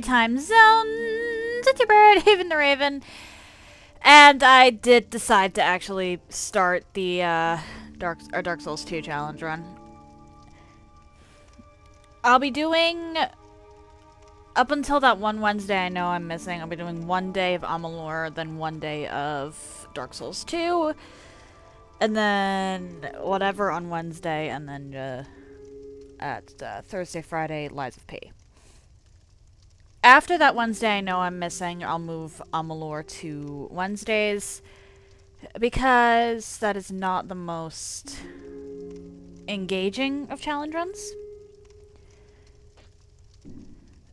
happy time zones. It's your bird, Haven the Raven. And I did decide to actually start the Dark Souls 2 challenge run. I'll be doing, up until that one Wednesday I know I'm missing, I'll be doing 1 day of Amalur, then 1 day of Dark Souls 2, and then whatever on Wednesday, and then at Thursday, Friday, Lies of P. After that Wednesday I know I'm missing, I'll move Amalur to Wednesdays, because that is not the most engaging of challenge runs.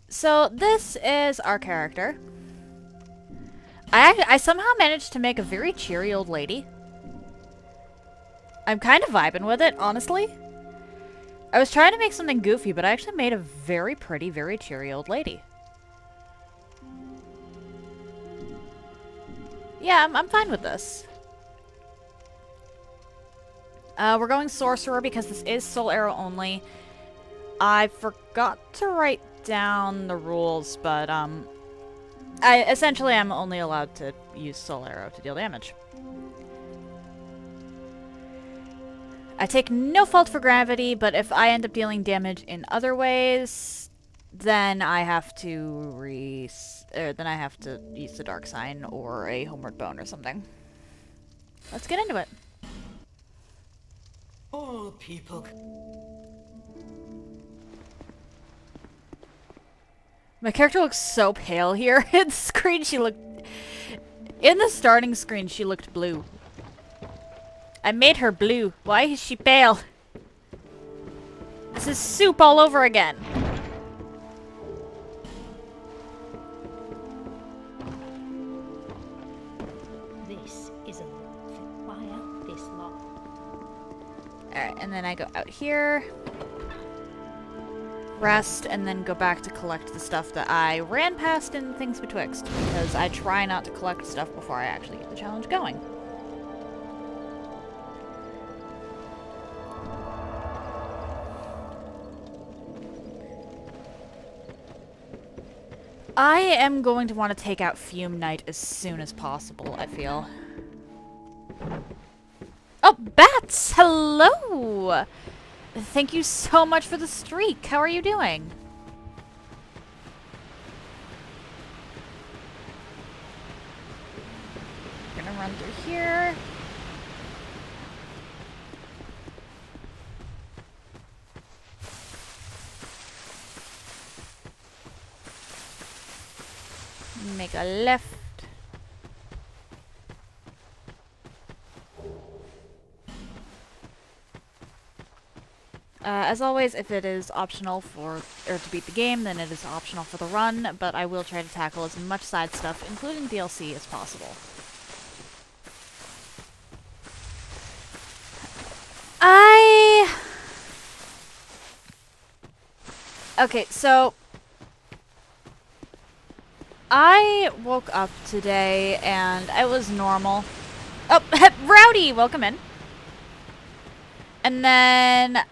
So this is our character. I somehow managed to make a very cheery old lady. I'm kind of vibing with it, honestly. I was trying to make something goofy, but I actually made a very pretty, very cheery old lady. Yeah, I'm fine with this. We're going Sorcerer because this is Soul Arrow only. I forgot to write down the rules, but essentially I'm only allowed to use Soul Arrow to deal damage. I take no fault for gravity, but if I end up dealing damage in other ways, then I have to use the Dark Sign or a Homeward Bone or something. Let's get into it. All people. My character looks so pale here. In the screen, in the starting screen, she looked blue. I made her blue. Why is she pale? This is soup all over again. This is a wire this long. Alright, and then I go out here. Rest, and then go back to collect the stuff that I ran past in Things Betwixt, because I try not to collect stuff before I actually get the challenge going. I am going to want to take out Fume Knight as soon as possible, I feel. Oh, Bats! Hello! Thank you so much for the streak. How are you doing? Gonna run through here. Make a left. As always, if it is optional to beat the game, then it is optional for the run, but I will try to tackle as much side stuff, including DLC, as possible. Okay, so I woke up today and it was normal. Oh, Rowdy, welcome in. And then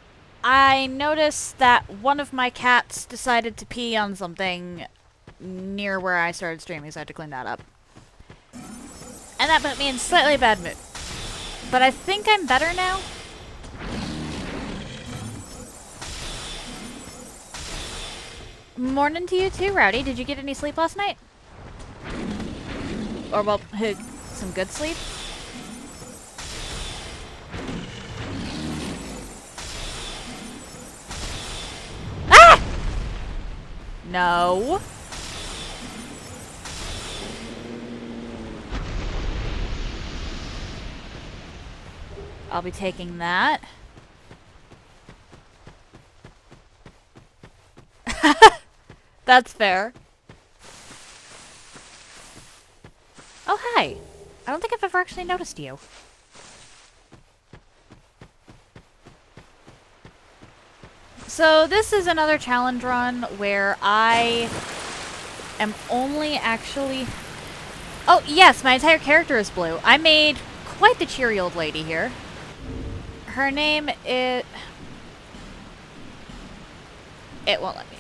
I noticed that one of my cats decided to pee on something near where I started streaming, so I had to clean that up. And that put me in slightly bad mood. But I think I'm better now. Morning to you too, Rowdy. Did you get any sleep last night? Or, well, some good sleep? Ah! No. I'll be taking that. That's fair. Oh, hi. I don't think I've ever actually noticed you. So this is another challenge run where I am only actually... Oh, yes, my entire character is blue. I made quite the cheery old lady here. Her name is... It won't let me.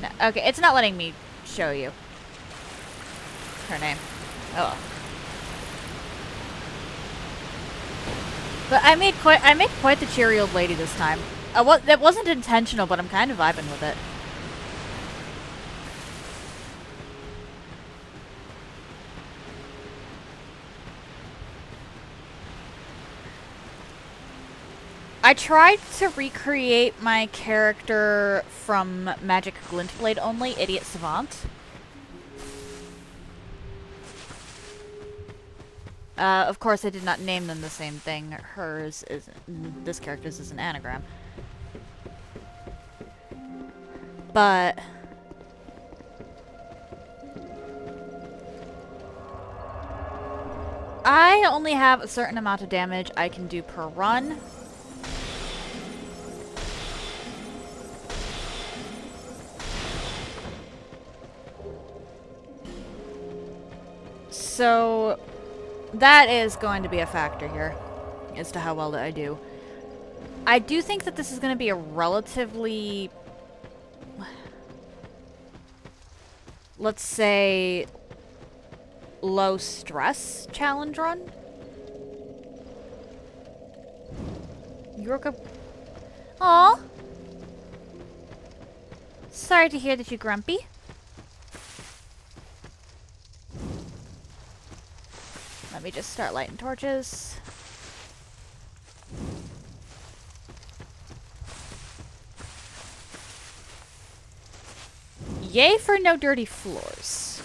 No, okay, it's not letting me show you her name. Oh. But I made quite the cheery old lady this time. That wasn't intentional, but I'm kind of vibing with it. I tried to recreate my character from Magic Glintblade only, Idiot Savant. Of course, I did not name them the same thing. Hers is... This character's is an anagram. But... I only have a certain amount of damage I can do per run. So... that is going to be a factor here, as to how well that I do. I do think that this is going to be a relatively, let's say, low stress challenge run. You woke up. Aw. Sorry to hear that you're grumpy. Let me just start lighting torches. Yay for no dirty floors.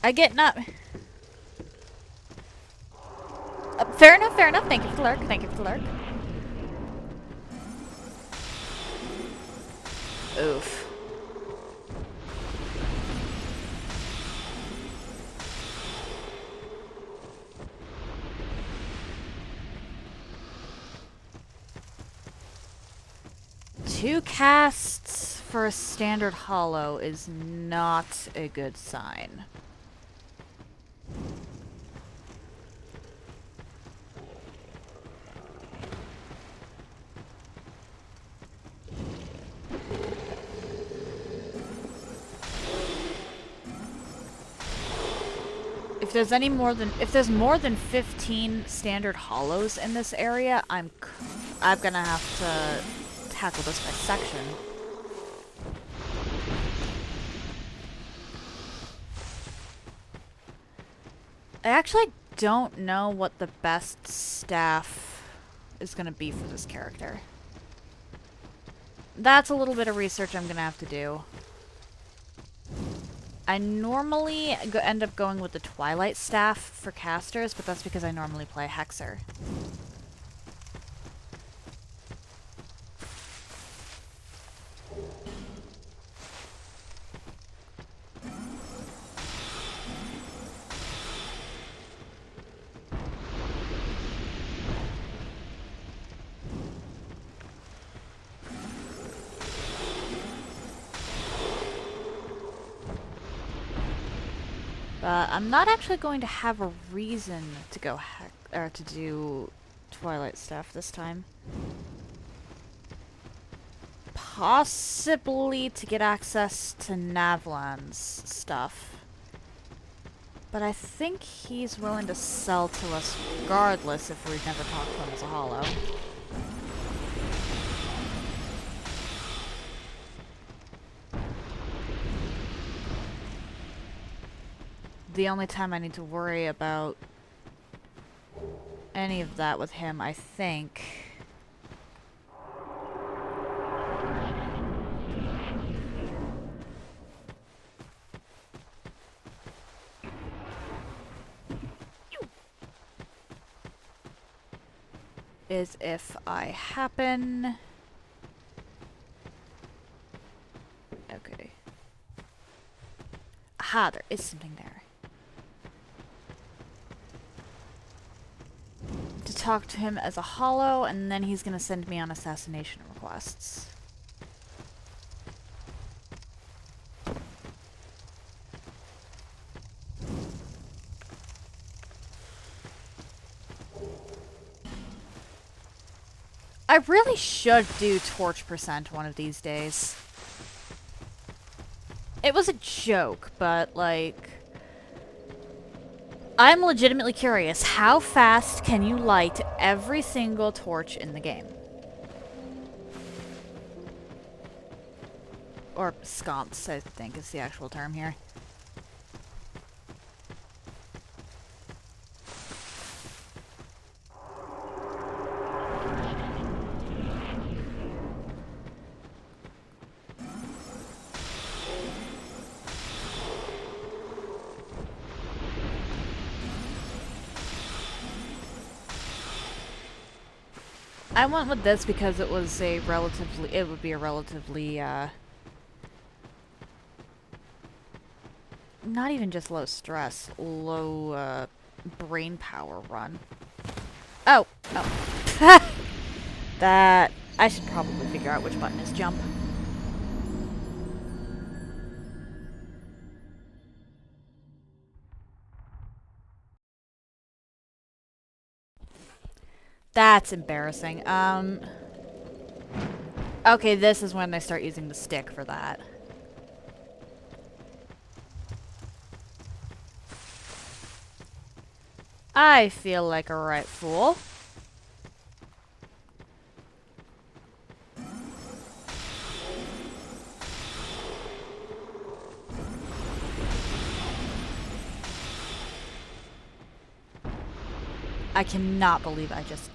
I get not... fair enough, fair enough. Thank you for the lurk, thank you for the lurk. Oof. Two casts for a standard hollow is not a good sign. If there's more than 15 standard hollows in this area, I'm gonna have to tackle this by section. I actually don't know what the best staff is gonna be for this character. That's a little bit of research I'm gonna have to do. I normally end up going with the Twilight Staff for casters, but that's because I normally play Hexer. I'm not actually going to have a reason to go to do Twilight Staff this time. Possibly to get access to Navlan's stuff. But I think he's willing to sell to us regardless if we've never talked to him as a hollow. The only time I need to worry about any of that with him, I think, is if I happen... Okay. Aha, there is something there. To talk to him as a hollow, and then he's gonna send me on assassination requests. I really should do torch percent one of these days. It was a joke, but like... I'm legitimately curious. How fast can you light every single torch in the game? Or sconce, I think is the actual term here. I went with this because it was a relatively, it would be a relatively, not even just low stress, low, brain power run. Oh, oh. That, I should probably figure out which button is jump. That's embarrassing. Okay, this is when they start using the stick for that. I feel like a right fool. I cannot believe I just...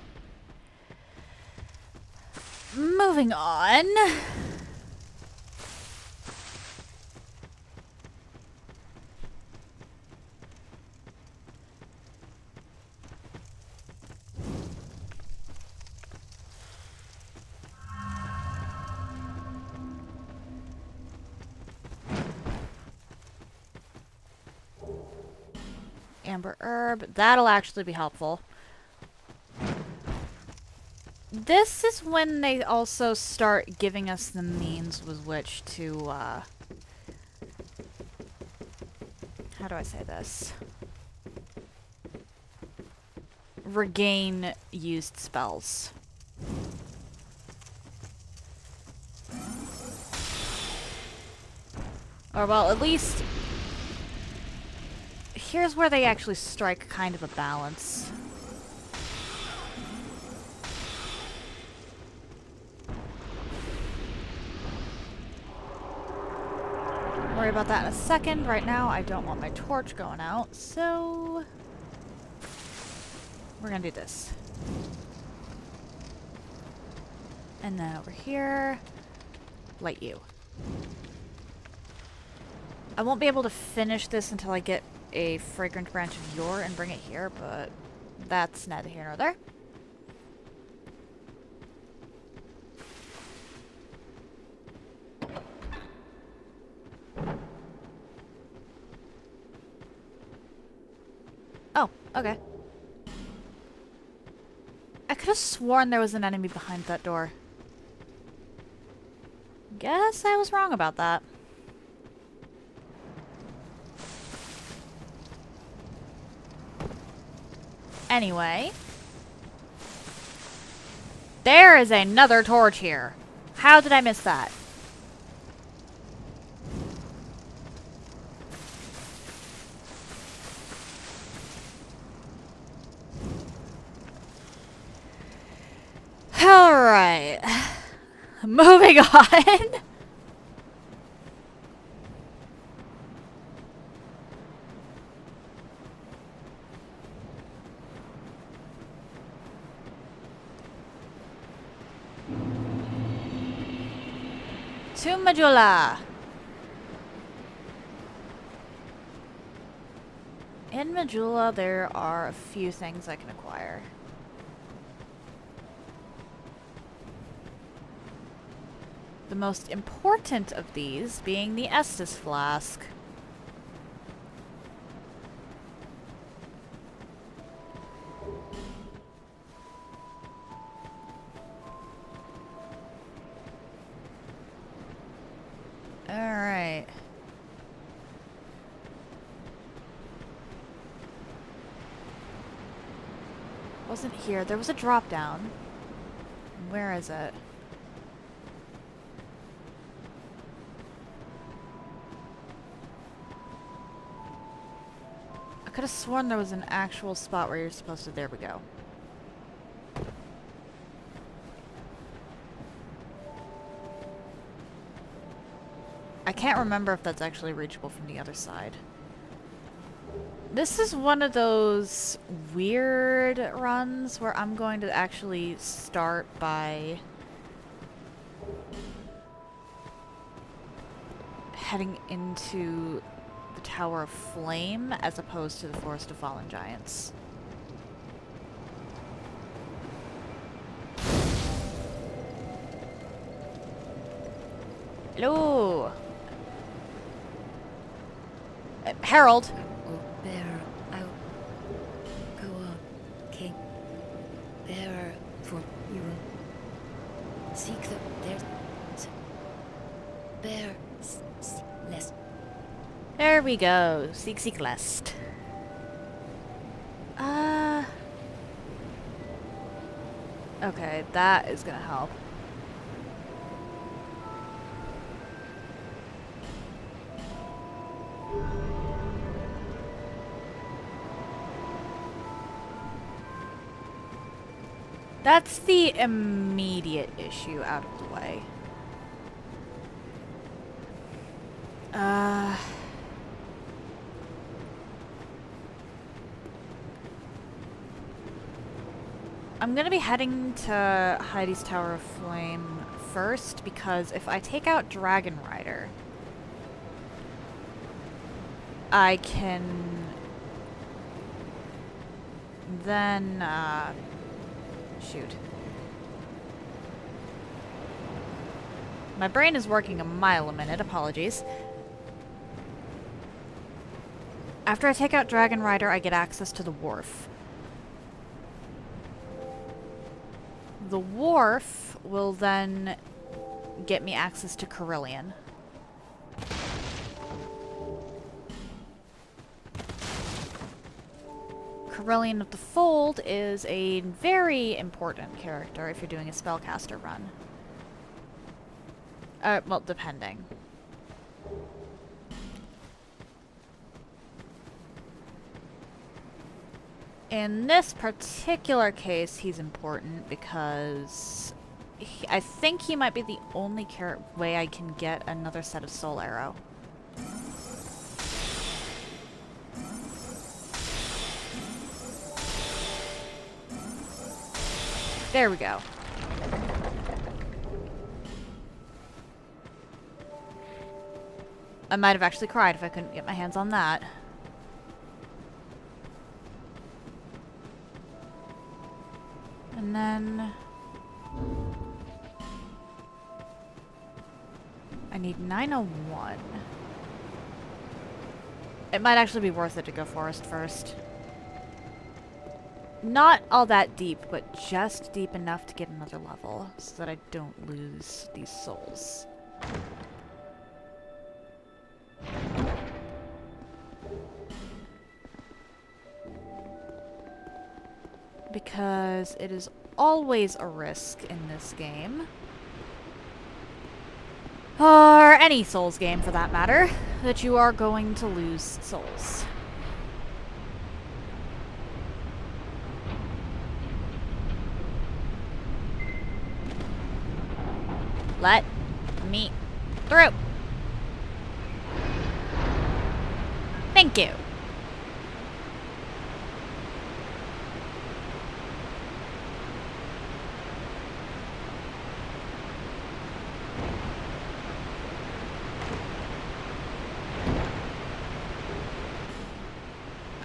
Moving on. Amber herb. That'll actually be helpful. This is when they also start giving us the means with which to, how do I say this? Regain used spells. Or, well, at least... Here's where they actually strike kind of a balance. Worry about that in a second. Right now, I don't want my torch going out, so... We're gonna do this. And then over here... Light you. I won't be able to finish this until I get a fragrant branch of yore and bring it here, but that's neither here nor there. Oh, okay. I could have sworn there was an enemy behind that door. Guess I was wrong about that. Anyway. There is another torch here. How did I miss that? Alright. Moving on. To Majula. In Majula, there are a few things I can acquire. The most important of these being the Estus flask. Alright. Wasn't here. There was a drop down. Where is it? I could have sworn there was an actual spot where you're supposed to... There we go. I can't remember if that's actually reachable from the other side. This is one of those weird runs where I'm going to actually start by heading into the Tower of Flame as opposed to the Forest of Fallen Giants. Hello! Harold! Bear out. Go on, King. Bearer for you. Seek the there's bear less. There we go. Seek lest. Okay, that is gonna help. That's the immediate issue out of the way. I'm gonna be heading to Heidi's Tower of Flame first, because if I take out Dragon Rider, I can then, shoot. My brain is working a mile a minute, apologies. After I take out Dragon Rider, I get access to the wharf. The wharf will then get me access to Carillion. Carillion of the Fold is a very important character if you're doing a spellcaster run. Well, depending. In this particular case, he's important because I think he might be the only way I can get another set of Soul Arrow. There we go. I might have actually cried if I couldn't get my hands on that. And then I need 901. It might actually be worth it to go forest first. Not all that deep, but just deep enough to get another level so that I don't lose these souls. Because it is always a risk in this game, or any Souls game for that matter, that you are going to lose souls. Let me through. Thank you.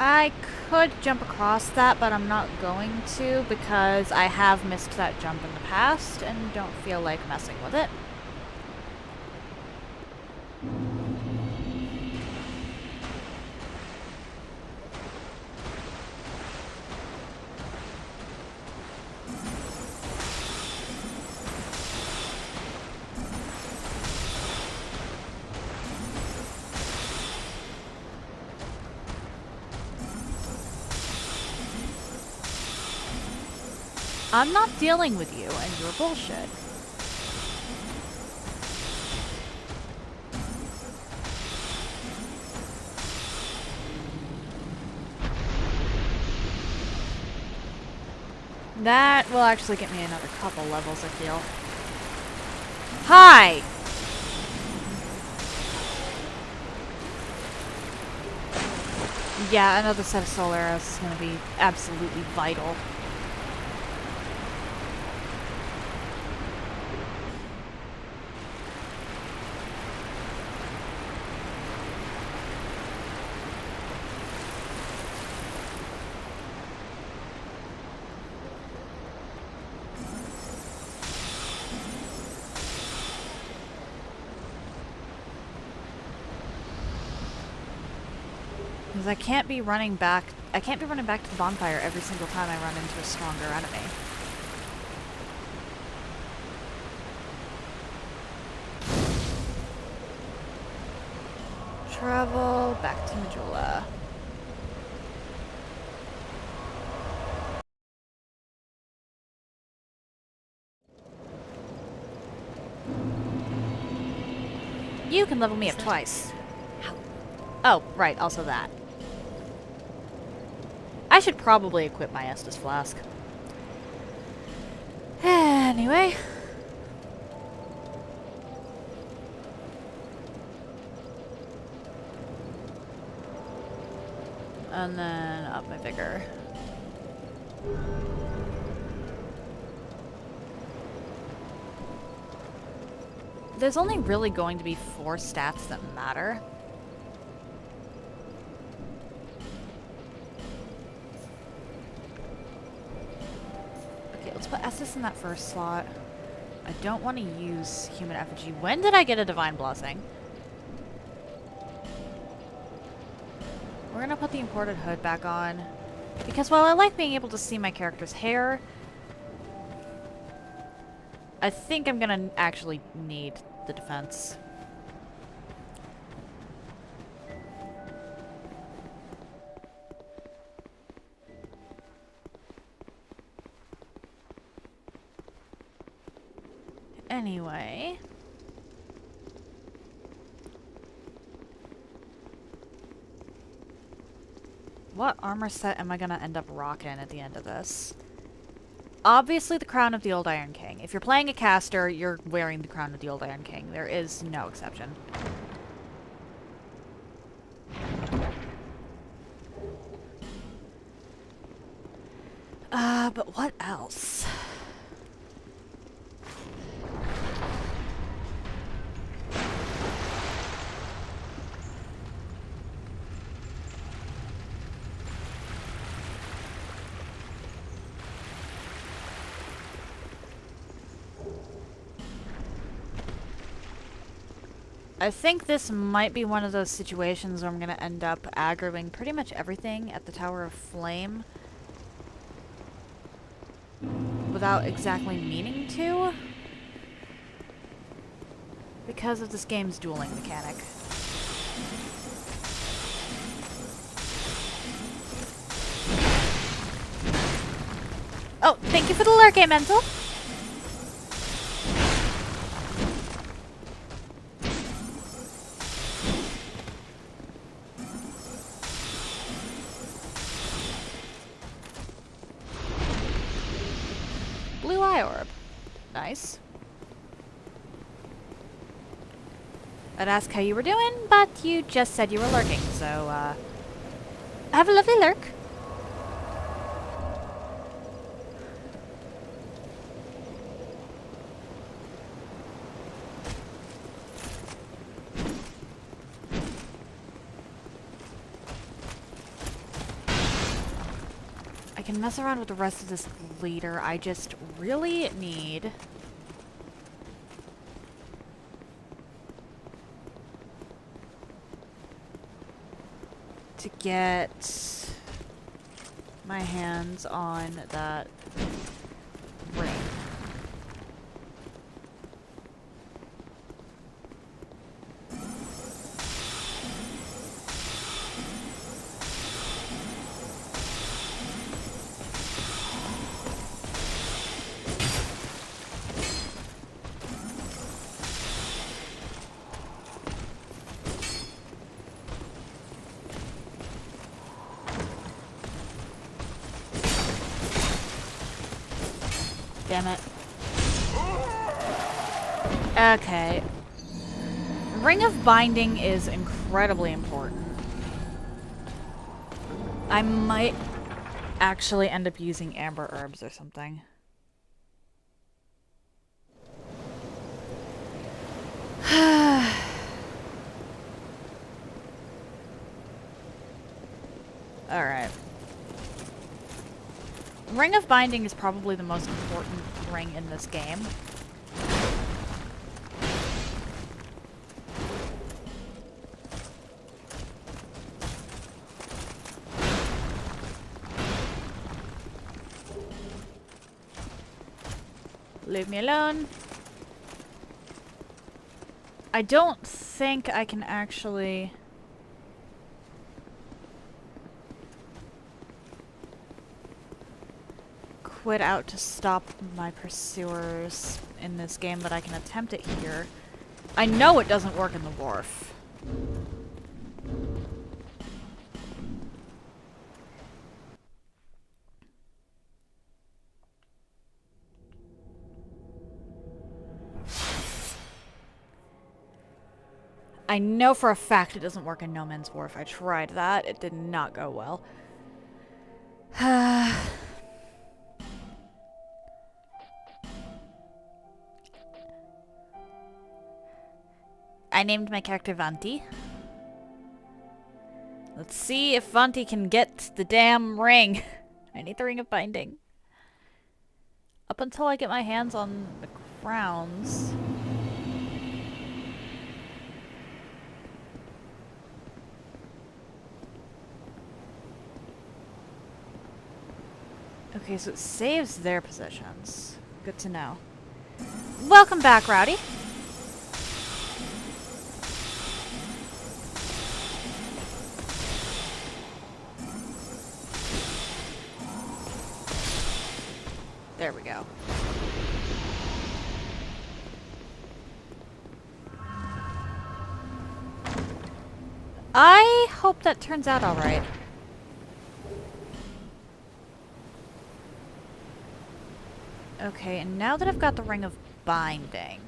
I could jump across that, but I'm not going to because I have missed that jump in the past and don't feel like messing with it. I'm not dealing with you and your bullshit. That will actually get me another couple levels, I feel. Hi! Yeah, another set of solar arrows is going to be absolutely vital. Because I can't be running back to the bonfire every single time I run into a stronger enemy. Travel back to Majula. You can level me up twice. How? Oh, right, also that. I should probably equip my Estus Flask. Anyway. And then up my vigor. There's only really going to be 4 stats that matter. Okay, let's put Estus in that first slot. I don't want to use Human Effigy. When did I get a Divine Blessing? We're gonna put the imported hood back on. Because while I like being able to see my character's hair, I think I'm gonna actually need the defense. Anyway. What armor set am I gonna end up rocking at the end of this? Obviously the Crown of the Old Iron King. If you're playing a caster, you're wearing the Crown of the Old Iron King. There is no exception. But what else? I think this might be one of those situations where I'm going to end up aggroing pretty much everything at the Tower of Flame without exactly meaning to, because of this game's dueling mechanic. Oh, thank you for the lurk, Mental. Blue eye orb. Nice. I'd ask how you were doing, but you just said you were lurking, so, have a lovely lurk. I can mess around with the rest of this later. I just really need to get my hands on that ring. Damn it. Okay. Ring of Binding is incredibly important. I might actually end up using amber herbs or something. Alright. Ring of Binding is probably the most important ring in this game. Leave me alone. I don't think I can actually... quit out to stop my pursuers in this game, but I can attempt it here. I know it doesn't work in the wharf. I know for a fact it doesn't work in No Man's Wharf. I tried that. It did not go well. I named my character Vanti. Let's see if Vanti can get the damn ring. I need the Ring of Binding. Up until I get my hands on the crowns. Okay, so it saves their positions. Good to know. Welcome back, Rowdy. There we go. I hope that turns out all right. Okay, and now that I've got the Ring of Binding...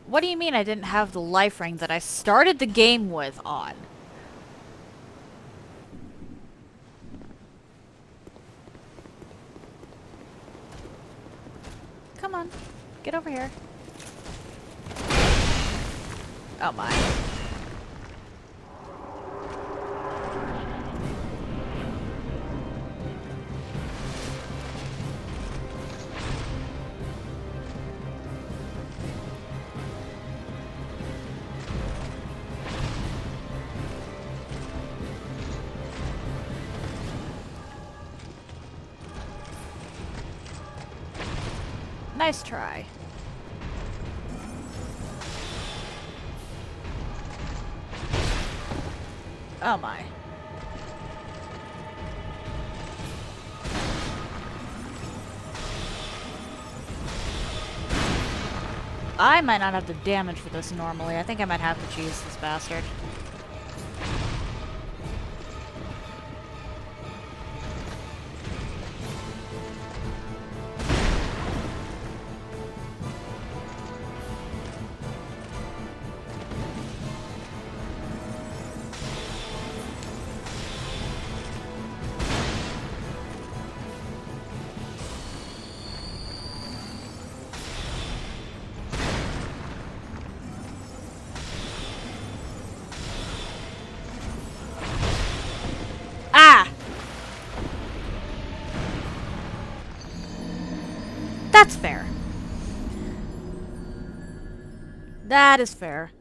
What do you mean I didn't have the life ring that I started the game with on? Come on, get over here. Oh my. Nice try. Oh my. I might not have the damage for this normally. I think I might have to cheese this bastard. That's fair. That is fair.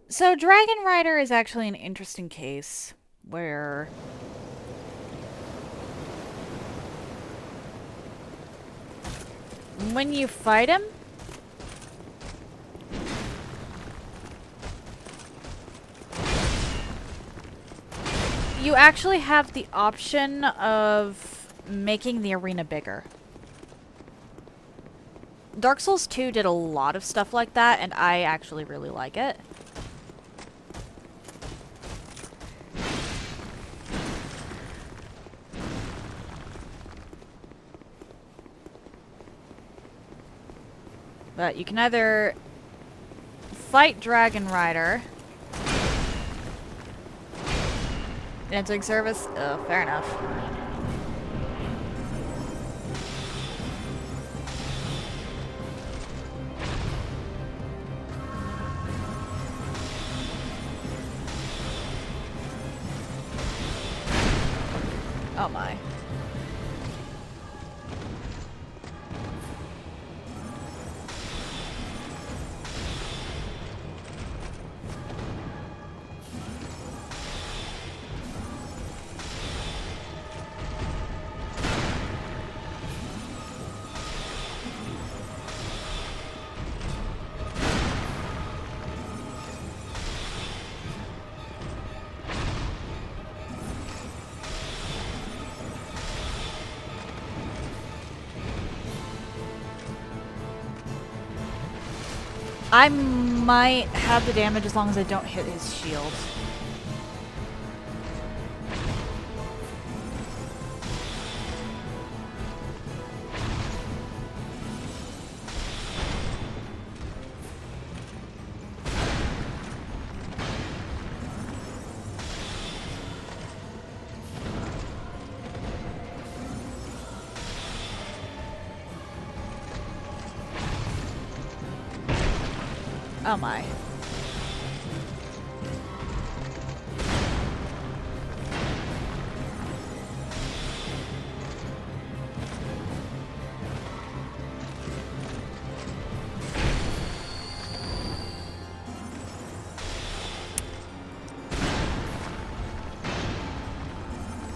So Dragon Rider is actually an interesting case where when you fight him, you actually have the option of making the arena bigger. Dark Souls 2 did a lot of stuff like that, and I actually really like it. But you can either fight Dragon Rider. Entering service? Oh, fair enough. Oh my. I might have the damage as long as I don't hit his shield. Oh my.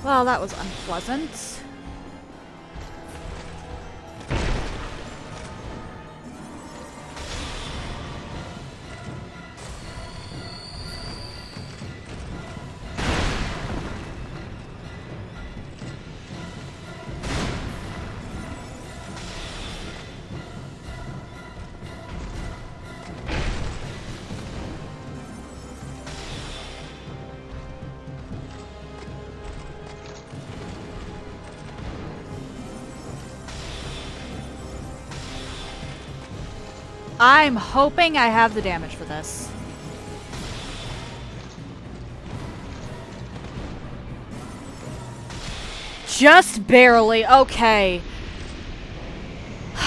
Well, that was unpleasant. I'm hoping I have the damage for this. Just barely. Okay.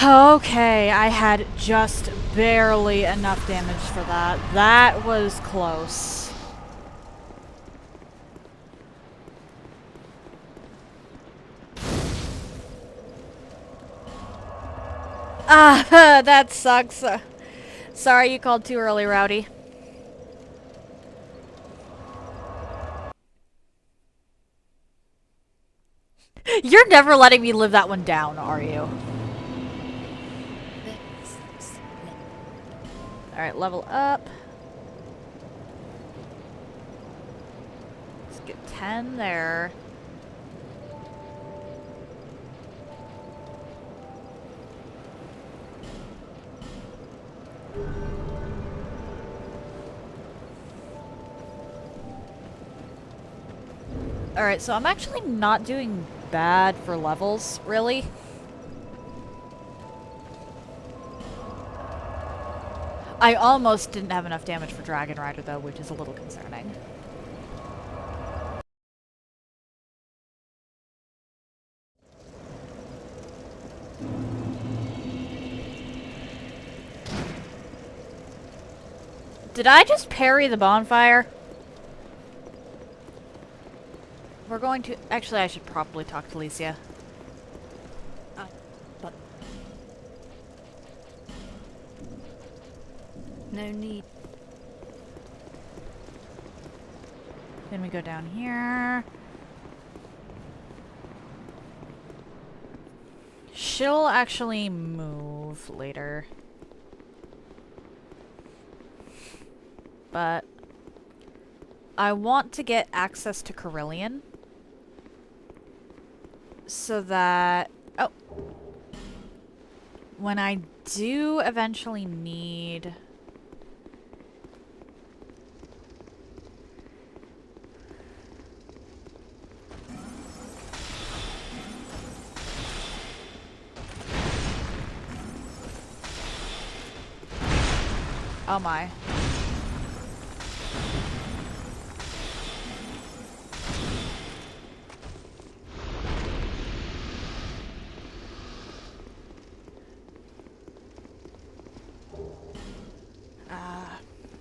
Okay, I had just barely enough damage for that. That was close. Ah, that sucks. Sorry you called too early, Rowdy. You're never letting me live that one down, are you? Alright, level up. Let's get 10 there. Alright, so I'm actually not doing bad for levels, really. I almost didn't have enough damage for Dragon Rider, though, which is a little concerning. Did I just parry the bonfire? We're going to... Actually, I should probably talk to Licia. But no need. Then we go down here. She'll actually move later. But I want to get access to Carillion. So that... Oh. When I do eventually need... Oh my.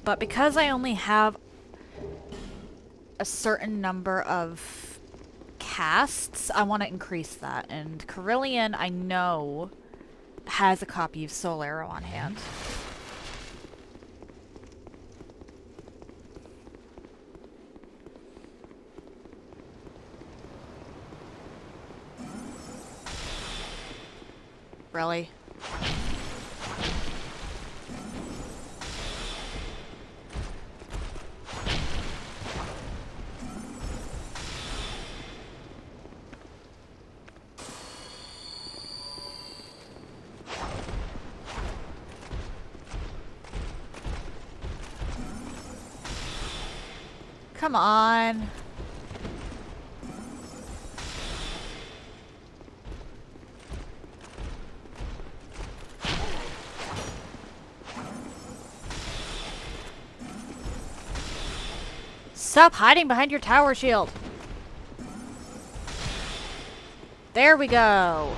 But because I only have a certain number of casts, I want to increase that. And Carillion, I know, has a copy of Soul Arrow on hand. Really? Come on. Stop hiding behind your tower shield. There we go.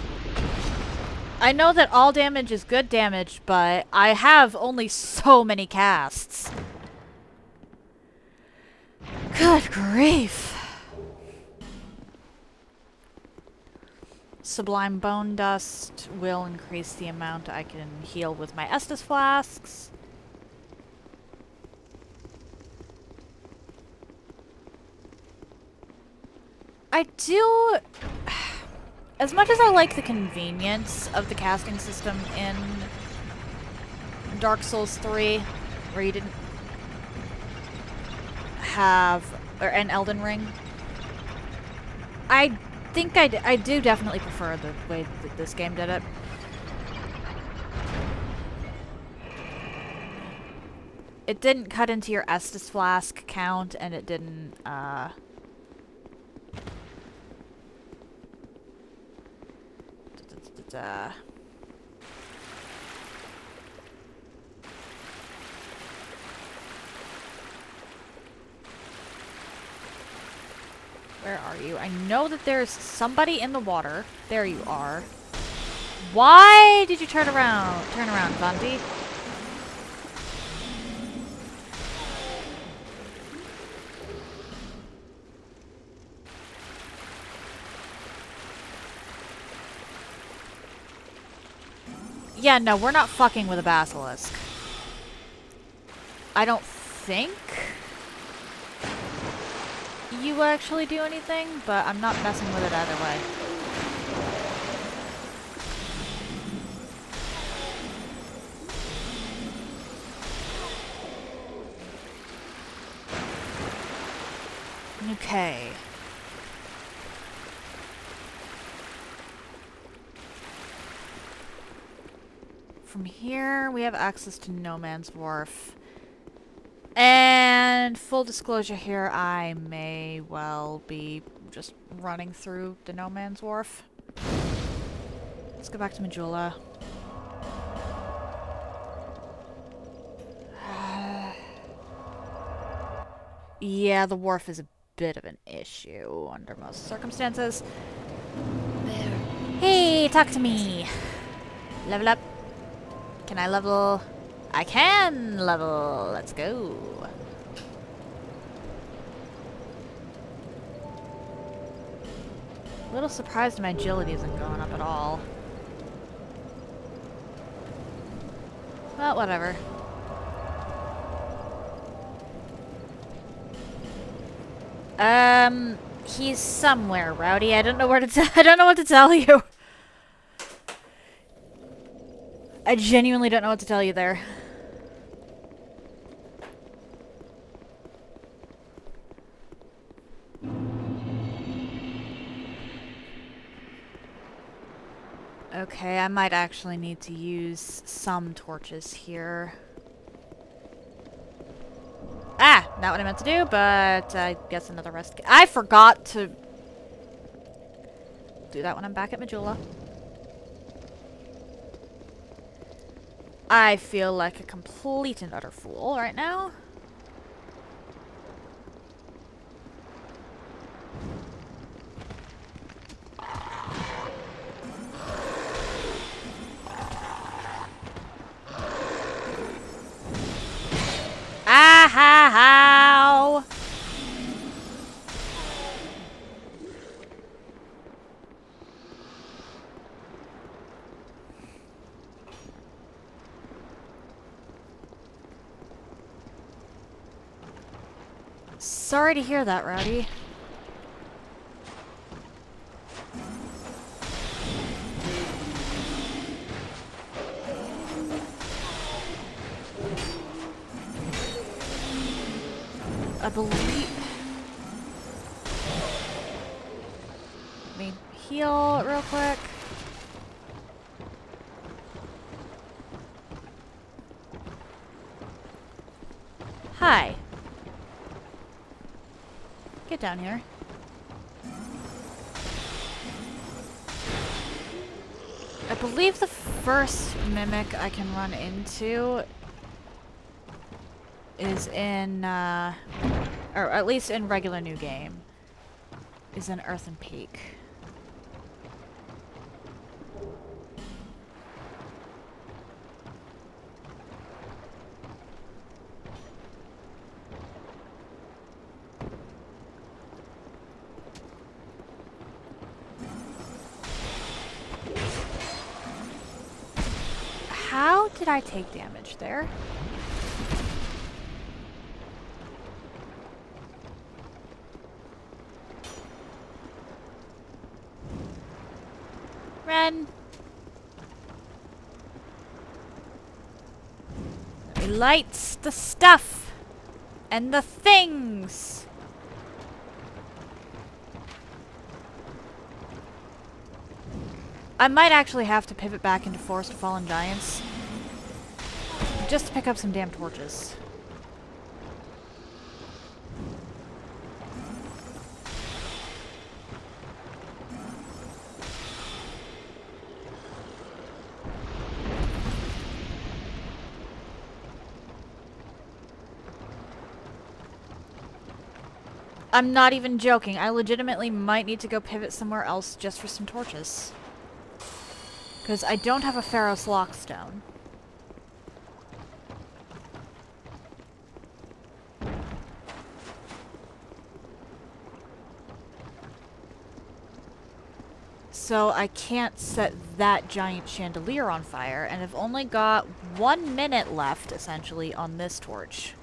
I know that all damage is good damage, but I have only so many casts. Good grief. Sublime Bone Dust will increase the amount I can heal with my Estus flasks. I do... As much as I like the convenience of the casting system in Dark Souls 3, where you didn't have... or in Elden Ring, I think I do definitely prefer the way that this game did it. It didn't cut into your Estus flask count, and it didn't, Where are you? I know that there's somebody in the water. There you are. Why did you turn around? Turn around, Bunty. Yeah, no, we're not fucking with a basilisk. I don't think you actually do anything, but I'm not messing with it either way. Okay. From here, we have access to No Man's Wharf. And full disclosure here, I may well be just running through the No Man's Wharf. Let's go back to Majula. Yeah, the wharf is a bit of an issue under most circumstances. There. Hey, talk to me. Level up. Can I level? I can level. Let's go. A little surprised my agility isn't going up at all. Well, whatever. He's somewhere, Rowdy. I don't know where to I don't know what to tell you. I genuinely don't know what to tell you there. Okay, I might actually need to use some torches here. Ah! Not what I meant to do, but I guess another rest. I forgot to do that when I'm back at Majula. I feel like a complete and utter fool right now. Ah ha how! Sorry to hear that, Rowdy. I believe... Let me heal real quick. Hi. Get down here. I believe the first mimic I can run into is in, or at least in regular new game, is in Earthen Peak. How did I take damage there? Ren! Let me light the stuff! And the things! I might actually have to pivot back into Forest of Fallen Giants. Just to pick up some damn torches. I'm not even joking. I legitimately might need to go pivot somewhere else just for some torches. Because I don't have a Pharaoh's Lockstone. So I can't set that giant chandelier on fire, and I've only got 1 minute left, essentially, on this torch.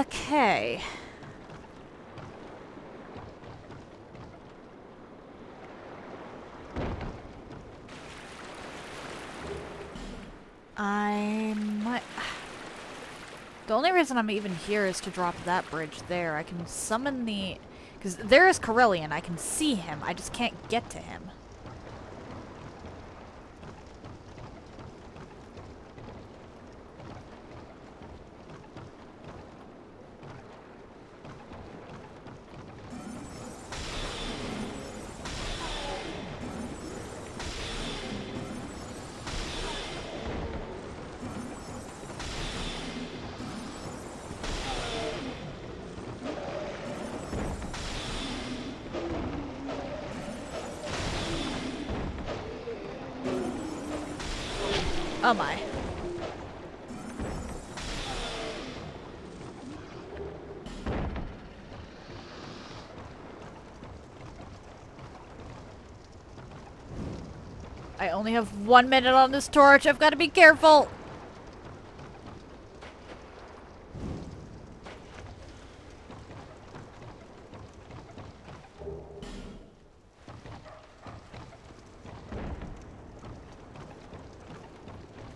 Okay. I might... The only reason I'm even here is to drop that bridge there. I can summon the... Because there is Corellian. I can see him. I just can't get to him. Oh my. I only have 1 minute on this torch. I've got to be careful.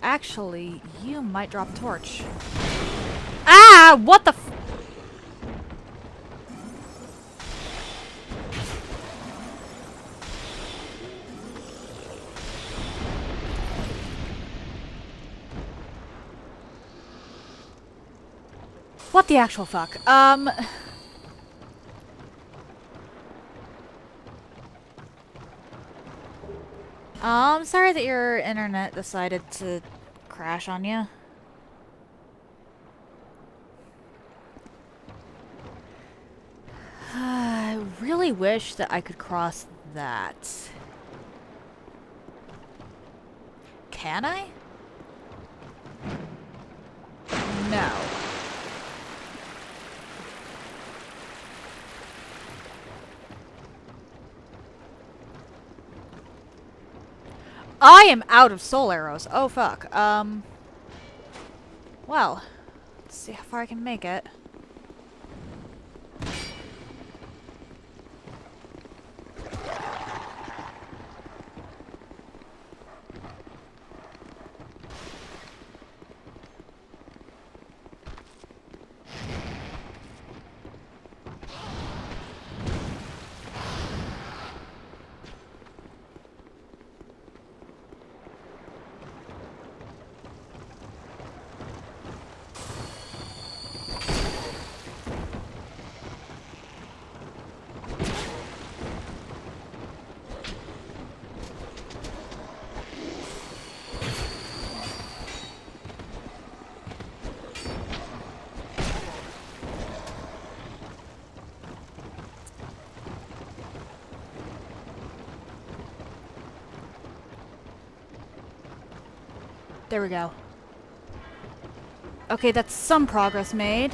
Actually, you might drop a torch. Ah! What the f- What the actual fuck? I'm sorry that your internet decided to crash on you. I really wish that I could cross that. Can I? No. I am out of soul arrows. Oh, fuck. Well, let's see how far I can make it. There we go. Okay, that's some progress made.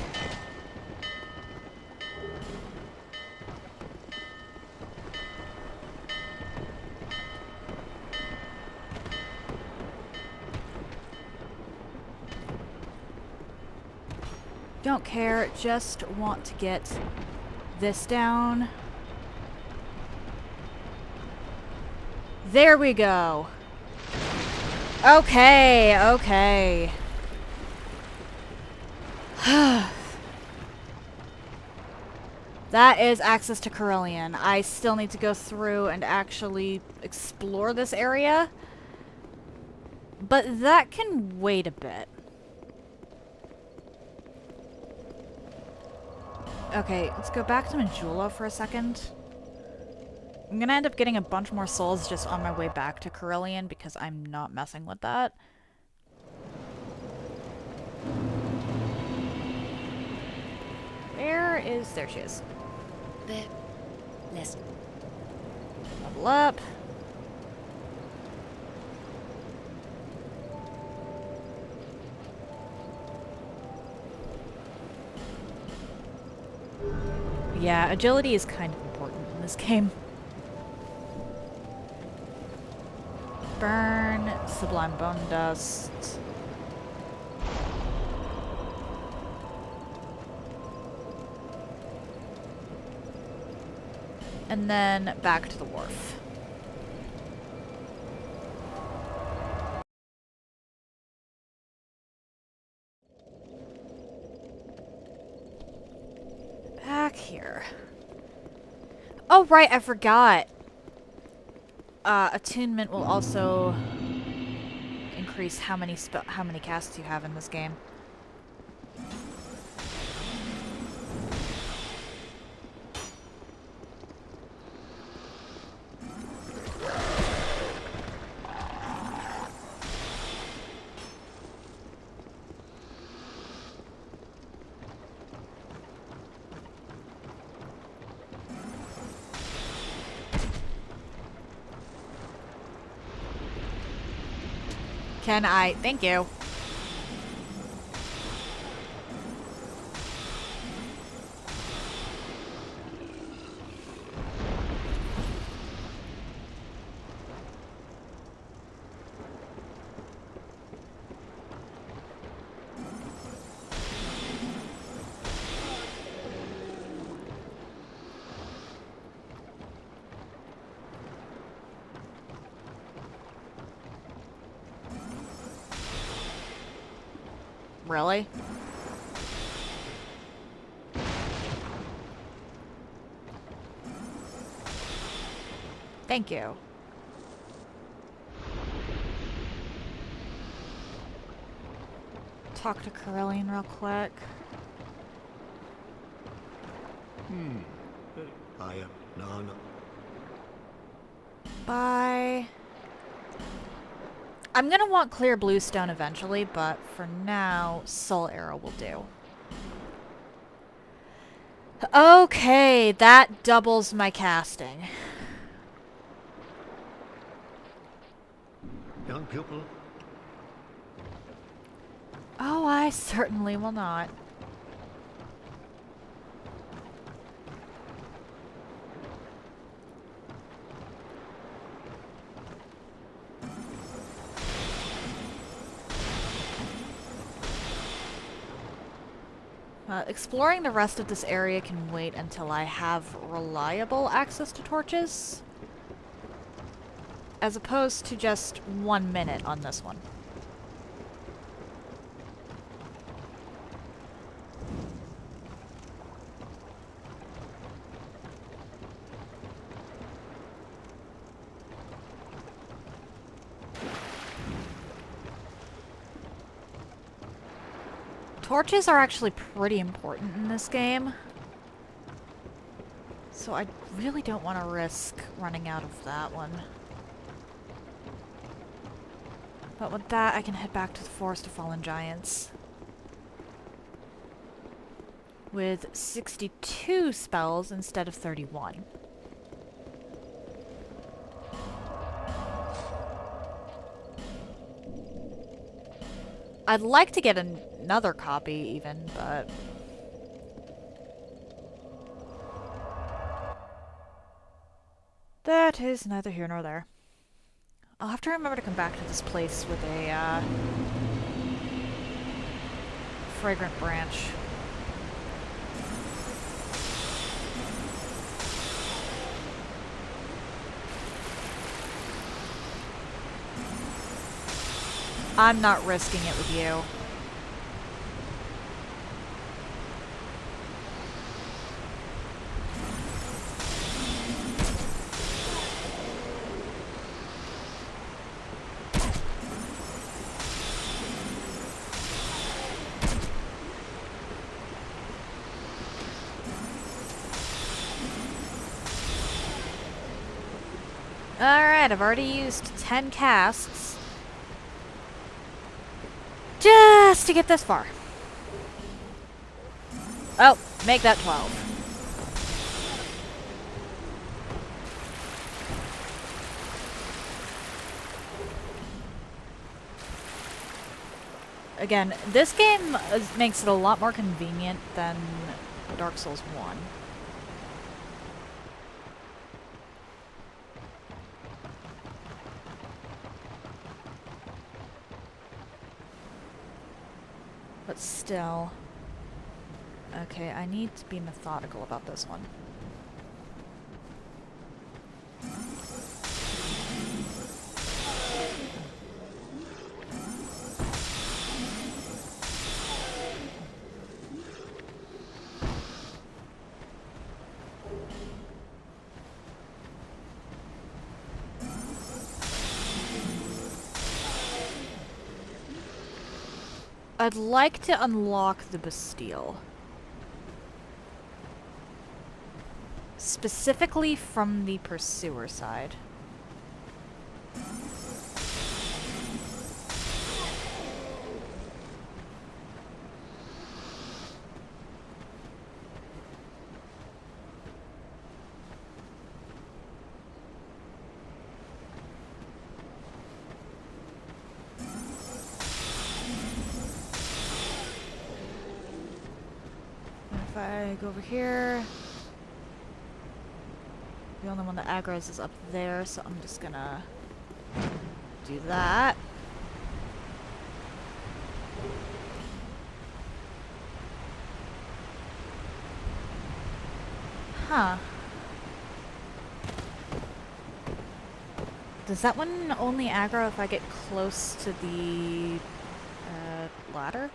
Don't care, just want to get this down. There we go. Okay, okay. That is access to Carillion. I still need to go through and actually explore this area. But that can wait a bit. Okay, let's go back to Majula for a second. I'm gonna end up getting a bunch more souls just on my way back to Carillion because I'm not messing with that. Where is... There she is. There. Listen. Level up. Yeah, agility is kind of important in this game. Burn, Sublime Bone Dust. And then back to the wharf. Back here. Oh, right, I forgot. Attunement will also increase how many casts you have in this game. Can I? Thank you. Really? Thank you. Talk to Carillion real quick. I am none. Bye. I'm gonna want clear bluestone eventually, but for now, soul arrow will do. Okay, that doubles my casting. Young pupil, Oh, I certainly will not. Exploring the rest of this area can wait until I have reliable access to torches, as opposed to just 1 minute on this one. Torches are actually pretty important in this game, so I really don't want to risk running out of that one. But with that, I can head back to the Forest of Fallen Giants with 62 spells instead of 31. I'd like to get another copy even, but... that is neither here nor there. I'll have to remember to come back to this place with a, fragrant branch. I'm not risking it with you. Alright, I've already used 10 casts just to get this far. Oh, make that 12. Again, this game makes it a lot more convenient than Dark Souls 1. But still... okay, I need to be methodical about this one. I'd like to unlock the Bastille. Specifically from the Pursuer side. If I go over here... the only one that aggroes is up there, so I'm just gonna do that. Huh. Does that one only aggro if I get close to the ladder?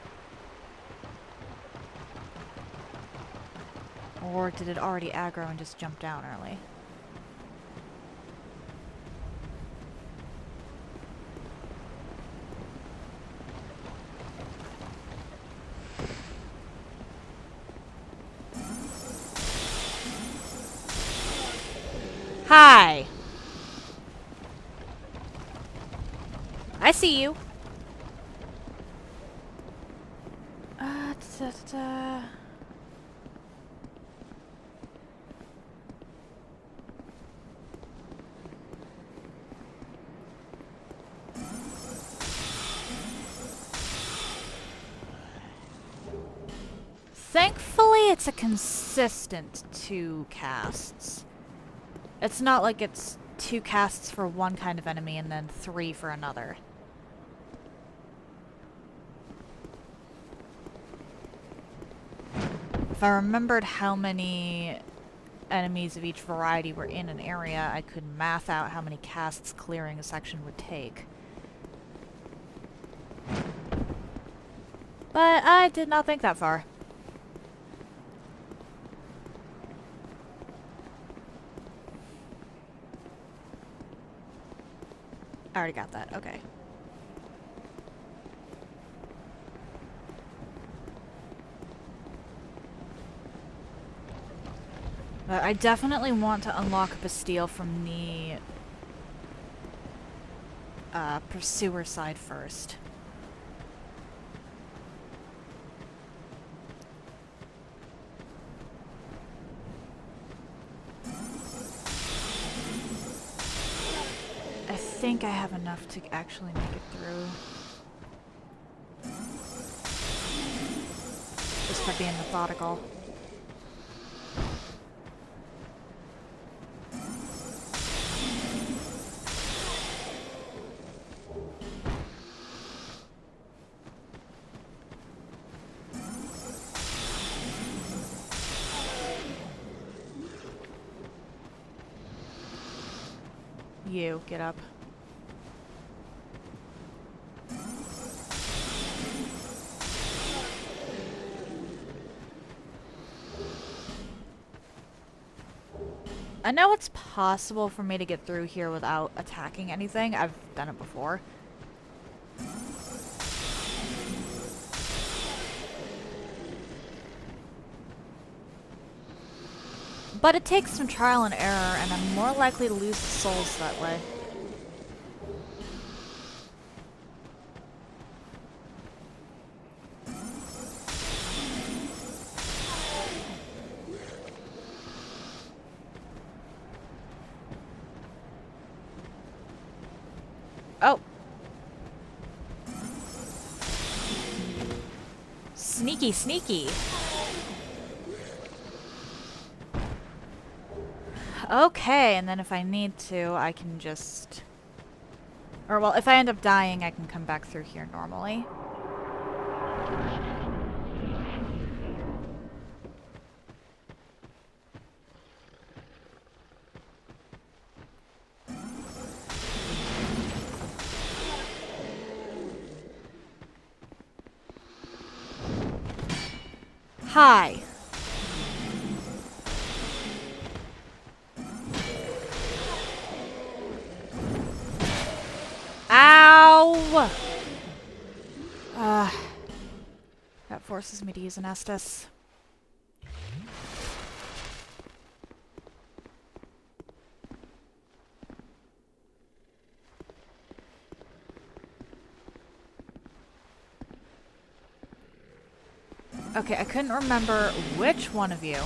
Or did it already aggro and just jump down early? Hi. I see you. Da. Thankfully, it's a consistent 2 casts. It's not like it's 2 casts for one kind of enemy and then 3 for another. If I remembered how many enemies of each variety were in an area, I could math out how many casts clearing a section would take. But I did not think that far. I already got that, okay. But I definitely want to unlock Bastille from the pursuer side first. I think I have enough to actually make it through. Just by being methodical. You, get up. I know it's possible for me to get through here without attacking anything. I've done it before. But it takes some trial and error, and I'm more likely to lose souls that way. Oh. Sneaky, sneaky. Okay, and then if I need to, I can just... Or, well, if I end up dying, I can come back through here normally. Hi. Ow! That forces me to use an Estus. Okay, I couldn't remember which one of you.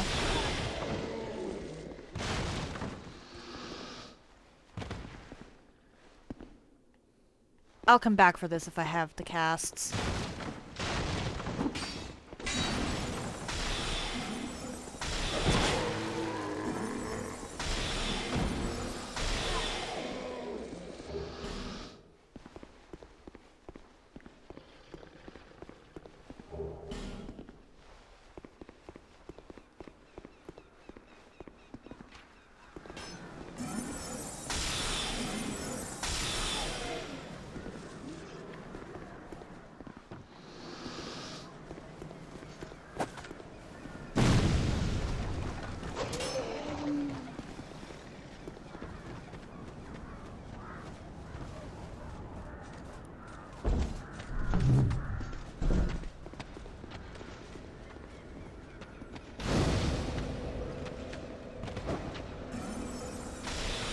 I'll come back for this if I have the casts.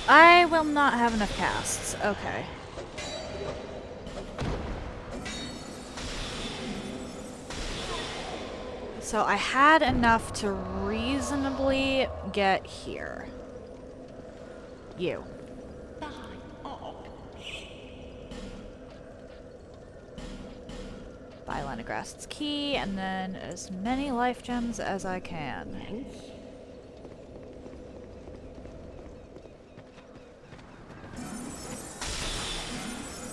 I will not have enough casts. Okay. So I had enough to reasonably get here. You. Buy Lennegrast's key, and then as many life gems as I can.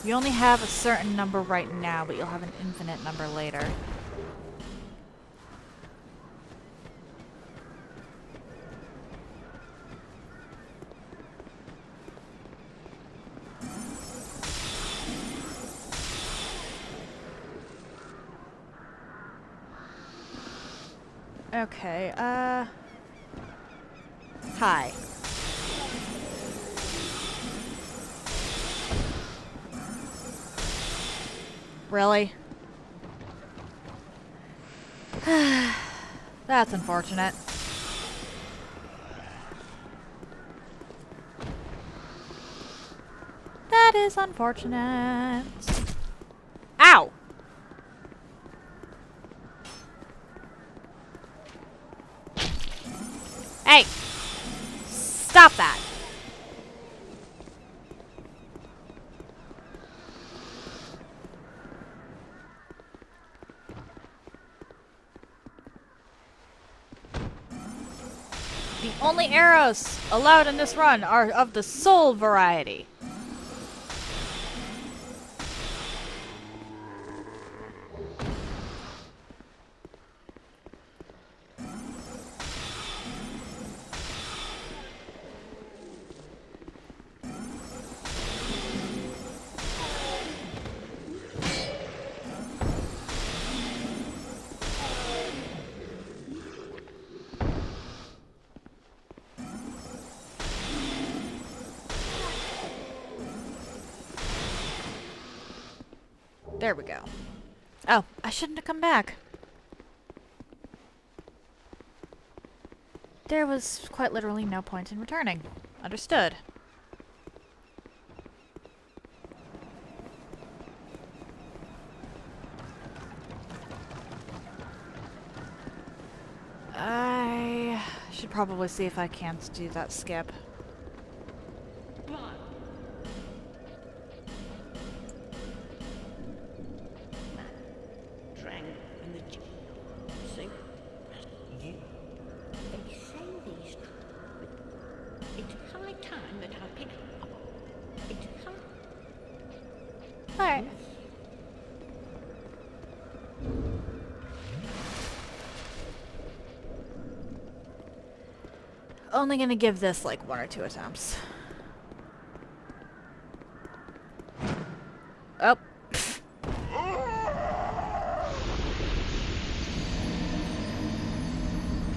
You only have a certain number right now, but you'll have an infinite number later. Okay, hi. Really? That's unfortunate. That is unfortunate. Ow! Hey! Stop that! The only arrows allowed in this run are of the soul variety. There we go. Oh, I shouldn't have come back. There was quite literally no point in returning. Understood. I should probably see if I can't do that skip. They say these. It's high time that I pick up. It's high. Alright. Only gonna give this like 1 or 2 attempts. Oh.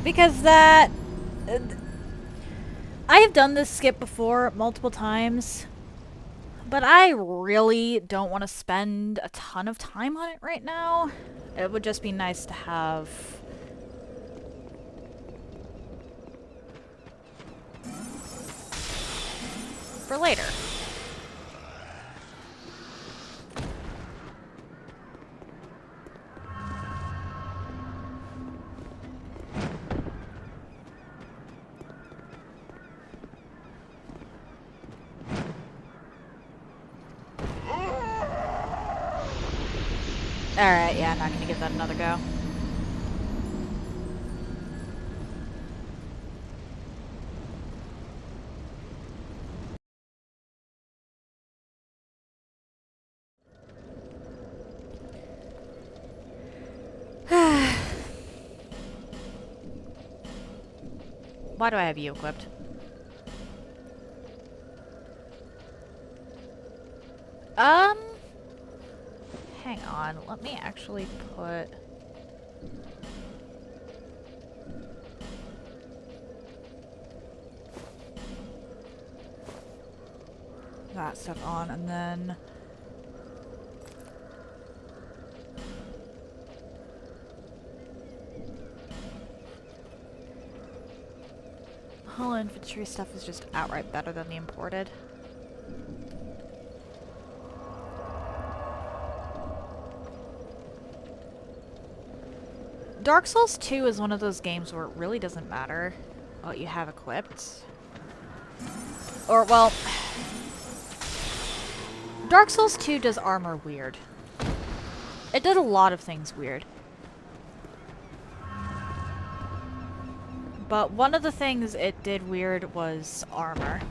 Because that... I have done this skip before multiple times, but I really don't want to spend a ton of time on it right now. It would just be nice to have... for later. Alright, yeah, I'm not gonna give that another go. Why do I have you equipped? Hang on, let me actually put... that stuff on, and then... All infantry stuff is just outright better than the imported. Dark Souls 2 is one of those games where it really doesn't matter what you have equipped. Or, well... Dark Souls 2 does armor weird. It did a lot of things weird. But one of the things it did weird was armor.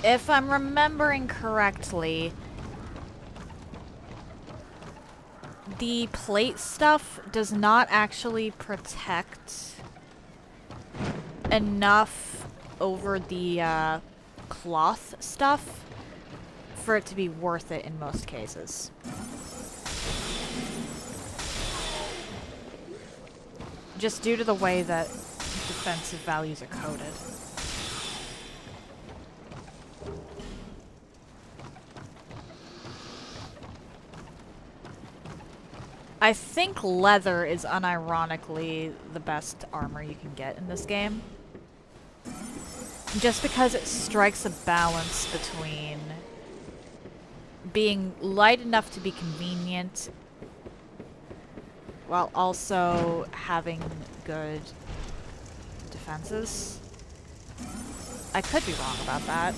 If I'm remembering correctly, the plate stuff does not actually protect enough over the cloth stuff for it to be worth it in most cases. Just due to the way that defensive values are coded. I think leather is unironically the best armor you can get in this game. Just because it strikes a balance between being light enough to be convenient while also having good defenses. I could be wrong about that.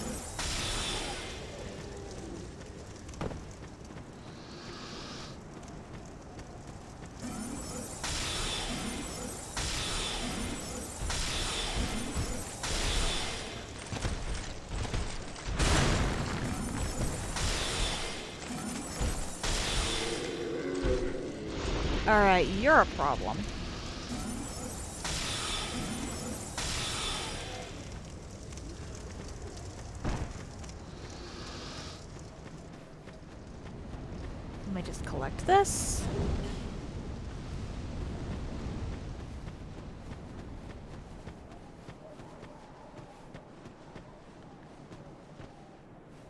Alright, you're a problem. Let me just collect this.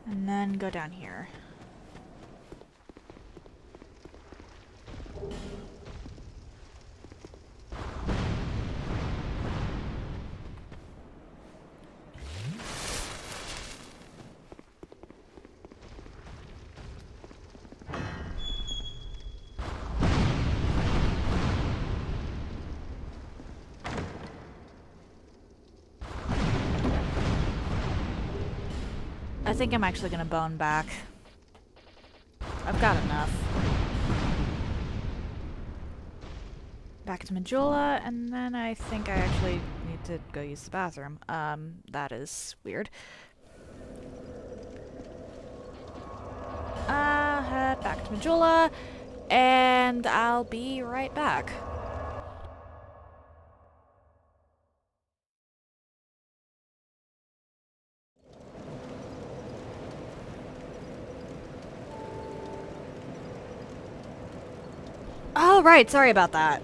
And then go down here. I think I'm actually gonna bone back. I've got enough. Back to Majula, and then I think I actually need to go use the bathroom. That is weird. Head back to Majula, and I'll be right back. Oh, right, sorry about that.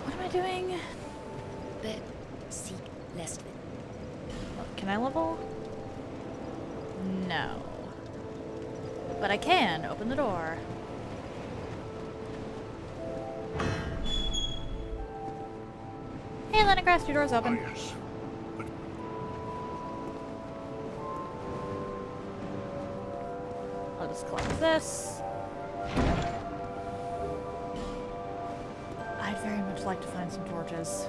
What am I doing? Can I level? No. But I can open the door. Hey, Leningrass, your door's open. Oh, yes. But I'll just collect this. I'd very much like to find some torches.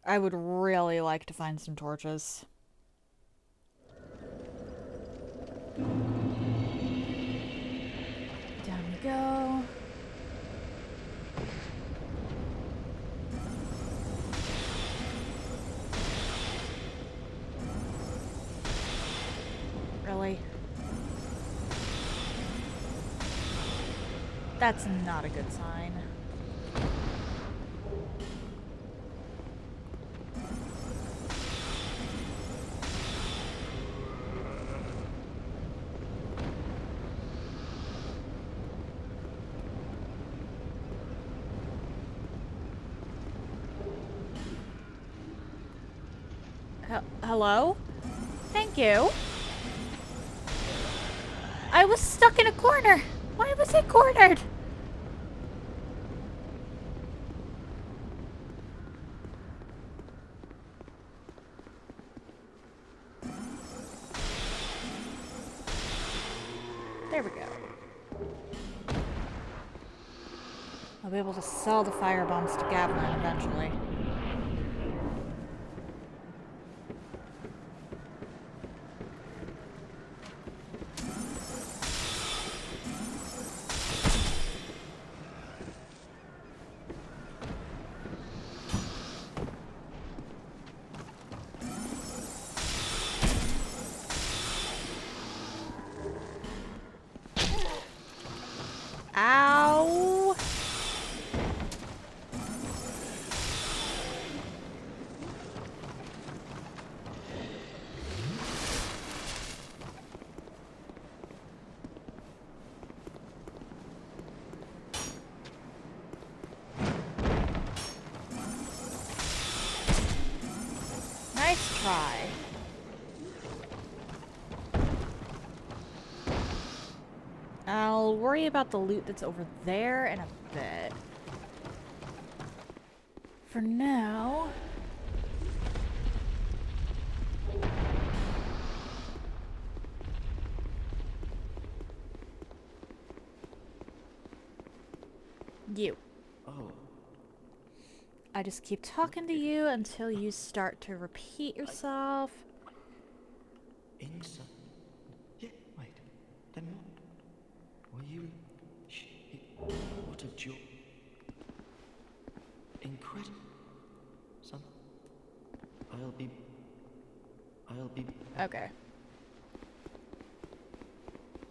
I would really like to find some torches. Down we go. Really? That's not a good sign. Hello? Thank you. I was stuck in a corner. Why was I cornered? There we go. I'll be able to sell the fire bombs to Gavlin eventually. Ow! Nice try. I'll worry about the loot that's over there in a bit. For now... You. Oh, I just keep talking to you until you start to repeat yourself. inside. Yeah, wait. Then what? Were you? What a joy. Incredible. Son, I'll be. Okay.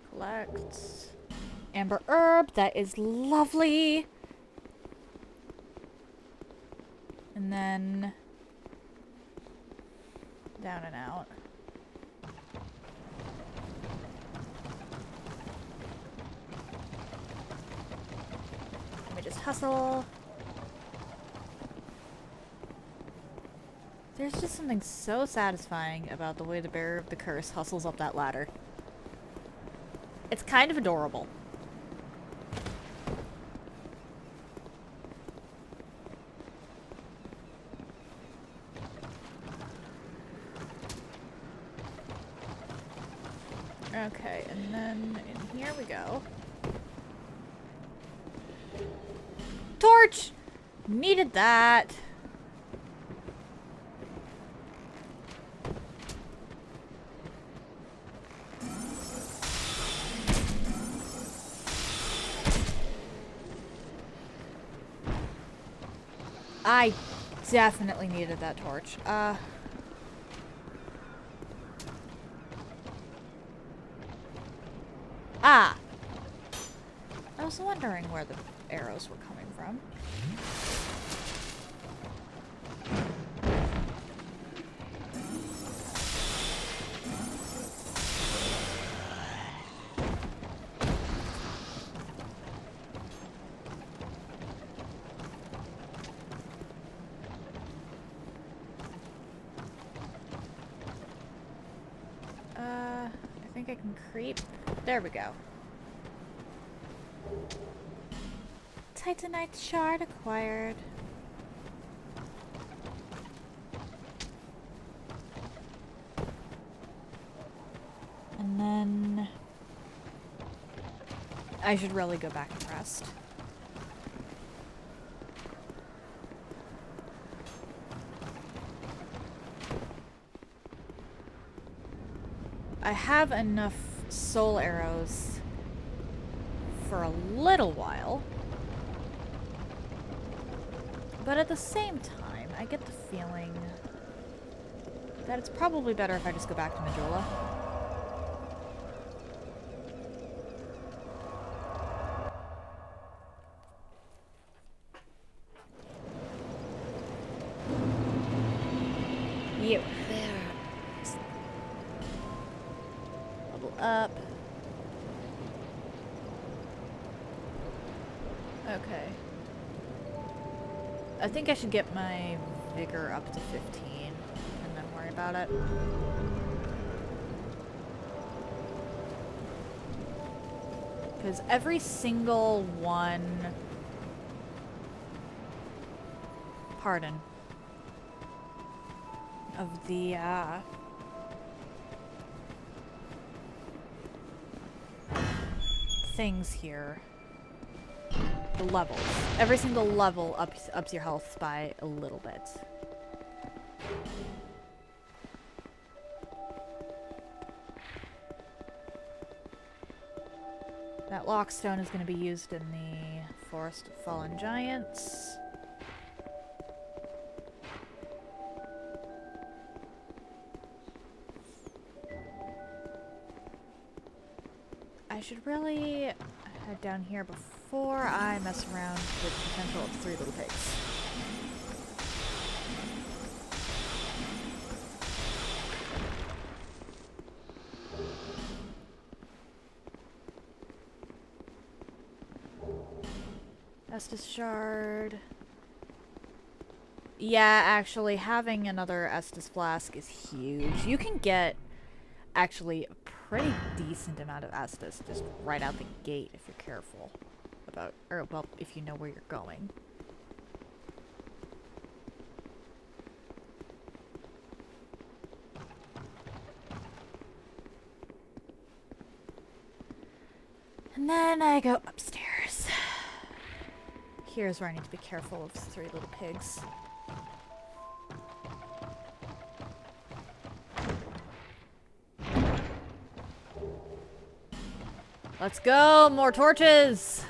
Collect. Amber herb, that is lovely. And then down and out. Let me just hustle. There's just something so satisfying about the way the bearer of the curse hustles up that ladder. It's kind of adorable. Okay, and then in here we go. Torch! Needed that. I definitely needed that torch. Ah! I was wondering where the arrows were coming from. I think I can creep. There we go. Titanite shard acquired. And then I should really go back and rest. I have enough soul arrows for a little while. But at the same time, I get the feeling that it's probably better if I just go back to Majula. You. There. Level up. Okay. I think I should get my vigor up to 15 and then worry about it. Because every single one... Pardon. Of the, things here. The levels. Every single level ups your health by a little bit. That lockstone is going to be used in the Forest of Fallen Giants. I should really head down here before I mess around with the potential of 3 little pigs. Estus Shard. Yeah, actually, having another Estus Flask is huge. You can get, actually, a pretty decent amount of Estus just right out the gate if you're careful about, or, well, if you know where you're going. And then I go upstairs. Here's where I need to be careful of 3 little pigs. Let's go! More torches!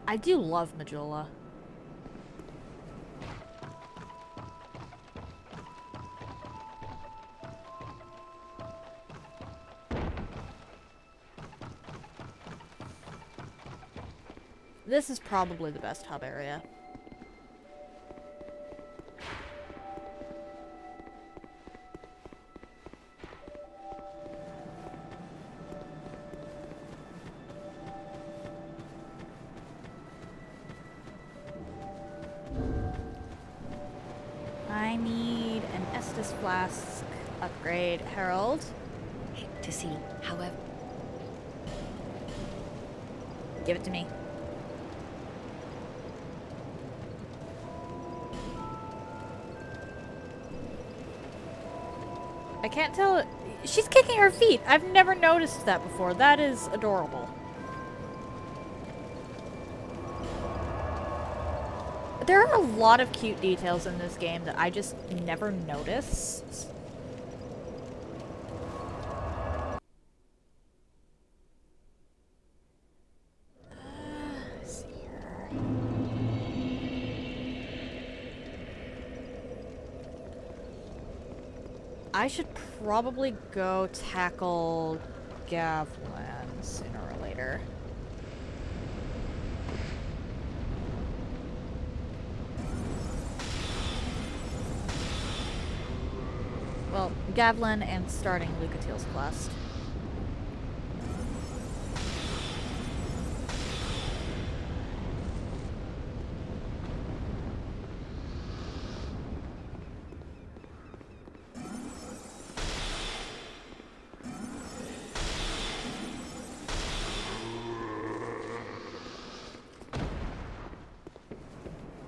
I do love Majula. This is probably the best hub area. I need an Estus Flask upgrade, Harold. To see, however. Give it to me. I can't tell. She's kicking her feet. I've never noticed that before. That is adorable. There are a lot of cute details in this game that I just never noticed. Let's see here. I should probably go tackle Gavlan sooner or later. Well, Gavlan and starting Lucatiel's quest.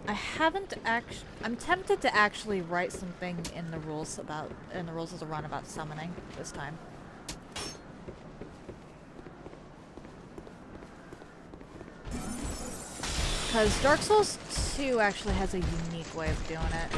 I haven't actually. I'm tempted to actually write something in the rules of the run about summoning this time. Because Dark Souls 2 actually has a unique way of doing it.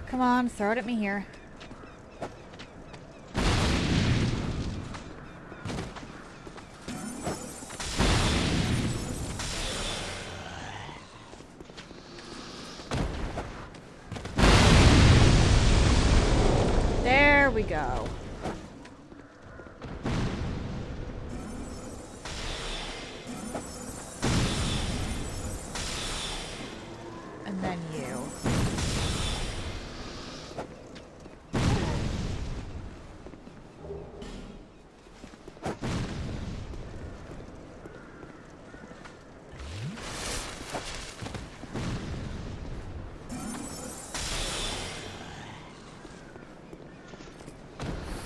Come on, throw it at me here. There we go. And then you.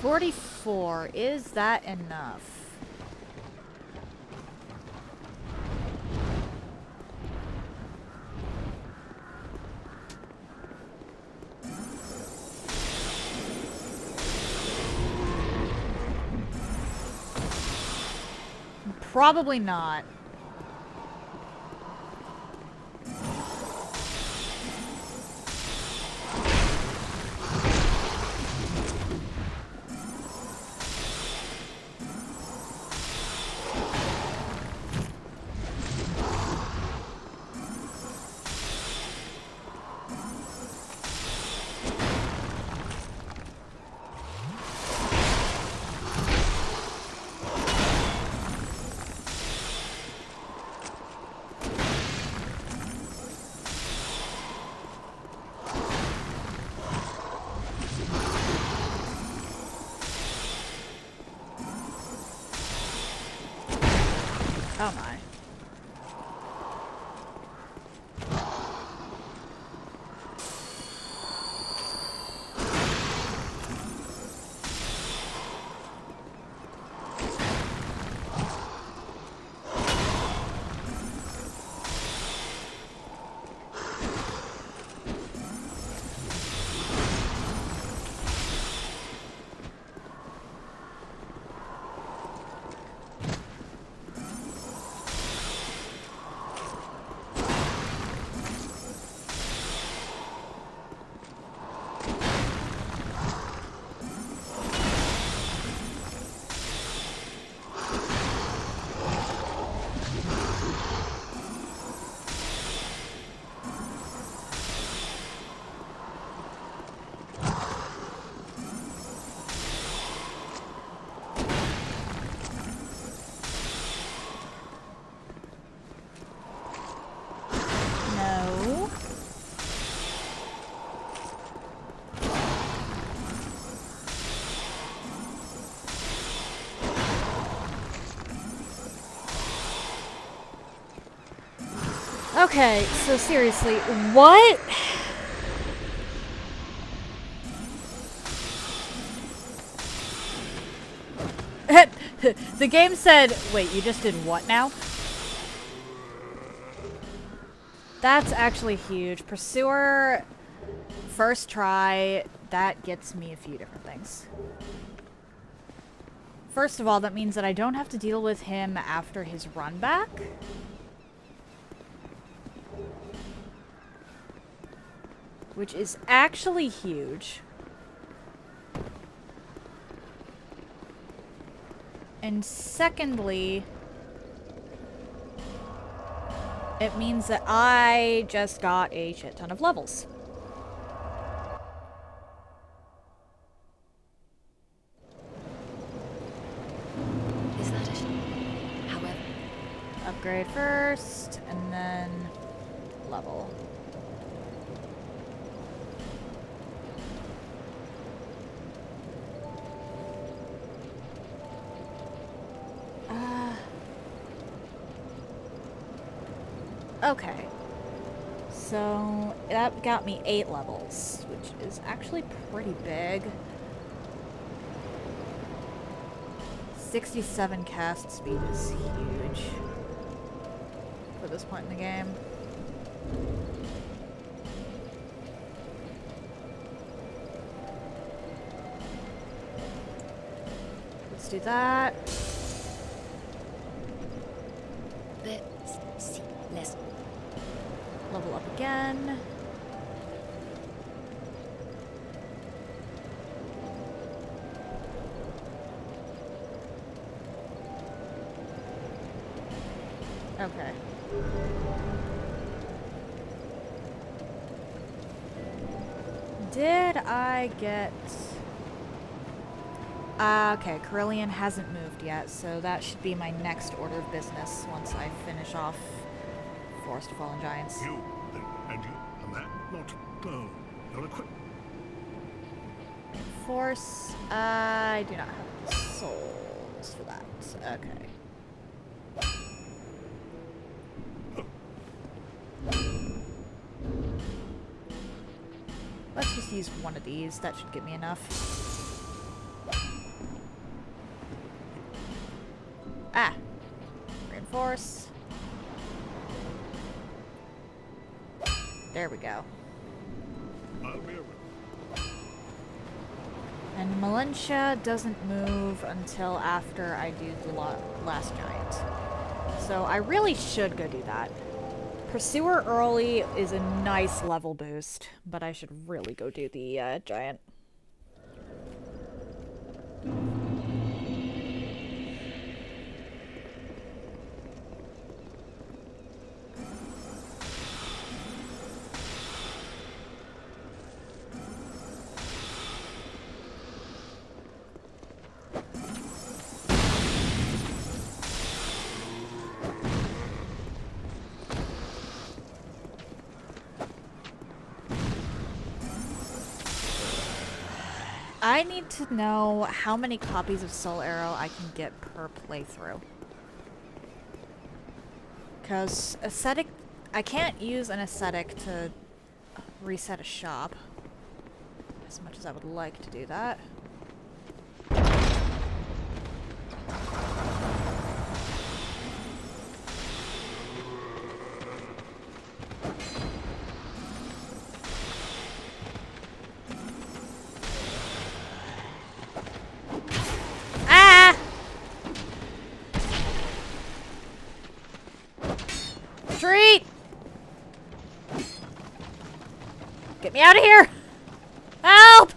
$44. Is that enough? Probably not. Oh my. No. Okay, so seriously, what? The game said, wait, you just did what now? That's actually huge. Pursuer, first try, that gets me a few different things. First of all, that means that I don't have to deal with him after his run back. Which is actually huge. And secondly, it means that I just got a shit ton of levels. Is that it? However, Upgrade first, and then level. Okay. So that got me 8 levels, which is actually pretty big. 67 cast speed is huge for this point in the game. Let's do that. let's see. Let's Level up again. Okay. Did I get... Okay, Carillion hasn't moved yet, so that should be my next order of business once I finish off Forest of Fallen Giants. You, and you, and that, not, no, not a quick. Force, I do not have the souls for that. Okay. Let's just use one of these. That should give me enough. Ah! Reinforce. There we go. I'll be around. And Militia doesn't move until after I do the last giant. So I really should go do that. Pursuer early is a nice level boost, but I should really go do the giant. I need to know how many copies of Soul Arrow I can get per playthrough. Because ascetic, I can't use an ascetic to reset a shop. As much as I would like to do that. Retreat! Get me out of here! Help!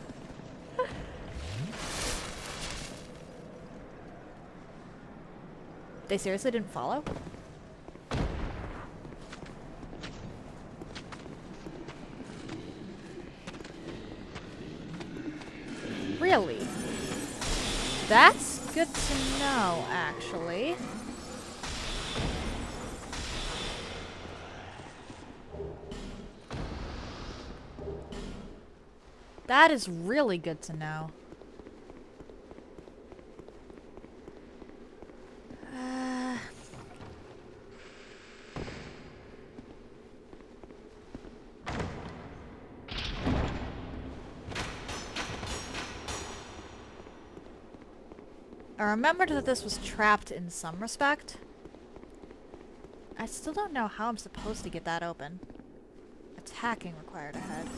They seriously didn't follow? Really? That's good to know, actually. That is really good to know. I remembered that this was trapped in some respect. I still don't know how I'm supposed to get that open. Attacking required ahead.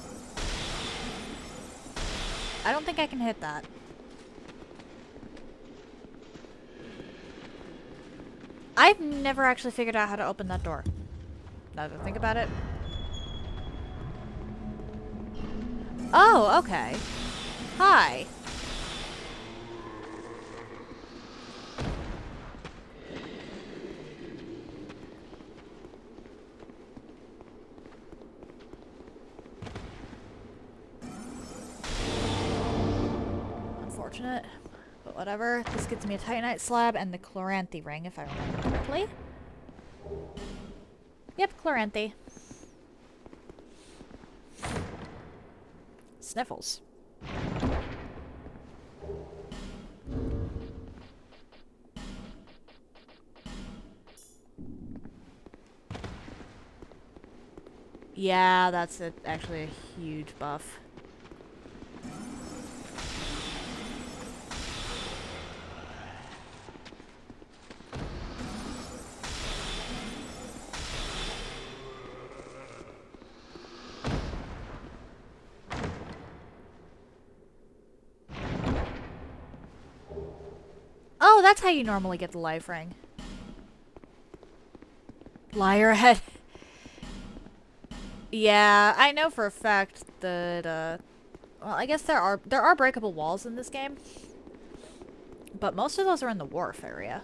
I don't think I can hit that. I've never actually figured out how to open that door. Now that I think about it. Oh, okay. Hi. Unfortunate, but whatever. This gets me a Titanite slab and the Chloranthe ring, if I remember correctly. Yep, Chloranthe. Sniffles. Yeah, that's actually a huge buff. Oh, that's how you normally get the life ring. Liar ahead. Yeah, I know for a fact that, well, I guess there are breakable walls in this game. But most of those are in the wharf area.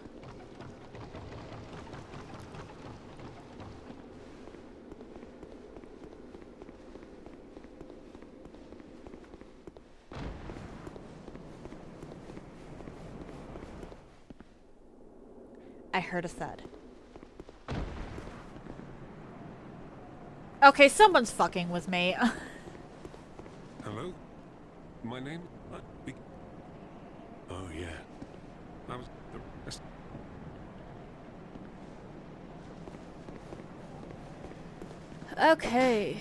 I heard a thud. Okay, someone's fucking with me. Hello? My name? Oh, yeah. I was... Okay.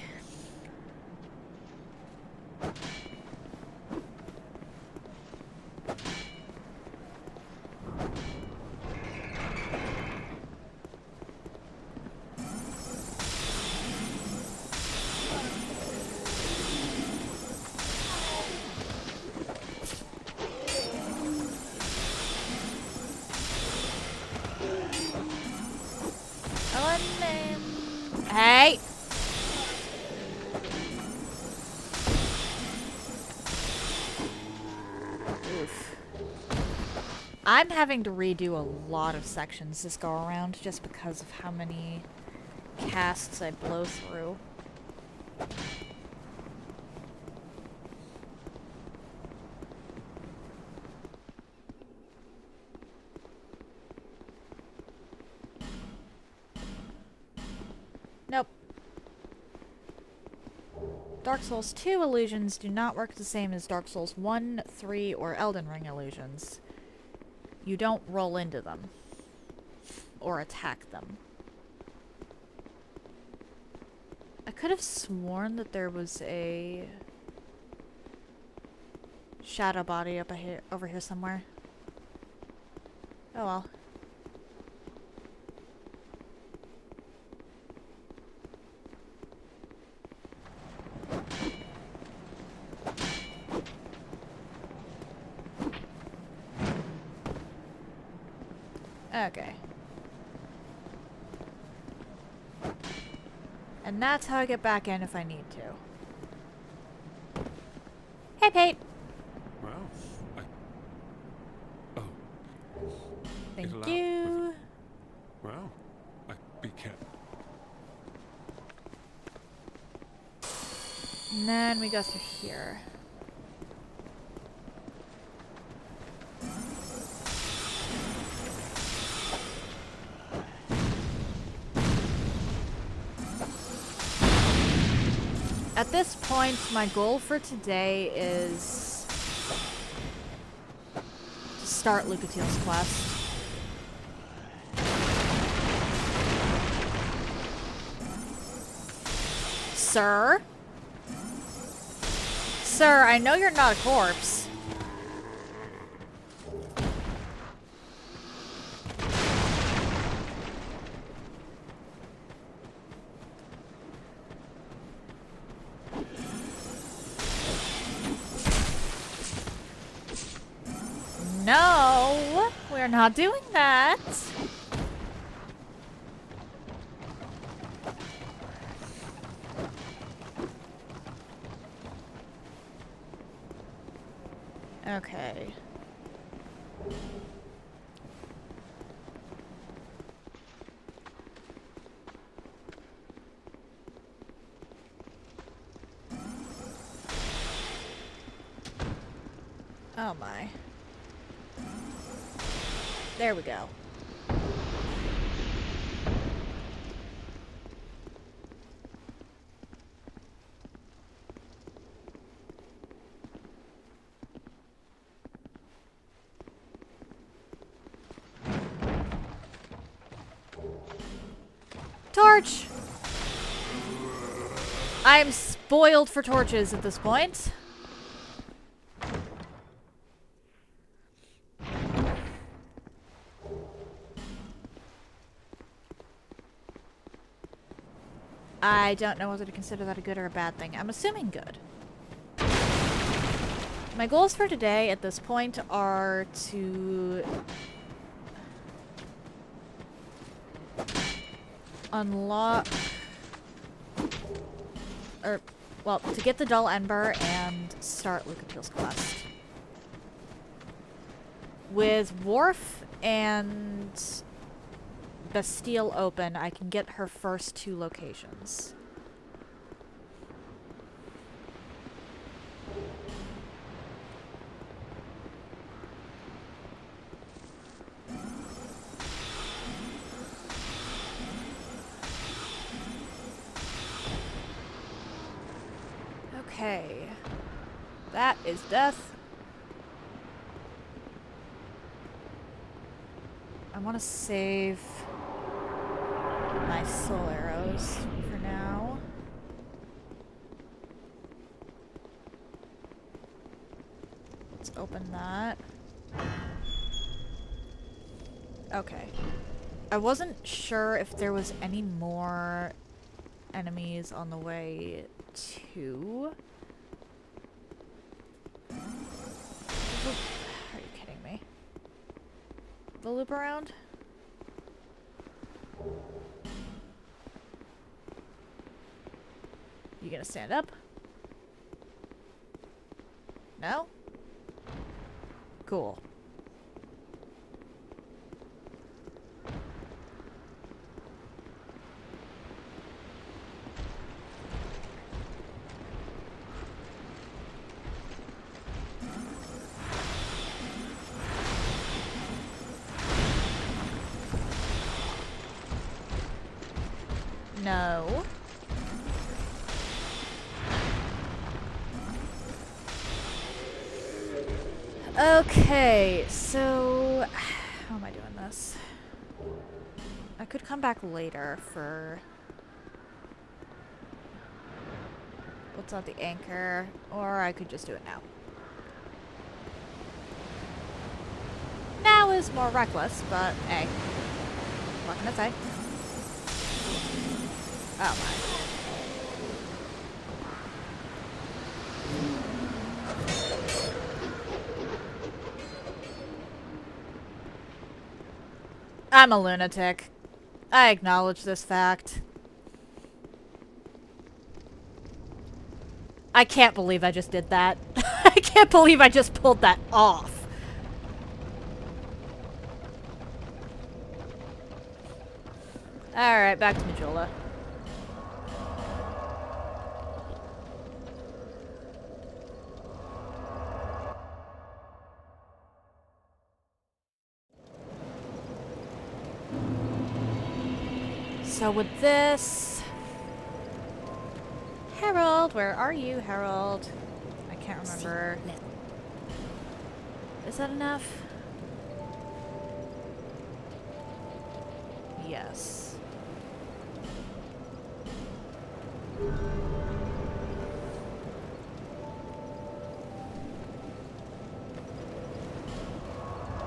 Hey! Oof. I'm having to redo a lot of sections this go around just because of how many casts I blow through. Nope. Dark Souls 2 illusions do not work the same as Dark Souls 1, 3, or Elden Ring illusions. You don't roll into them. Or attack them. I could have sworn that there was a shadow body up here, over here somewhere. Oh well. Okay. And that's how I get back in if I need to. Hey, Pete! Well, Oh. Thank It'll you. Well, be careful. And then we go through here. At this point, my goal for today is to start Lucatiel's quest. Sir? Sir, I know you're not a corpse. No, we're not doing that. Okay. Oh my. There we go. Torch! I'm spoiled for torches at this point. I don't know whether to consider that a good or a bad thing. I'm assuming good. My goals for today at this point are to unlock, or, well, to get the Dull Ember and start Lucatiel's quest. With Worf and Bastille open, I can get her first 2 locations. Okay. That is death. I want to save my soul arrows for now. Let's open that. Okay. I wasn't sure if there was any more enemies on the way to... Are you kidding me? The loop around? You gonna stand up? No? Cool. No. Okay, so how am I doing this? I could come back later for what's on the anchor, or I could just do it now. Now is more reckless, but hey, what can I say? Oh my. I'm a lunatic. I acknowledge this fact. I can't believe I just did that. I can't believe I just pulled that off. Alright, back to Majula. So with this... Harold, where are you, Harold? I can't remember. Is that enough? Yes.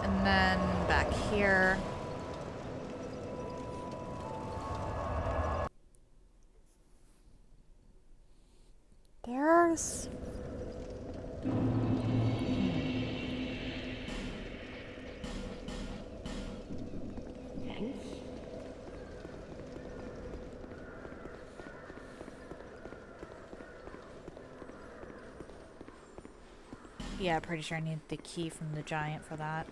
And then back here. There's... Thanks. Yeah, pretty sure I need the key from the giant for that.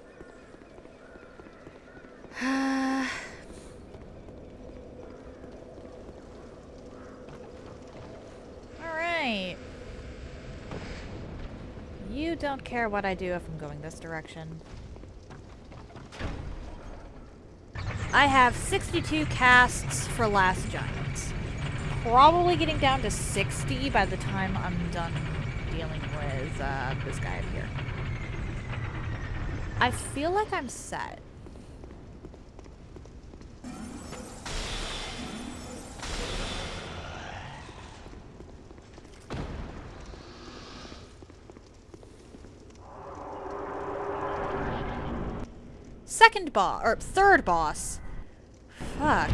Alright. You don't care what I do if I'm going this direction. I have 62 casts for Last Giant. Probably getting down to 60 by the time I'm done dealing with this guy up here. I feel like I'm set. Second boss, or third boss. Fuck.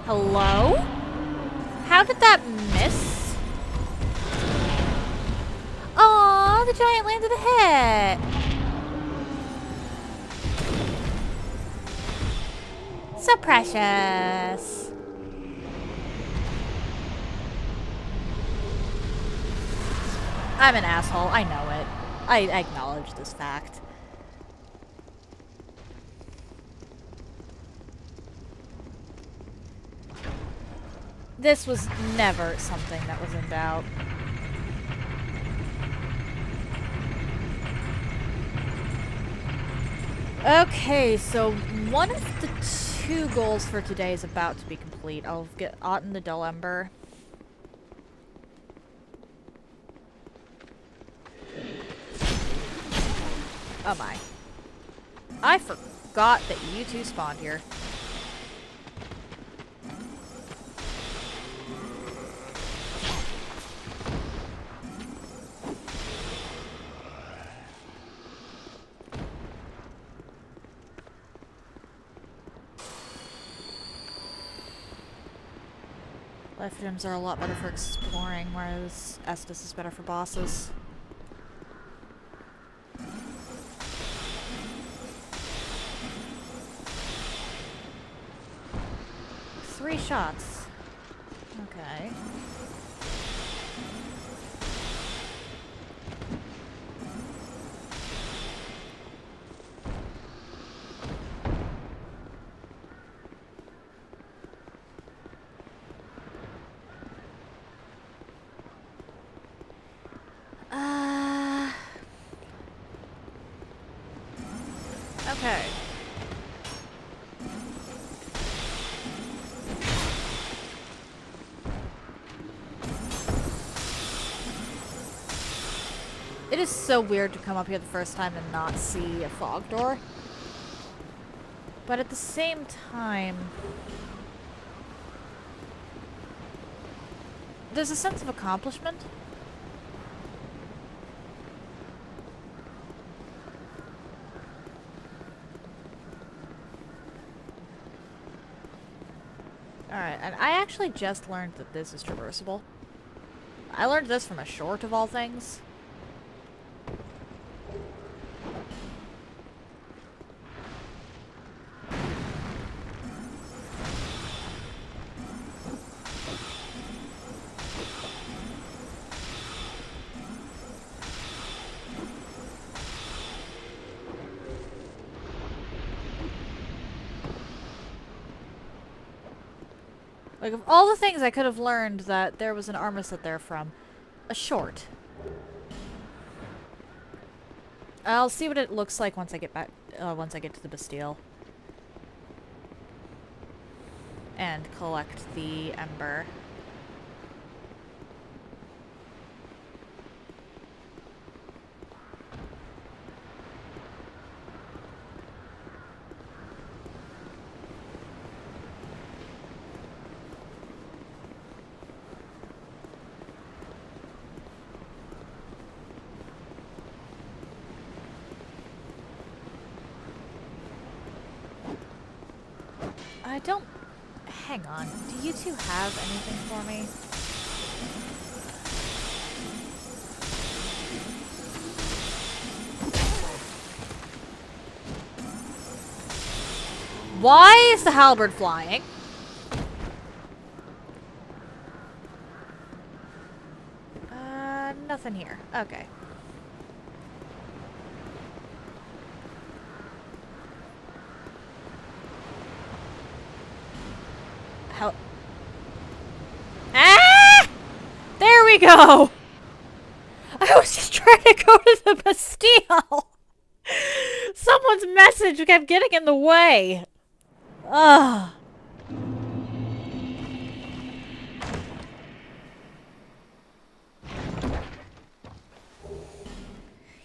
Hello? How did that miss? Aw, the giant landed a hit. So precious. I'm an asshole. I know it. I acknowledge this fact. This was never something that was in doubt. Okay, so one of the two goals for today is about to be complete. I'll get Otten the Dull Ember. Oh my. I forgot that you two spawned here. Life gems are a lot better for exploring, whereas Estus is better for bosses. Three shots. Okay. Okay. It is so weird to come up here the first time and not see a fog door. But at the same time, there's a sense of accomplishment. Alright, and I actually just learned that this is traversable. I learned this from a short of all things. Like, of all the things I could have learned that there was an armistice there from, a short. I'll see what it looks like once I get back, once I get to the Bastille. And collect the Ember. I don't... Hang on. Do you two have anything for me? Why is the halberd flying? Nothing here. Okay. How... Ah! There we go! I was just trying to go to the Bastille! Someone's message kept getting in the way. Ugh.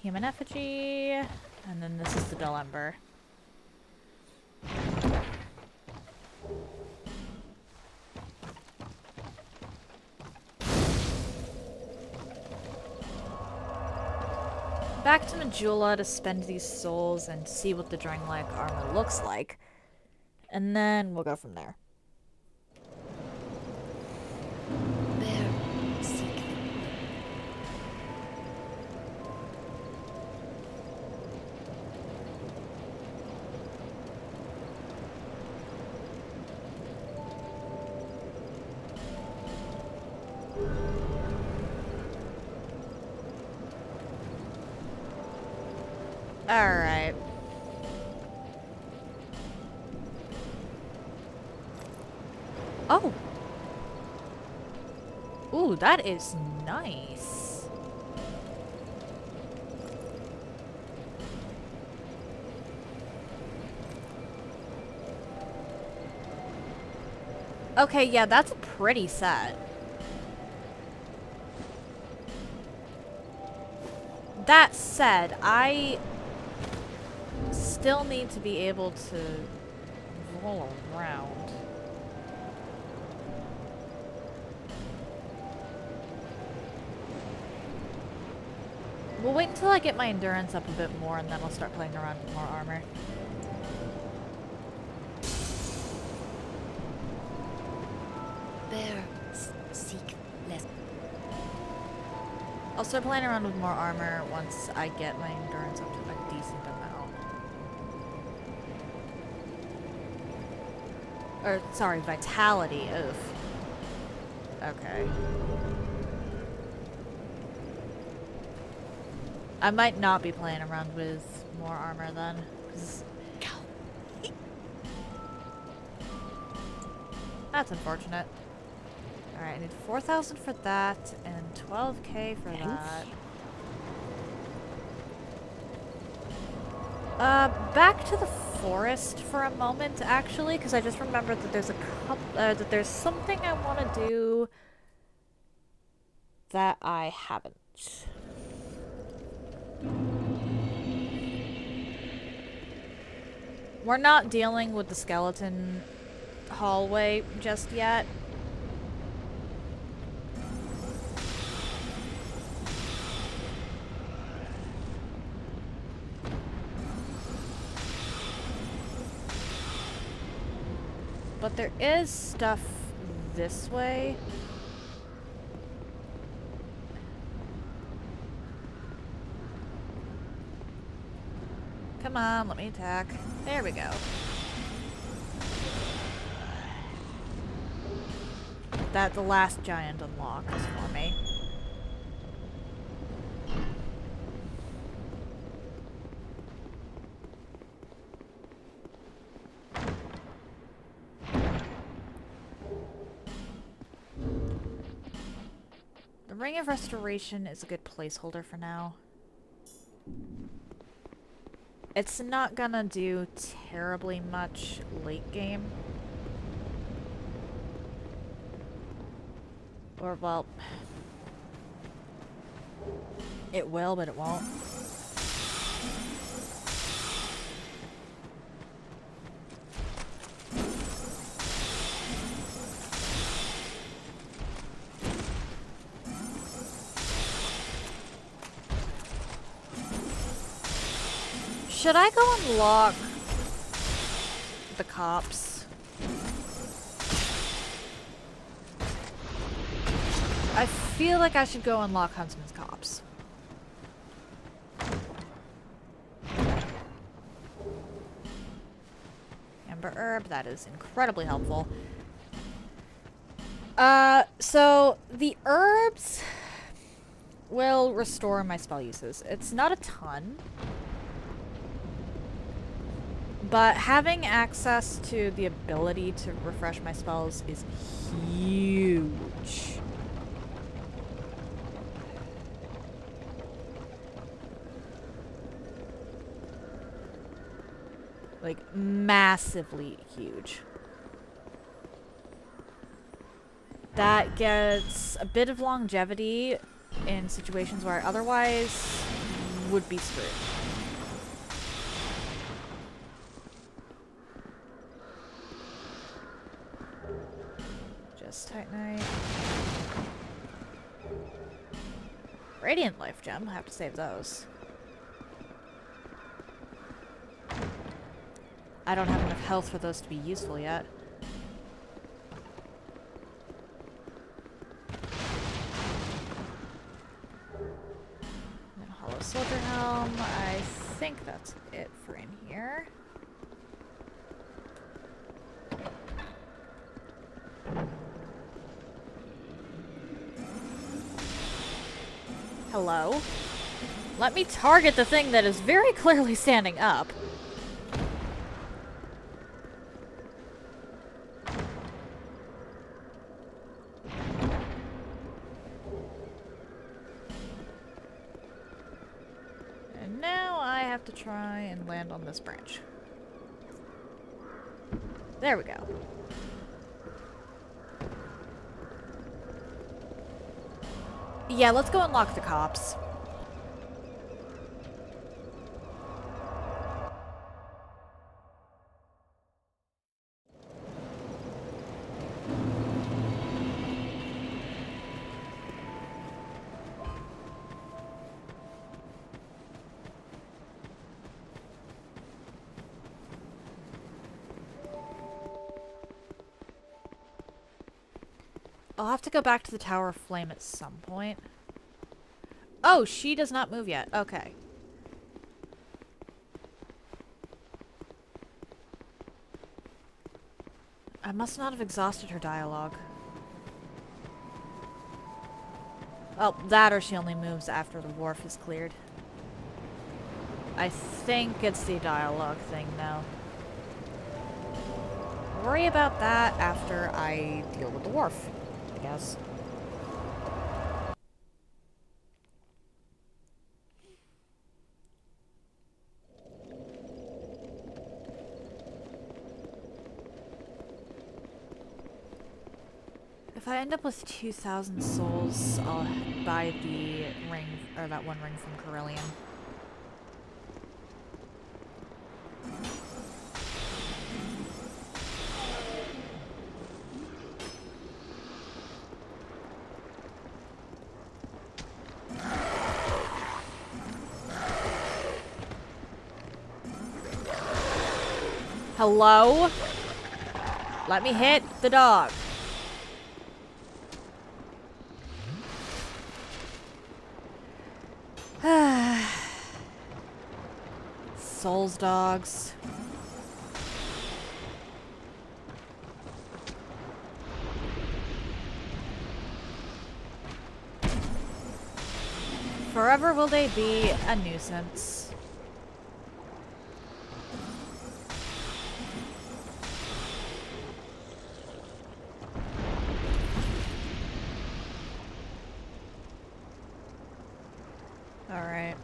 Human effigy, and then this is the dull ember. Back to Majula to spend these souls and see what the Drang-like armor looks like. And then we'll go from there. Alright. Oh! Ooh, that is nice. Okay, yeah, that's a pretty set. That said, I still need to be able to roll around. We'll wait until I get my endurance up a bit more and then I'll start playing around with more armor. There, seek less. I'll start playing around with more armor once I get my endurance up to a decent amount. Or, sorry, vitality. Ugh. Okay. I might not be playing around with more armor then. 'Cause that's unfortunate. Alright, I need 4,000 for that and 12k for that. Back to the forest for a moment, actually, because I just remembered that there's a that there's something I want to do that I haven't. We're not dealing with the skeleton hallway just yet. But there is stuff this way. Come on, let me attack. There we go. That the last giant unlocked for me. The Ring of Restoration is a good placeholder for now. It's not gonna do terribly much late game. Or, well, it will, but it won't. Should I go unlock the cops? I feel like I should go unlock Huntsman's cops. Amber herb, that is incredibly helpful. So the herbs will restore my spell uses. It's not a ton. But having access to the ability to refresh my spells is huge. Like, massively huge. That gets a bit of longevity in situations where I otherwise would be screwed. Titanite. Radiant Life Gem. I have to save those. I don't have enough health for those to be useful yet. And Hollow Soldier Helm. I think that's it for in here. Hello? Let me target the thing that is very clearly standing up. And now I have to try and land on this branch. There we go. Yeah, let's go unlock the cops. I'll have to go back to the Tower of Flame at some point. Oh, she does not move yet. Okay. I must not have exhausted her dialogue. Oh, that or she only moves after the wharf is cleared. I think it's the dialogue thing now. Worry about that after I deal with the wharf, I guess. If I end up with 2,000 souls, I'll buy the ring, or that one ring from Carillion. Hello? Let me hit the dog. Souls dogs. Forever will they be a nuisance. Alright.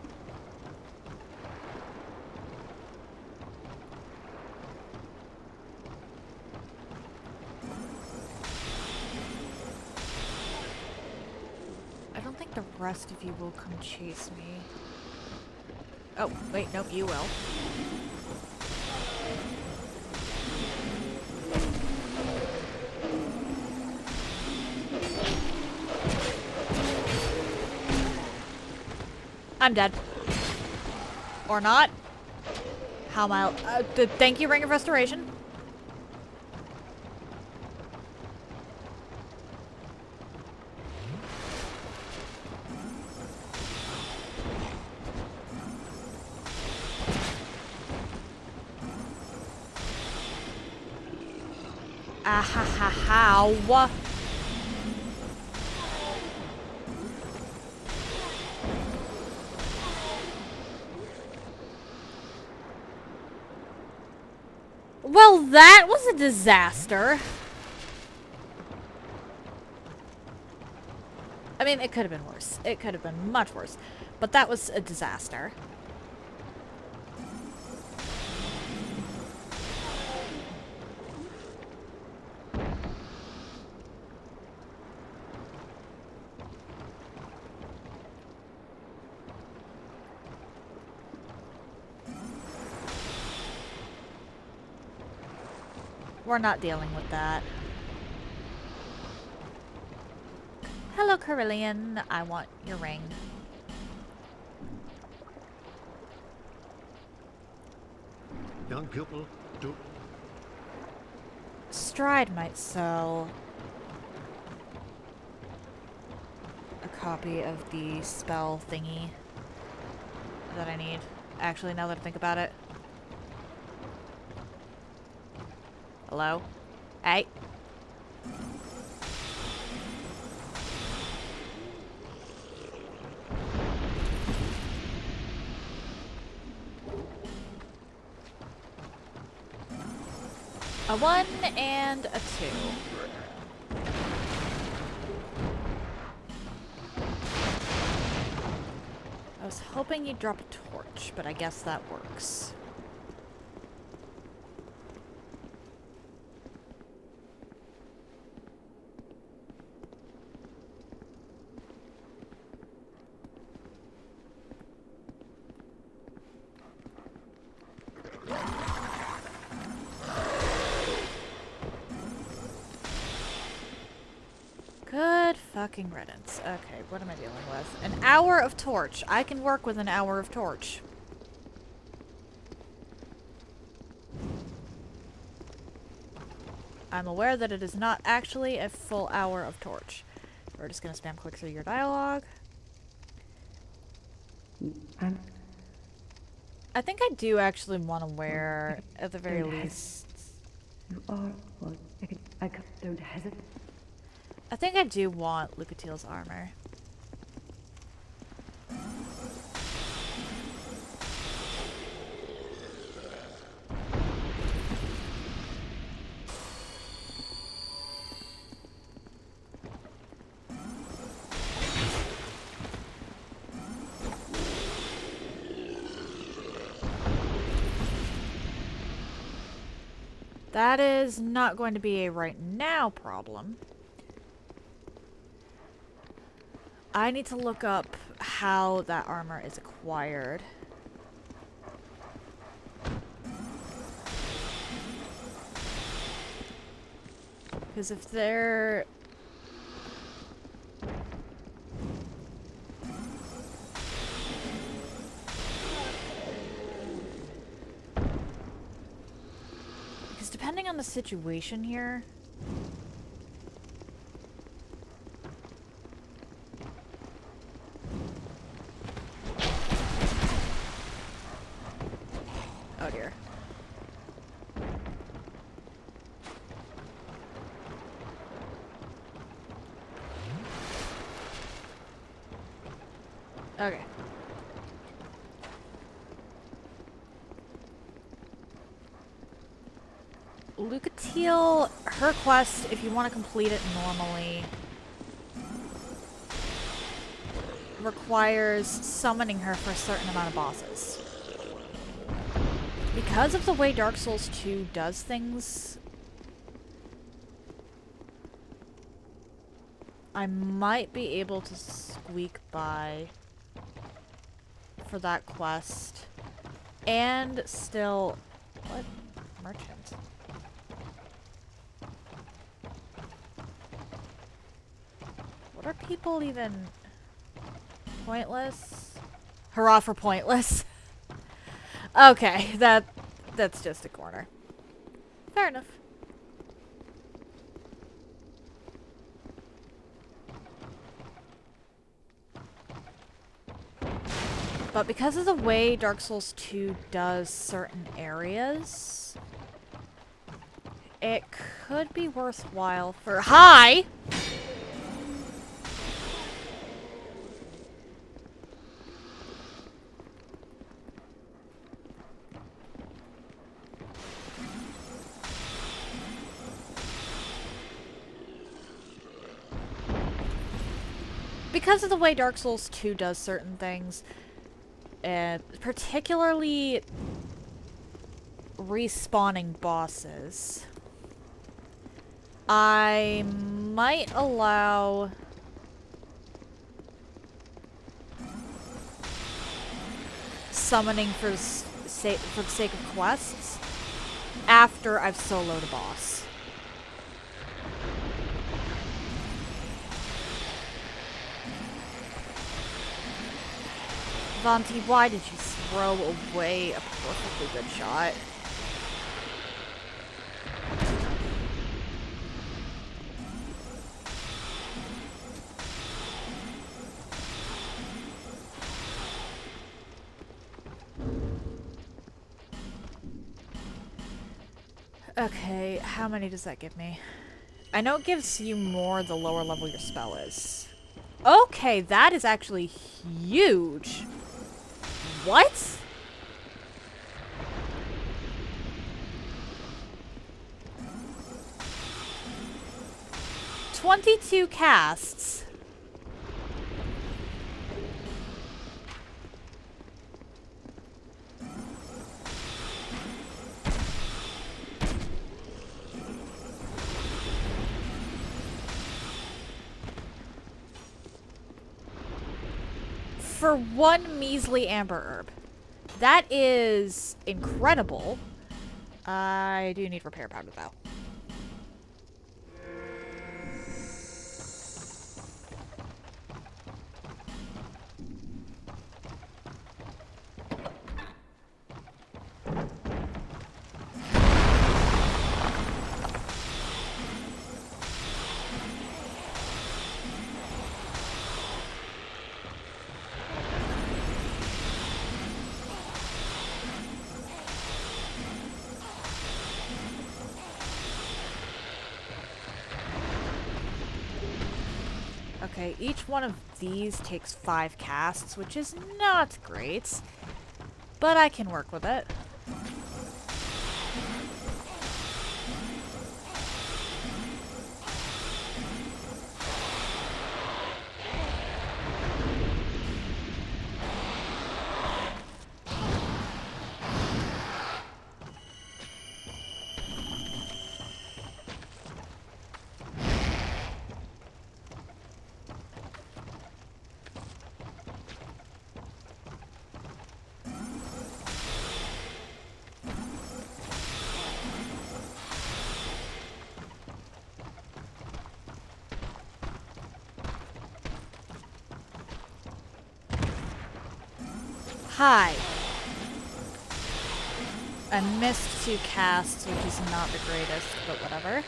I don't think the rest of you will come chase me. Oh, wait, nope, you will. I'm dead. Or not. How am I... thank you, Ring of Restoration. How? Well, that was a disaster. I mean, it could have been worse. It could have been much worse. But that was a disaster. We're not dealing with that. Hello, Carillion. I want your ring. Young pupil, do... Stride might sell a copy of the spell thingy that I need. Actually, now that I think about it. Hello? Hey? A 1 and a 2. I was hoping you'd drop a torch, but I guess that works. Good fucking riddance. Okay, what am I dealing with? An hour of torch. I can work with an hour of torch. I'm aware that it is not actually a full hour of torch. We're just gonna spam click through your dialogue. I think I do actually want to wear, at the very least... You are, well, I don't hesitate. I think I do want Lucatiel's armor. That is not going to be a right now problem. I need to look up how that armor is acquired. Because if they're... Because depending on the situation here... Oh dear. Okay. Lucatiel, her quest, if you want to complete it normally, requires summoning her for a certain amount of bosses. Because of the way Dark Souls 2 does things, I might be able to squeak by for that quest. And still... What? Merchant. What are people even... Pointless? Hurrah for pointless. Okay, that's just a corner. Fair enough. But because of the way Dark Souls 2 does certain areas, it could be worthwhile for— Hi! Because of the way Dark Souls 2 does certain things, particularly respawning bosses, I might allow summoning for the sake of quests after I've soloed a boss. Vanti, why did you throw away a perfectly good shot? Okay, how many does that give me? I know it gives you more the lower level your spell is. Okay, that is actually huge. What? 22 casts. For one measly amber herb. That is incredible. I do need repair powder though. Okay, each one of these takes 5 casts, which is not great, but I can work with it. Hi. I missed 2 casts, which is not the greatest, but whatever.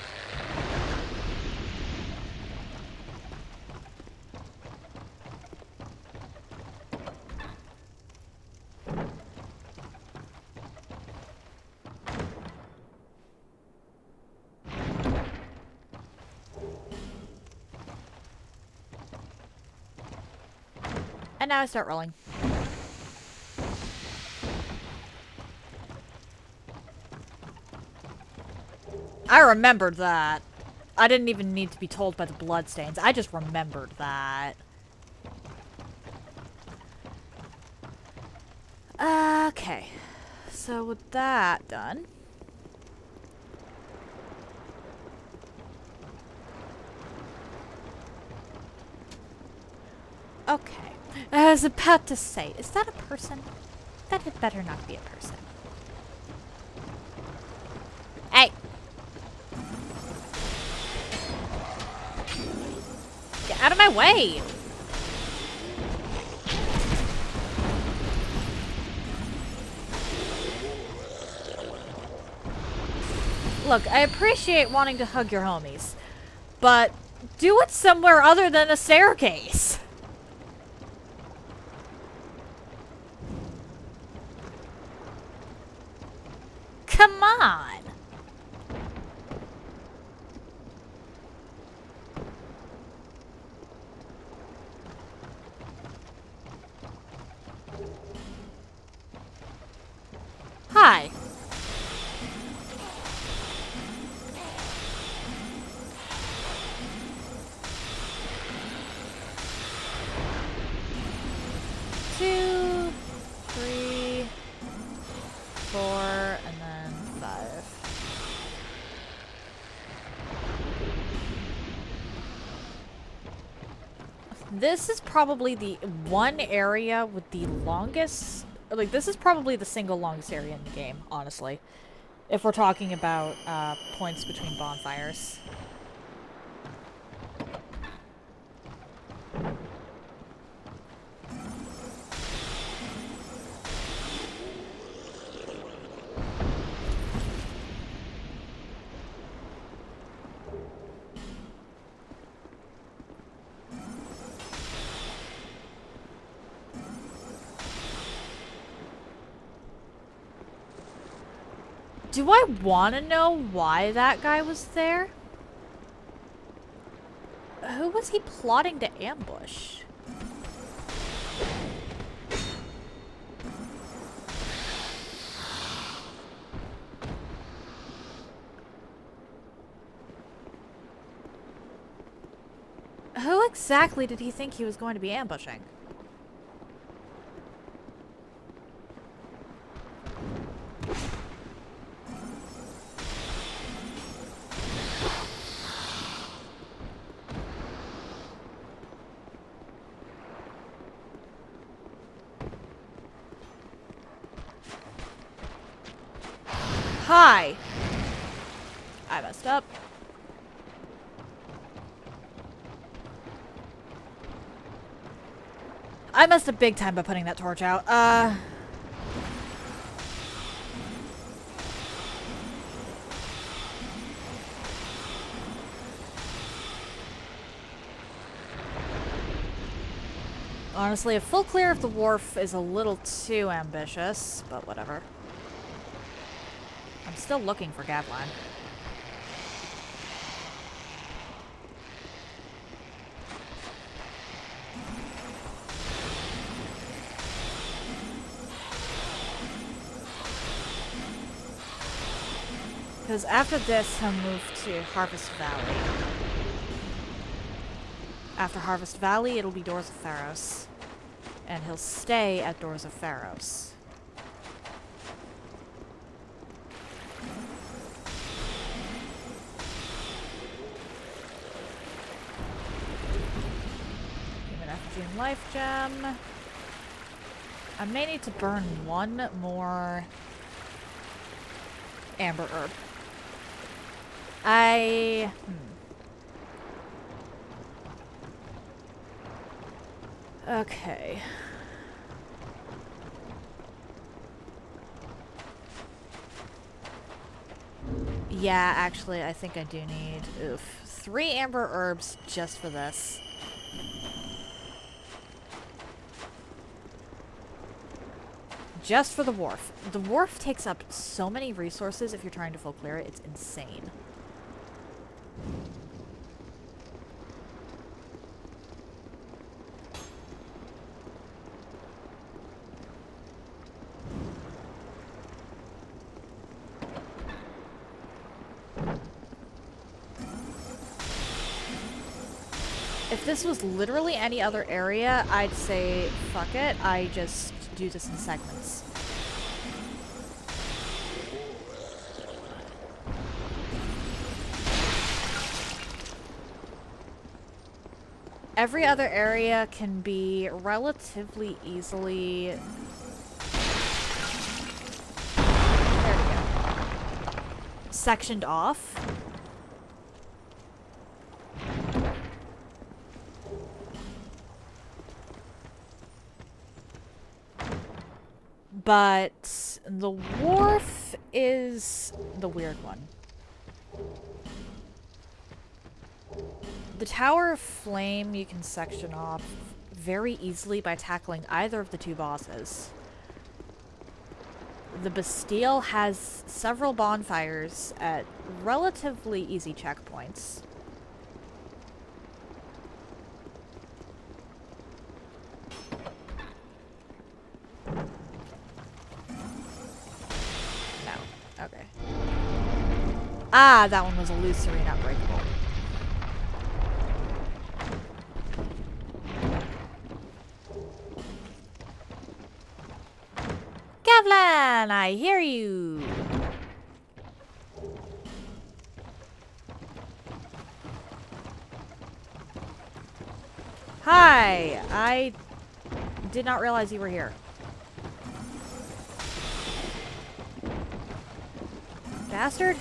And now I start rolling. I remembered that. I didn't even need to be told by the bloodstains. I just remembered that. Okay. So with that done... Okay. I was about to say, is that a person? That had better not be a person. Hey! Get out of my way! Look, I appreciate wanting to hug your homies, but do it somewhere other than a staircase. Come on! Hi. Two, three, four, and then 5. This is probably the one area with the longest... Like, this is probably the single longest area in the game, honestly. If we're talking about points between bonfires. Do I want to know why that guy was there? Who was he plotting to ambush? exactly did he think he was going to be ambushing? Hi! I messed up. I messed up big time by putting that torch out. Honestly, a full clear of the wharf is a little too ambitious, but whatever. I'm still looking for Gavline. Because after this, he'll move to Harvest Valley. After Harvest Valley, it'll be Doors of Pharos. And he'll stay at Doors of Pharos. Human Effigy and Life Gem. I may need to burn one more Amber Herb. Okay. Yeah, actually, I think I do need, 3 Amber Herbs just for this. Just for the wharf. The wharf takes up so many resources if you're trying to full clear it. It's insane. If this was literally any other area, I'd say, fuck it, I just do this in segments. Every other area can be relatively easily... There we go. Sectioned off. But the wharf is the weird one. The Tower of Flame you can section off very easily by tackling either of the 2 bosses. The Bastille has several bonfires at relatively easy checkpoints. Okay. Ah, that one was illusory, not breakable. Gavlan, I hear you. Hi, I did not realize you were here. Bastard.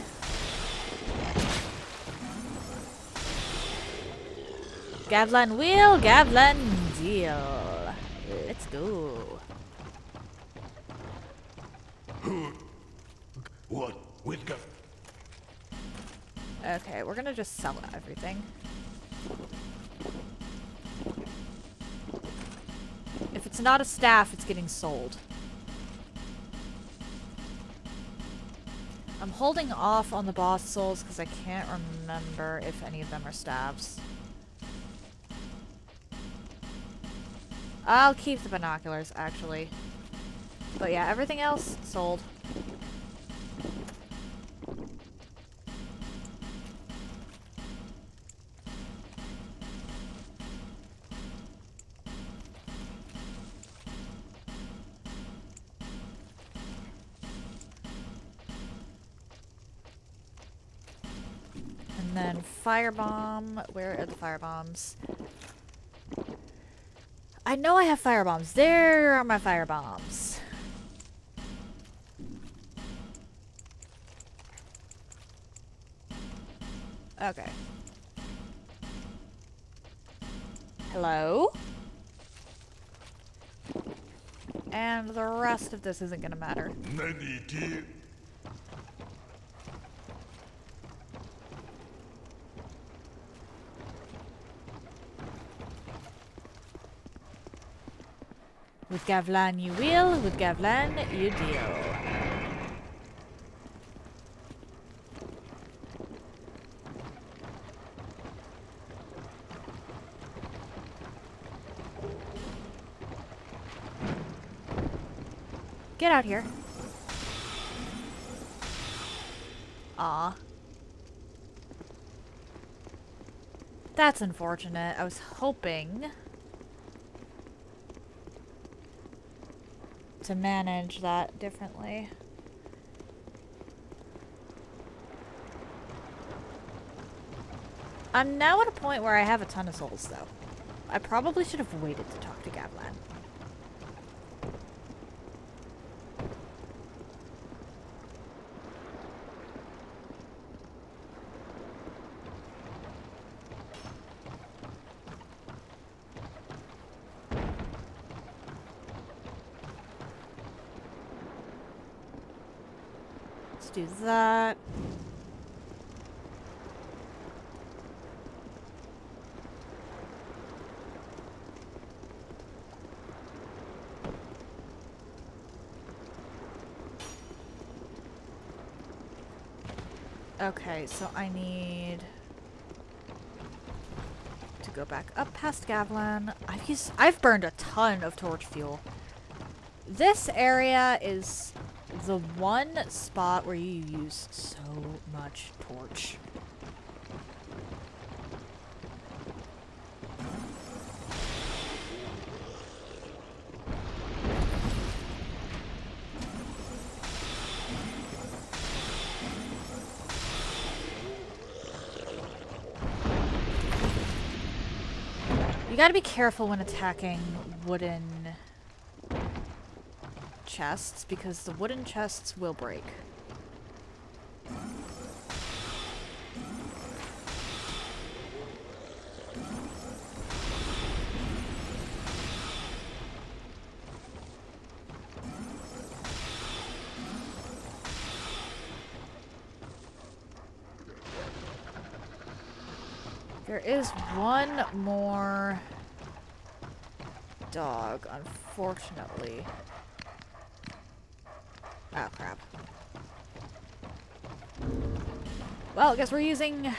Gavlan wheel, Gavlan deal. Let's go. What? We'll go. Okay, we're gonna just sell everything. If it's not a staff, it's getting sold. I'm holding off on the boss souls because I can't remember if any of them are staves. I'll keep the binoculars, actually. But yeah, everything else, sold. And then firebomb. Where are the firebombs? I know I have firebombs. There are my firebombs. Okay. Hello? And the rest of this isn't gonna matter. Many dear. With Gavlan you will, with Gavlan you deal. Get out here. Aw. That's unfortunate. I was hoping to manage that differently. I'm now at a point where I have a ton of souls, though. I probably should have waited to talk to Gavlan. Let's do that. Okay, so I need to go back up past Gavlan. I've burned a ton of torch fuel. This area is the one spot where you use so much torch. You gotta be careful when attacking wooden chests, because the wooden chests will break. There is one more dog, unfortunately. Oh, crap. Well, I guess we're using...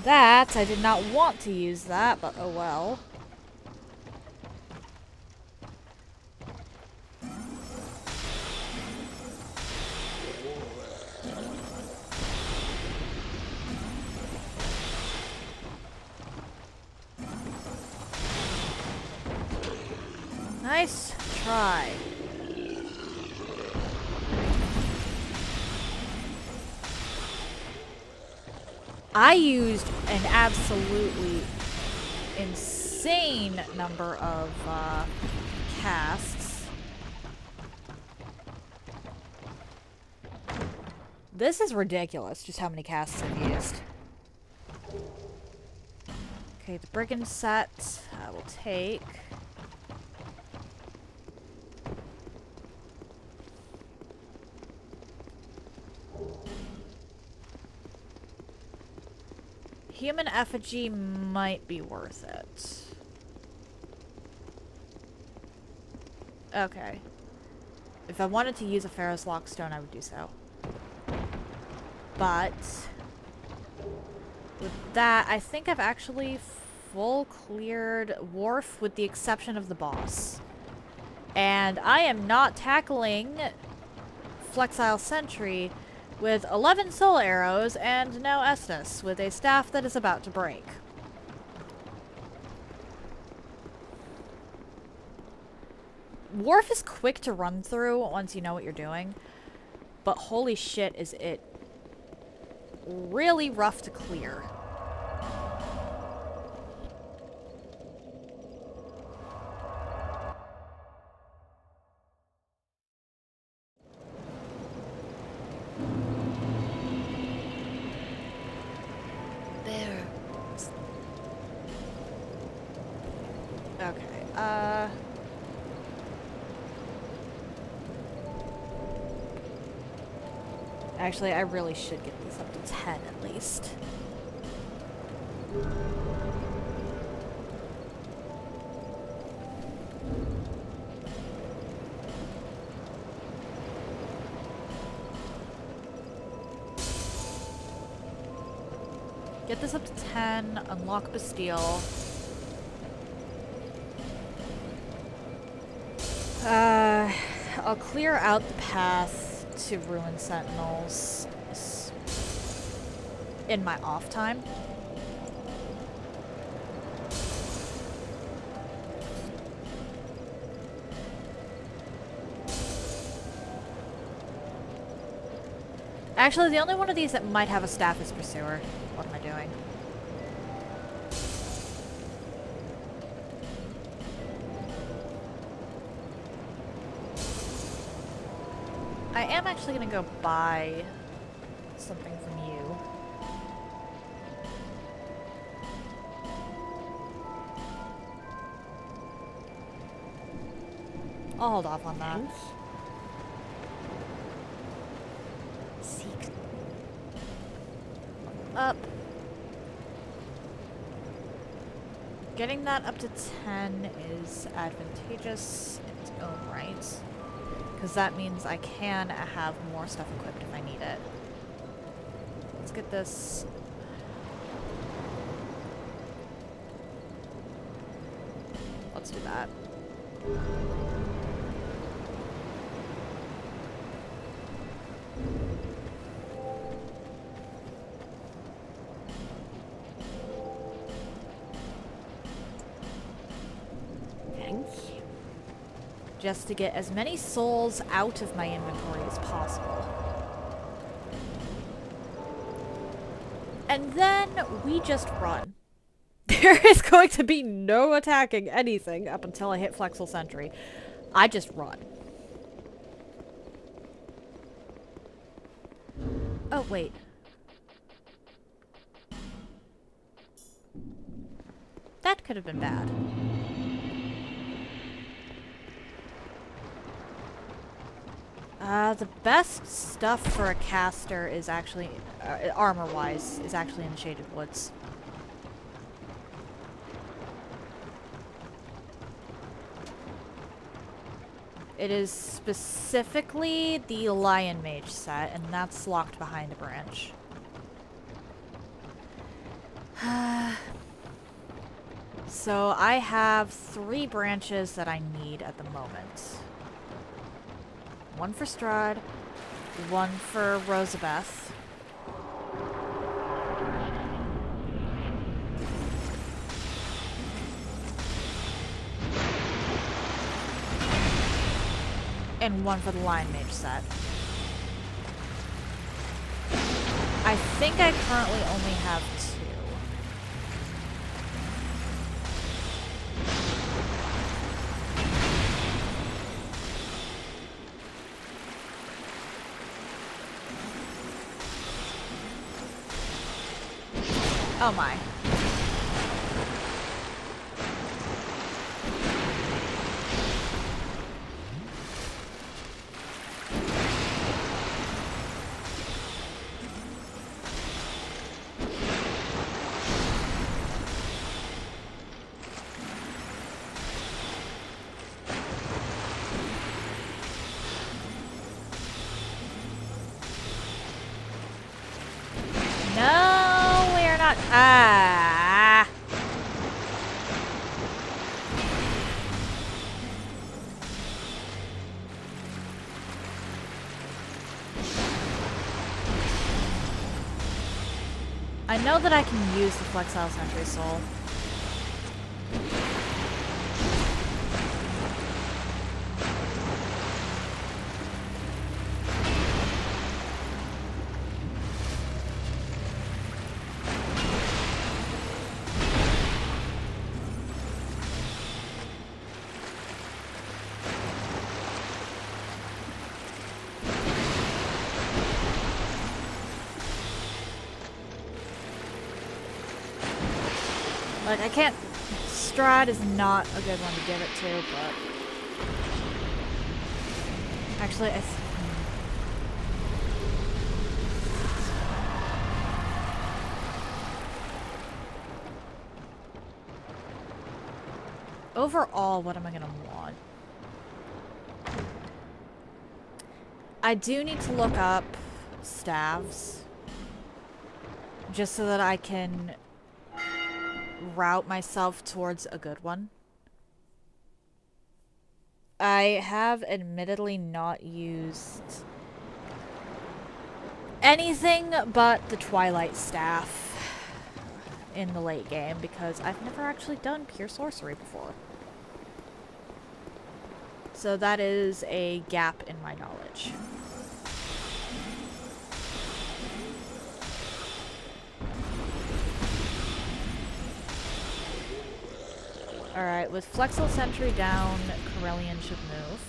that. I did not want to use that, but oh well. Nice try. I used an absolutely insane number of casts. This is ridiculous, just how many casts I've used. Okay, the brigand set I will take. Human effigy might be worth it. Okay. If I wanted to use a Pharaoh's Lockstone, I would do so. But with that, I think I've actually full cleared Wharf with the exception of the boss. And I am not tackling Flexile Sentry with 11 soul arrows and no Estus, with a staff that is about to break. Wharf is quick to run through once you know what you're doing, but holy shit is it really rough to clear. There. Okay, actually, I really should get these up to 10 at least. Get this up to 10, unlock Bastille. I'll clear out the path to Ruin Sentinels in my off time. Actually, the only one of these that might have a staff is Pursuer. What am I doing? I am actually gonna go buy something from you. I'll hold off on that. Seek. Up. Getting that up to 10 is advantageous in its own right. Because that means I can have more stuff equipped if I need it. Let's get this. Let's do that. Thanks. Just to get as many souls out of my inventory as possible. And then we just run. There is going to be no attacking anything up until I hit Flexal Sentry. I just run. Oh, wait. That could have been bad. The best stuff for a caster is actually, armor-wise, is actually in the Shaded Woods. It is specifically the Lion Mage set, and that's locked behind a branch. So I have 3 branches that I need at the moment. One for Strahd, one for Rosabeth. And one for the Lion Mage set. I think I currently only have 2. Oh my. No, we are not. Ah. I know that I can use the Flexile Sentry Soul. Like, I can't... Strahd is not a good one to give it to, but... Actually, overall, what am I gonna want? I do need to look up staves. Just so that I can route myself towards a good one. I have admittedly not used anything but the Twilight Staff in the late game because I've never actually done pure sorcery before. So that is a gap in my knowledge. Alright, with Flexel Sentry down, Corellian should move.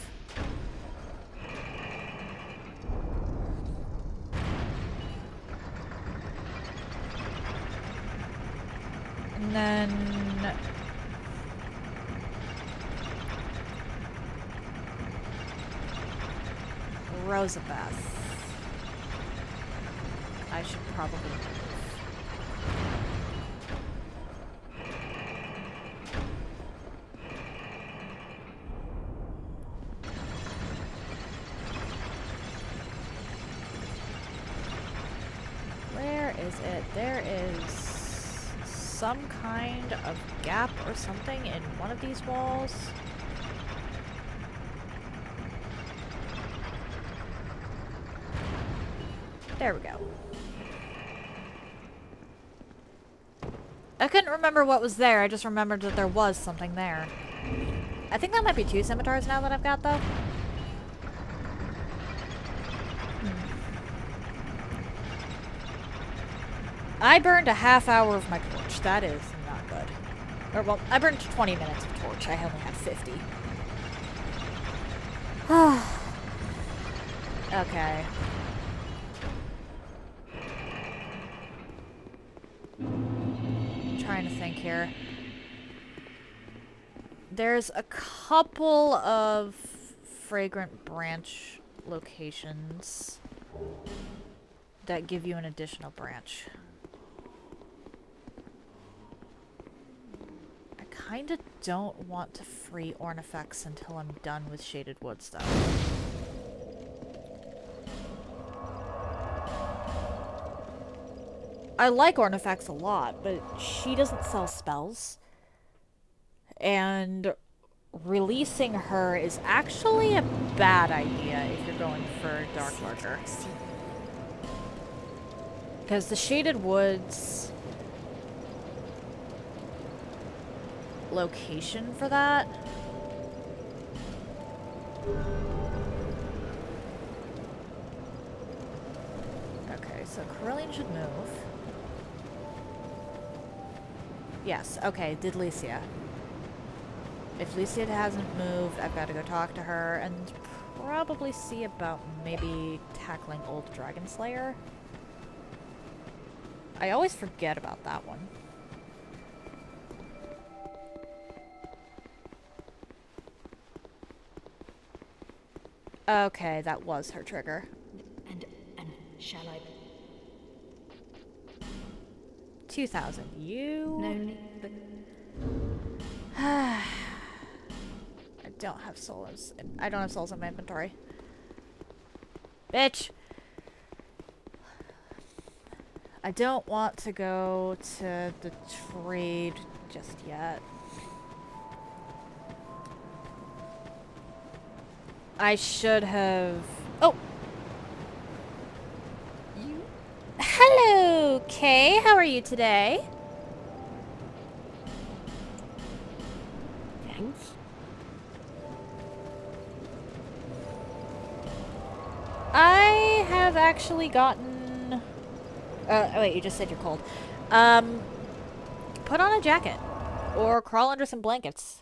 And then... Rosabeth. I should probably move. There is some kind of gap or something in one of these walls. There we go. I couldn't remember what was there, I just remembered that there was something there. I think that might be 2 scimitars now that I've got, though. I burned a half hour of my torch. That is not good. Or, well, I burned 20 minutes of torch. I only had 50. Okay. I'm trying to think here. There's a couple of fragrant branch locations that give you an additional branch. I kinda don't want to free Ornifex until I'm done with Shaded Woods, though. I like Ornifex a lot, but she doesn't sell spells. And releasing her is actually a bad idea if you're going for Dark Lurker. Because the Shaded Woods location for that okay, so Corellian should move. Yes, okay, did Licia. If Licia hasn't moved, I've got to go talk to her and probably see about maybe tackling Old Dragon Slayer. I always forget about that one. Okay, that was her trigger. And shall I? 2,000. You... No need, but I don't have souls. I don't have souls in my inventory. Bitch! I don't want to go to the trade just yet. I should have... Oh! You... Hello, Kay. How are you today? Thanks. I have actually gotten... oh wait, you just said you're cold. Put on a jacket. Or crawl under some blankets.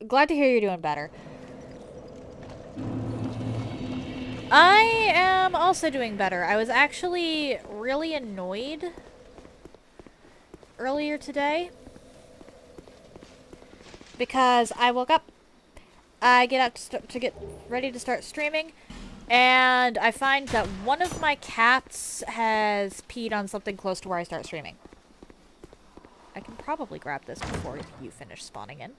Glad to hear you're doing better. I am also doing better. I was actually really annoyed earlier today. Because I woke up, I get up to get ready to start streaming, and I find that one of my cats has peed on something close to where I start streaming. I can probably grab this before you finish spawning in.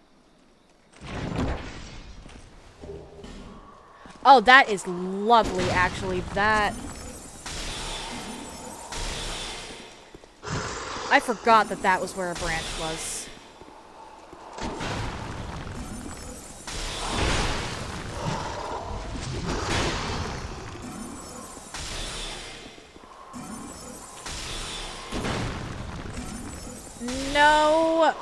Oh, that is lovely, actually. That... I forgot that that was where a branch was. No.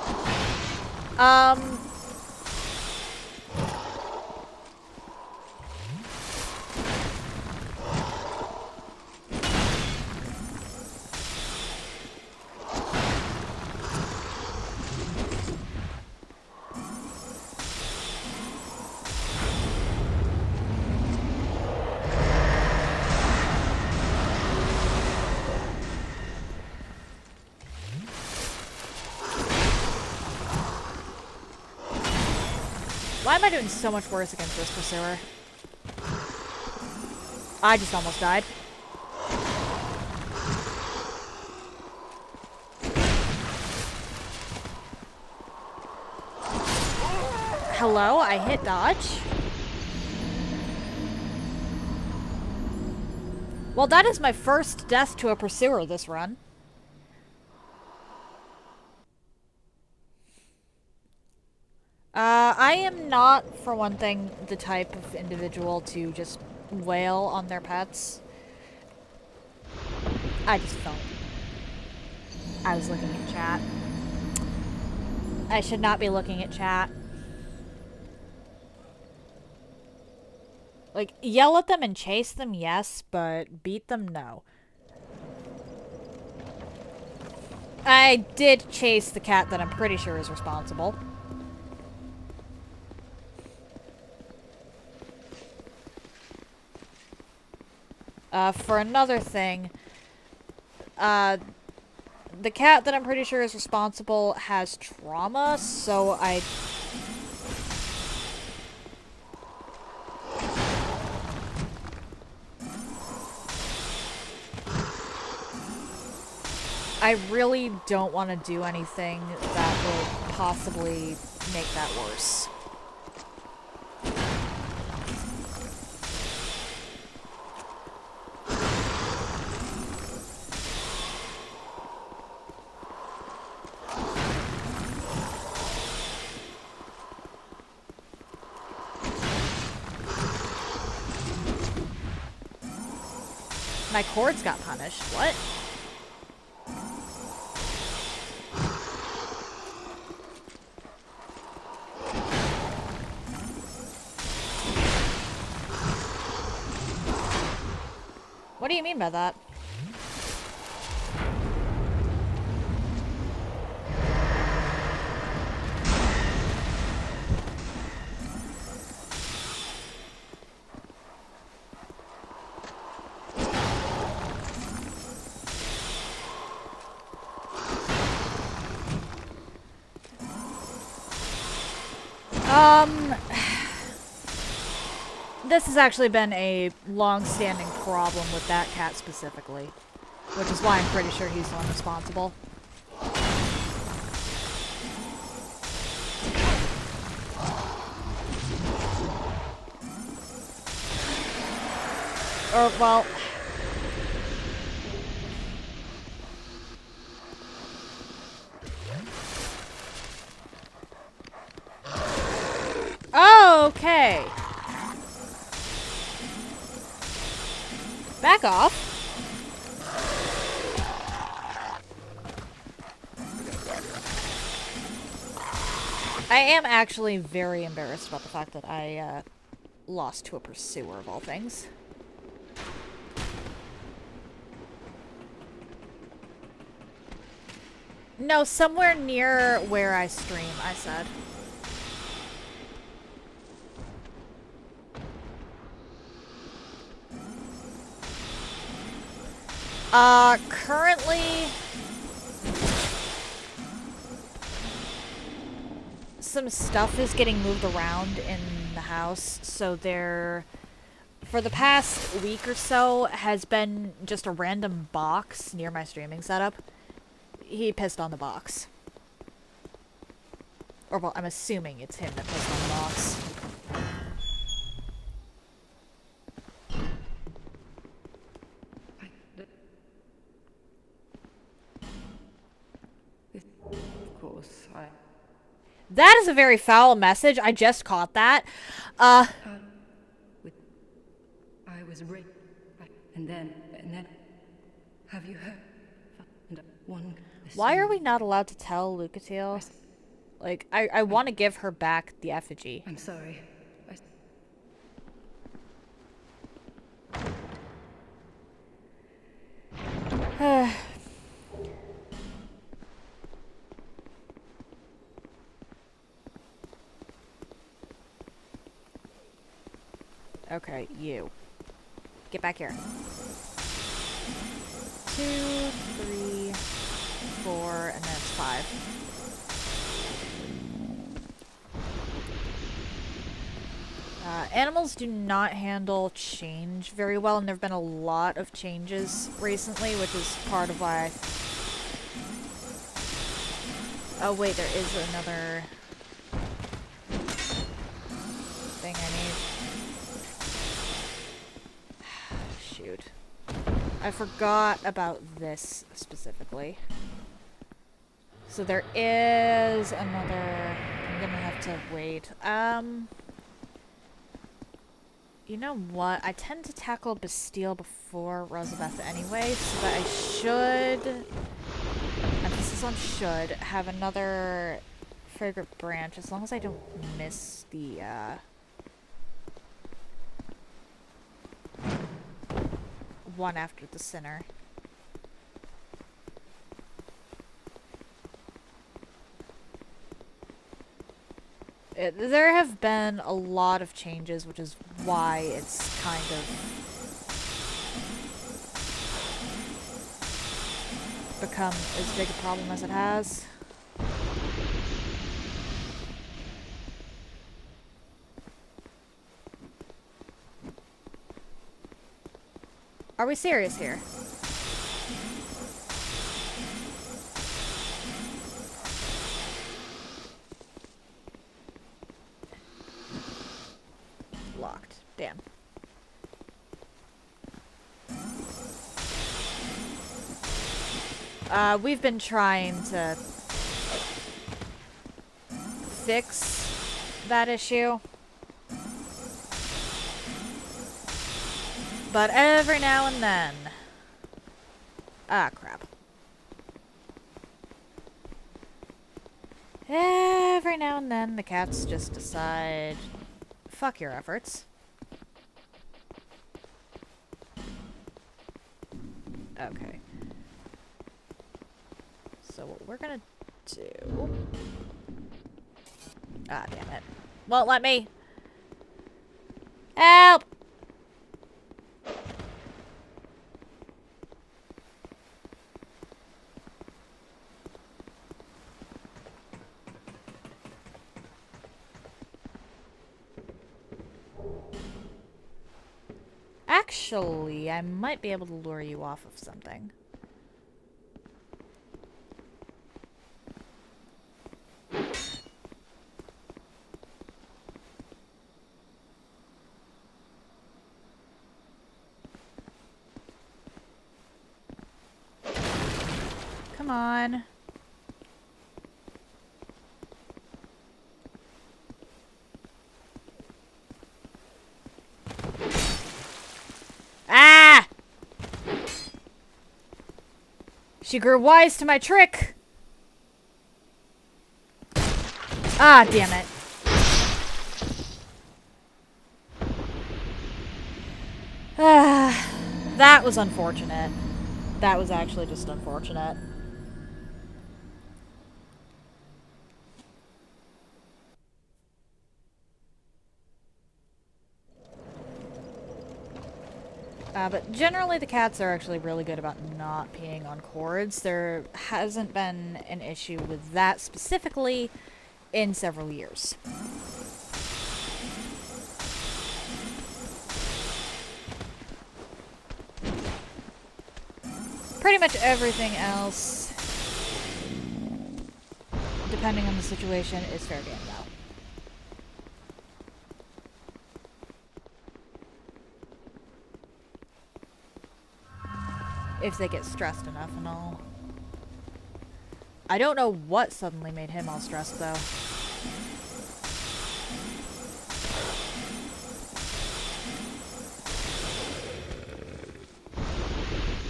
Why am I doing so much worse against this pursuer? I just almost died. Hello, I hit dodge. Well, that is my first death to a pursuer this run. I am not, for one thing, the type of individual to just wail on their pets. I just don't. I was looking at chat. I should not be looking at chat. Like, yell at them and chase them, yes, but beat them, no. I did chase the cat that I'm pretty sure is responsible. For another thing, the cat that I'm pretty sure is responsible has trauma, so I really don't want to do anything that would possibly make that worse. My cords got punished. What? What do you mean by that? This has actually been a long-standing problem with that cat specifically, which is why I'm pretty sure he's the one responsible. Or, well... Oh, okay. Back off. I am actually very embarrassed about the fact that I lost to a pursuer of all things. No, somewhere near where I stream, I said. Currently... some stuff is getting moved around in the house, so there, for the past week or so, has been just a random box near my streaming setup. He pissed on the box. Or, well, I'm assuming it's him that pissed on the box. Of course, That is a very foul message. I just caught that. I was raped, and then, have you heard? And one. Why are we not allowed to tell Lucatiel? Like, I want to give her back the effigy. I'm sorry. Okay, you. Get back here. 2, 3, 4, and then it's 5. Animals do not handle change very well, and there have been a lot of changes recently, which is part of why oh wait, there is another thing I need. Shoot. I forgot about this specifically. So there is another... I'm gonna have to wait. You know what? I tend to tackle Bastille before Rosabeth anyway, so that I should... Emphasis on should have another fragrant branch, as long as I don't miss the, one after the center. There have been a lot of changes, which is why it's kind of become as big a problem as it has. Are we serious here? Locked. Damn. We've been trying to fix that issue. But every now and then... Ah, crap. Every now and then the cats just decide... Fuck your efforts. Okay. So what we're gonna do... Ah, damn it. Won't let me. Help! Actually, I might be able to lure you off of something. Come on. Ah! She grew wise to my trick. Ah, damn it. Ah, that was unfortunate. That was actually just unfortunate. But generally the cats are actually really good about not peeing on cords. There hasn't been an issue with that specifically in several years. Pretty much everything else, depending on the situation, is fair game though. If they get stressed enough and all. I don't know what suddenly made him all stressed though.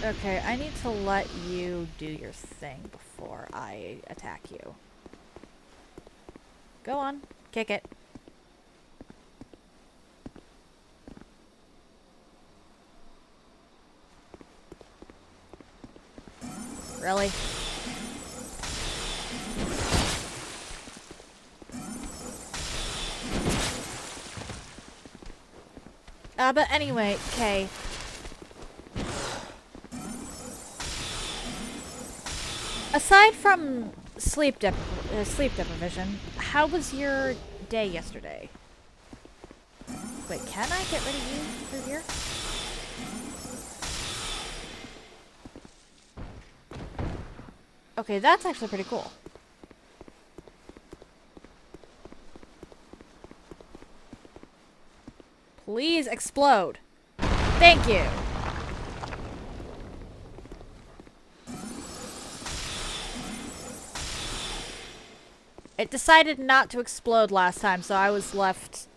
Okay, I need to let you do your thing before I attack you. Go on, kick it. Really? But anyway, okay. Aside from sleep deprivation, how was your day yesterday? Wait, can I get rid of you through here? Okay, that's actually pretty cool. Please explode. Thank you. It decided not to explode last time, so I was left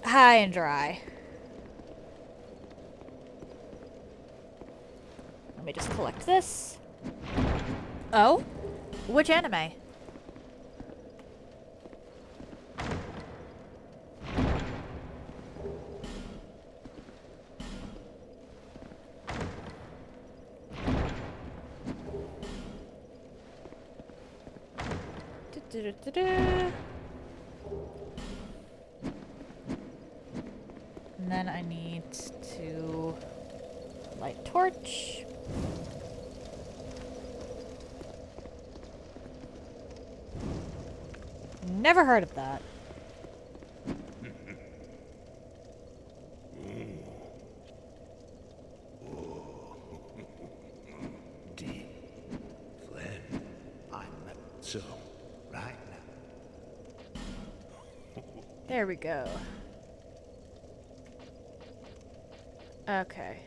high and dry. Let me just collect this. Oh? Which anime? And then I need to light torch. Never heard of that. Deep. Flynn. I'm so right now. There we go. Okay.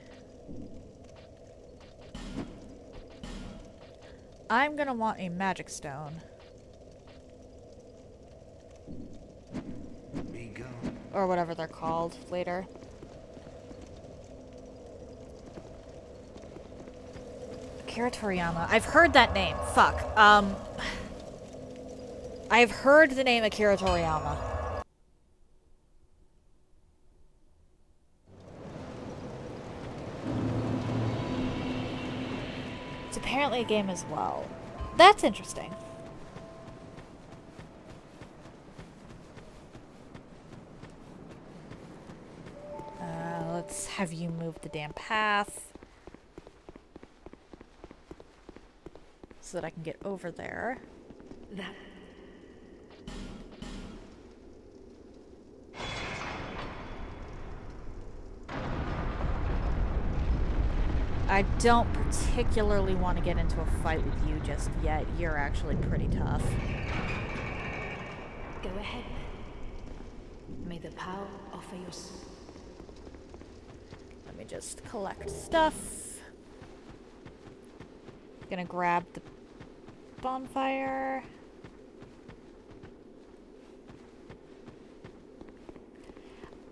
I'm gonna want a magic stone. Be gone. Or whatever they're called later. Akira Toriyama. I've heard that name. Fuck. I've heard the name Akira Toriyama. It's apparently a game as well. That's interesting. Let's have you move the damn path so that I can get over there. That... I don't particularly want to get into a fight with you just yet. You're actually pretty tough. Go ahead then. May the power offer your... Let me just collect stuff. Gonna grab the bonfire.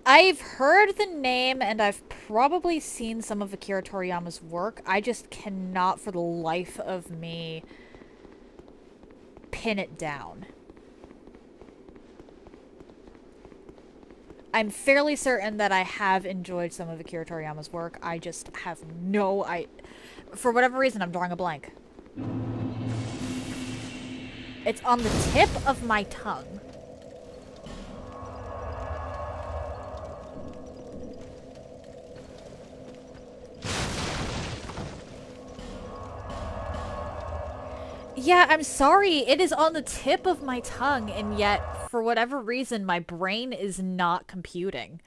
I've heard the name and I've probably seen some of Akira Toriyama's work. I just cannot for the life of me pin it down. I'm fairly certain that I have enjoyed some of Akira Toriyama's work. I just have no... For whatever reason, I'm drawing a blank. It's on the tip of my tongue. Yeah, I'm sorry. It is on the tip of my tongue, and yet, for whatever reason, my brain is not computing.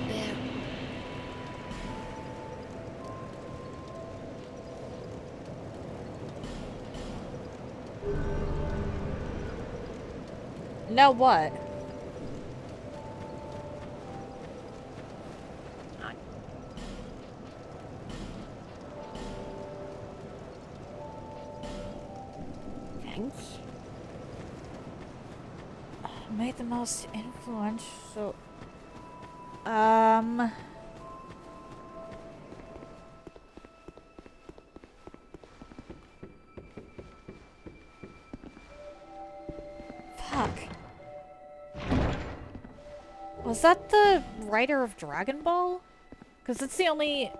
There. No, what? Thanks. Made the most influential... Fuck. Was that the writer of Dragon Ball? Because it's the only...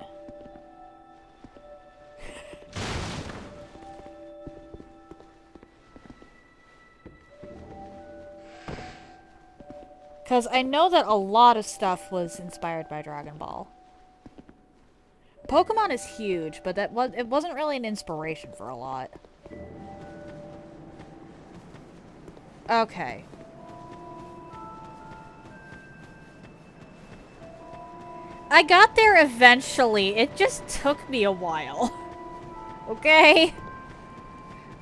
Because I know that a lot of stuff was inspired by Dragon Ball. Pokemon is huge, but it wasn't really an inspiration for a lot. Okay. I got there eventually. It just took me a while. Okay?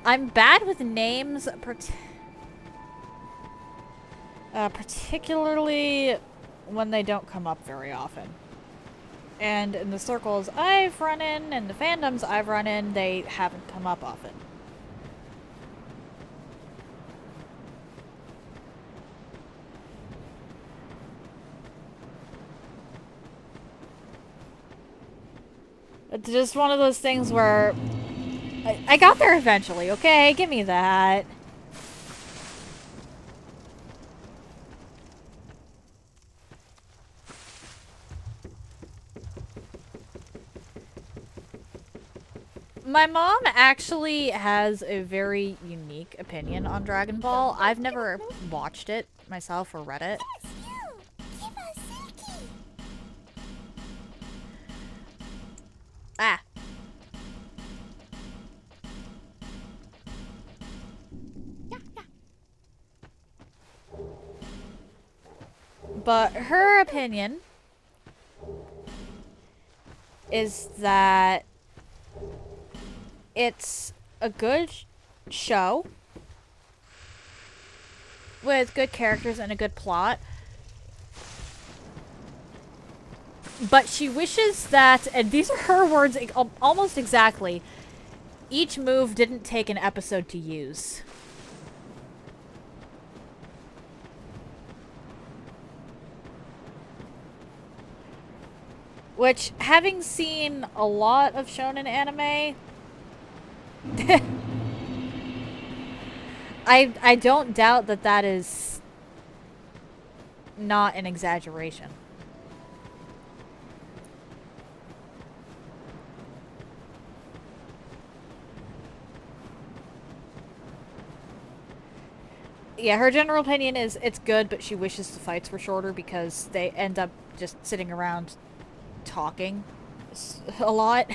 I'm bad with names, particularly when they don't come up very often. And in the circles I've run in, and the fandoms I've run in, they haven't come up often. It's just one of those things where I got there eventually, okay? Give me that. My mom actually has a very unique opinion on Dragon Ball. I've never watched it myself or read it. Ah. But her opinion is that it's a good show with good characters and a good plot. But she wishes that, and these are her words almost exactly, each move didn't take an episode to use. Which, having seen a lot of shonen anime, I don't doubt that that is not an exaggeration. Yeah, her general opinion is it's good, but she wishes the fights were shorter because they end up just sitting around talking a lot.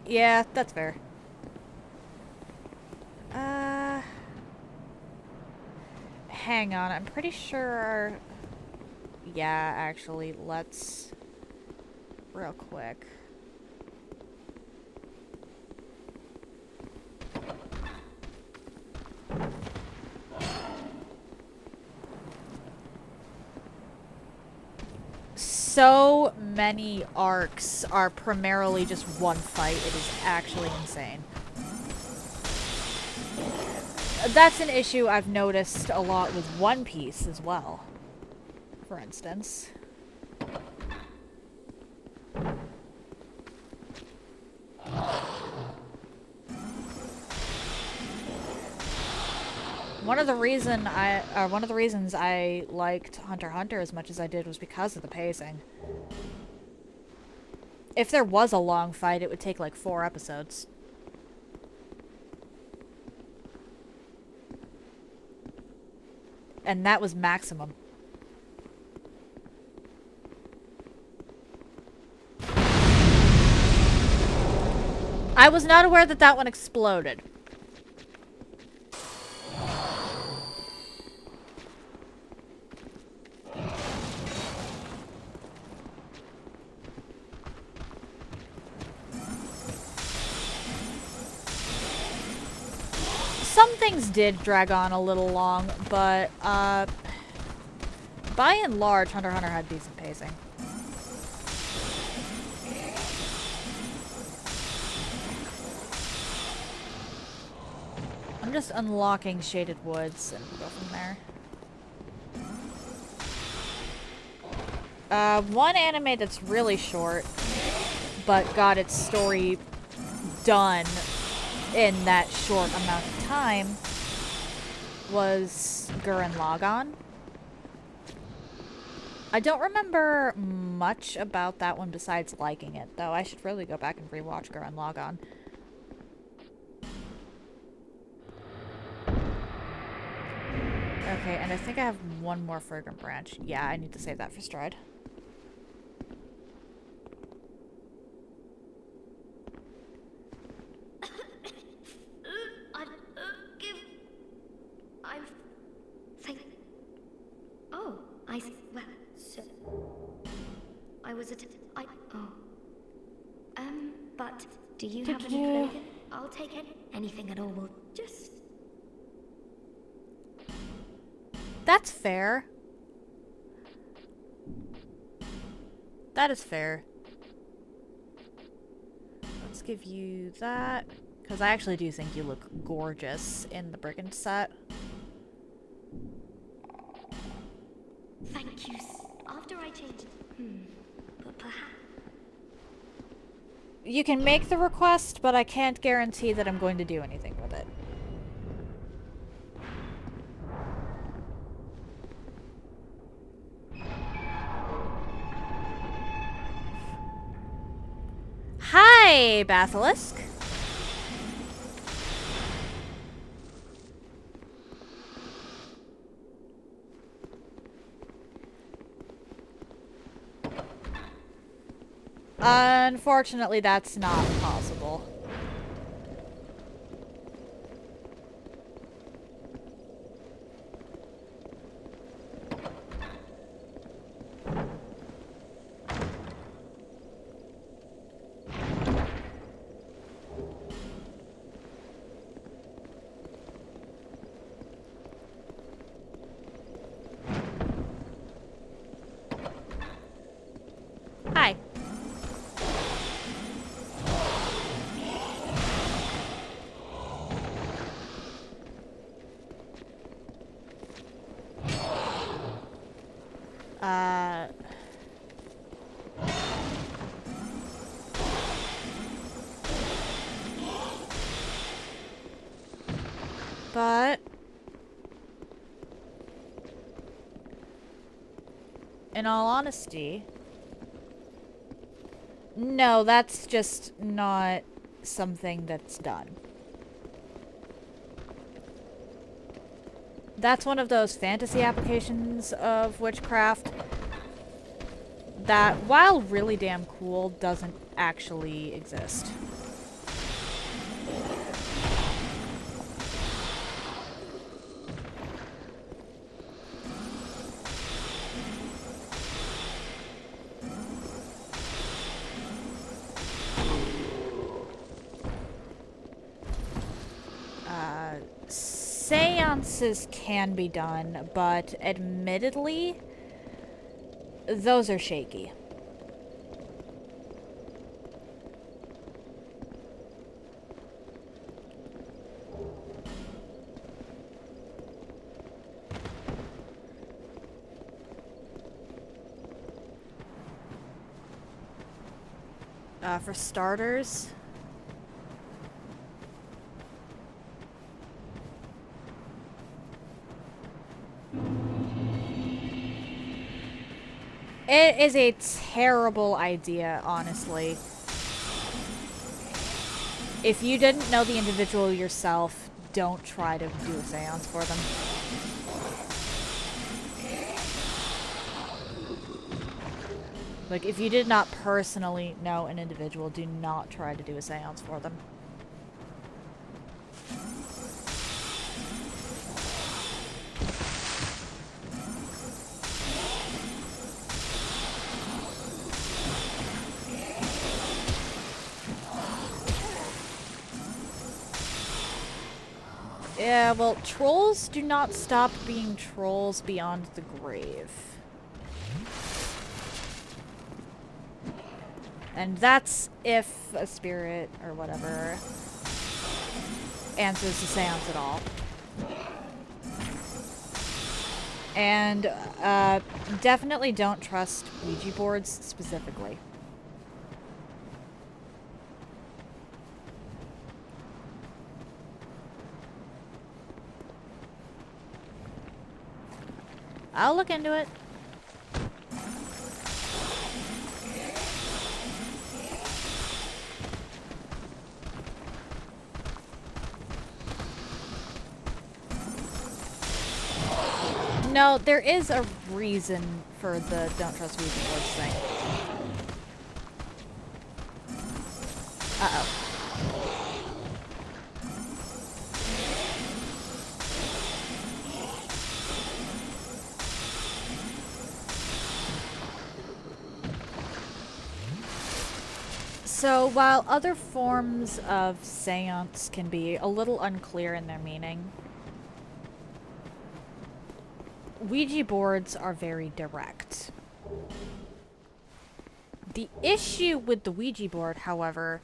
Yeah, that's fair. Hang on, I'm pretty sure... Yeah, actually, let's... Real quick. So many arcs are primarily just one fight. It is actually insane. That's an issue I've noticed a lot with One Piece as well, for instance. One of the reasons I liked Hunter x Hunter as much as I did was because of the pacing. If there was a long fight, it would take like 4 episodes. And that was maximum. I was not aware that that one exploded. Some things did drag on a little long, but by and large, Hunter x Hunter had decent pacing. I'm just unlocking Shaded Woods and go from there. One anime that's really short, but got its story done in that short amount of time, was Gurren Lagann. I don't remember much about that one besides liking it, though. I should really go back and rewatch Gurren Lagann. Okay, and I think I have one more Fragrant Branch. Yeah, I need to save that for Stride. But do you have any clothing? I'll take anything at all. Will just. That's fair. That is fair. Let's give you that. Because I actually do think you look gorgeous in the brigand set. Thank you. After I change it. But perhaps. You can make the request, but I can't guarantee that I'm going to do anything with it. Hi, Basilisk. Unfortunately, that's not possible. Hi. But in all honesty, no, that's just not something that's done. That's one of those fantasy applications of witchcraft that, while really damn cool, doesn't actually exist. Seances can be done, but admittedly, those are shaky. For starters, it is a terrible idea, honestly. If you didn't know the individual yourself, don't try to do a seance for them. Like, if you did not personally know an individual, do not try to do a seance for them. Yeah, well, trolls do not stop being trolls beyond the grave. And that's if a spirit or whatever answers the seance at all. And definitely don't trust Ouija boards specifically. I'll look into it. No, there is a reason for the don't trust Ouija boards thing. Uh-oh. So, while other forms of seance can be a little unclear in their meaning, Ouija boards are very direct. The issue with the Ouija board, however,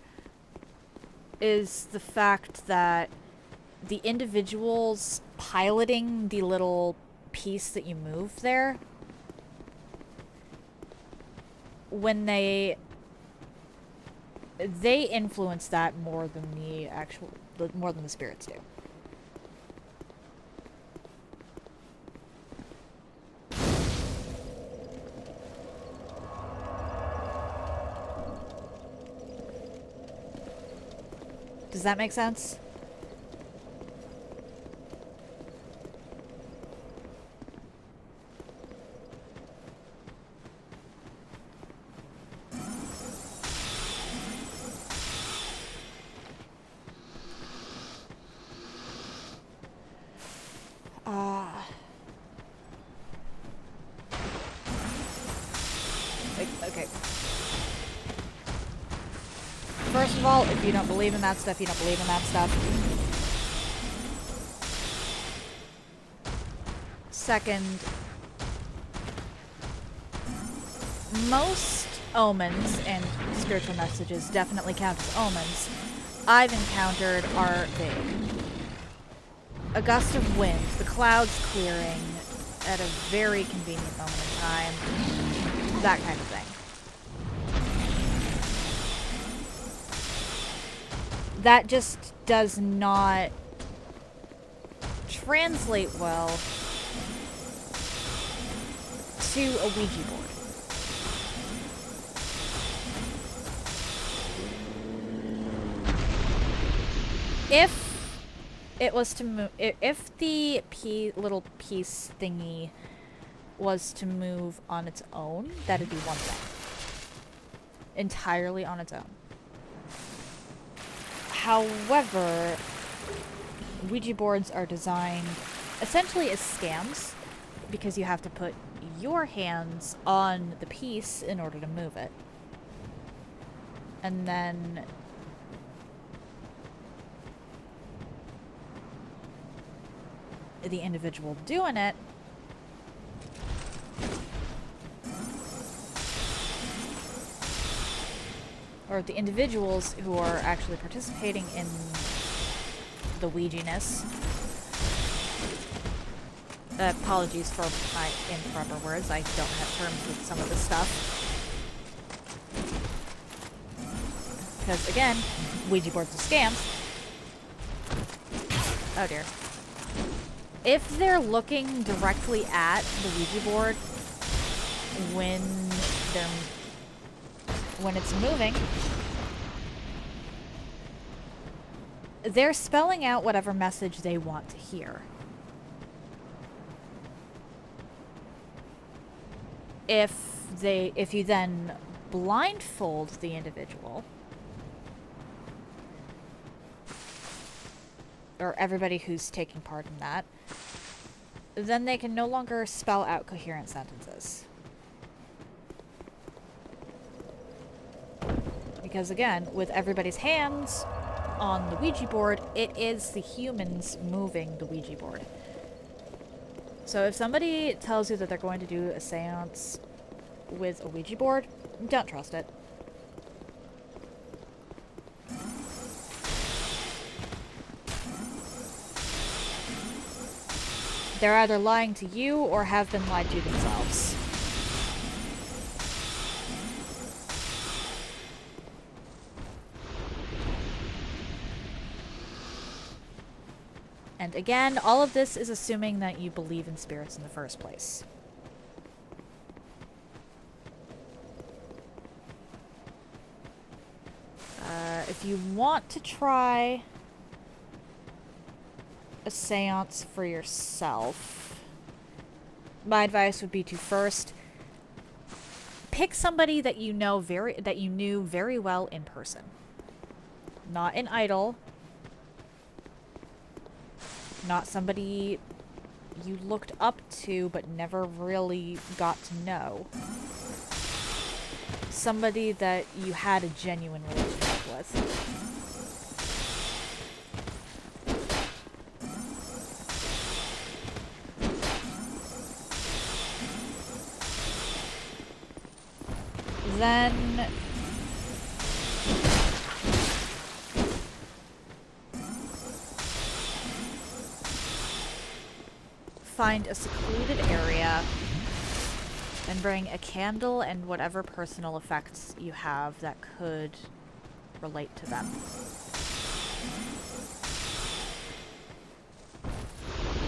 is the fact that the individuals piloting the little piece that you move there, when they influence that more than more than the spirits do. Does that make sense? Okay. First of all, if you don't believe in that stuff, you don't believe in that stuff. Second, most omens and spiritual messages definitely count as omens I've encountered are vague. A gust of wind, the clouds clearing at a very convenient moment in time, that kind of thing. That just does not translate well to a Ouija board. If it was to move, if the little piece thingy was to move on its own, that'd be one thing. Entirely on its own. However, Ouija boards are designed essentially as scams because you have to put your hands on the piece in order to move it. And then the individual doing it or the individuals who are actually participating in the Ouija-ness. Apologies for my improper words. I don't have terms with some of this stuff. Because, again, Ouija boards are scams. Oh dear. If they're looking directly at the Ouija board when it's moving, they're spelling out whatever message they want to hear. If if you then blindfold the individual, or everybody who's taking part in that, then they can no longer spell out coherent sentences. Because again, with everybody's hands on the Ouija board, it is the humans moving the Ouija board. So if somebody tells you that they're going to do a seance with a Ouija board, don't trust it. They're either lying to you or have been lied to themselves. And again, all of this is assuming that you believe in spirits in the first place. If you want to try a seance for yourself, my advice would be to first pick somebody that you knew very well in person. Not an idol. Not somebody you looked up to but never really got to know. Somebody that you had a genuine relationship with. Then find a secluded area and bring a candle and whatever personal effects you have that could relate to them.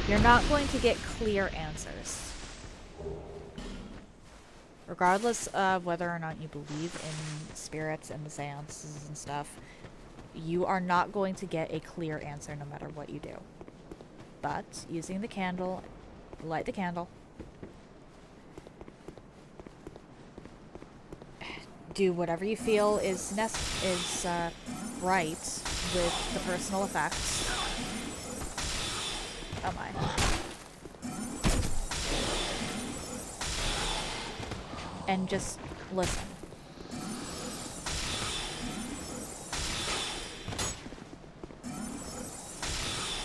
You're not going to get clear answers. Regardless of whether or not you believe in spirits and the seances and stuff, you are not going to get a clear answer no matter what you do. But using the candle, light the candle, do whatever you feel is right with the personal effects. Oh my. And just listen.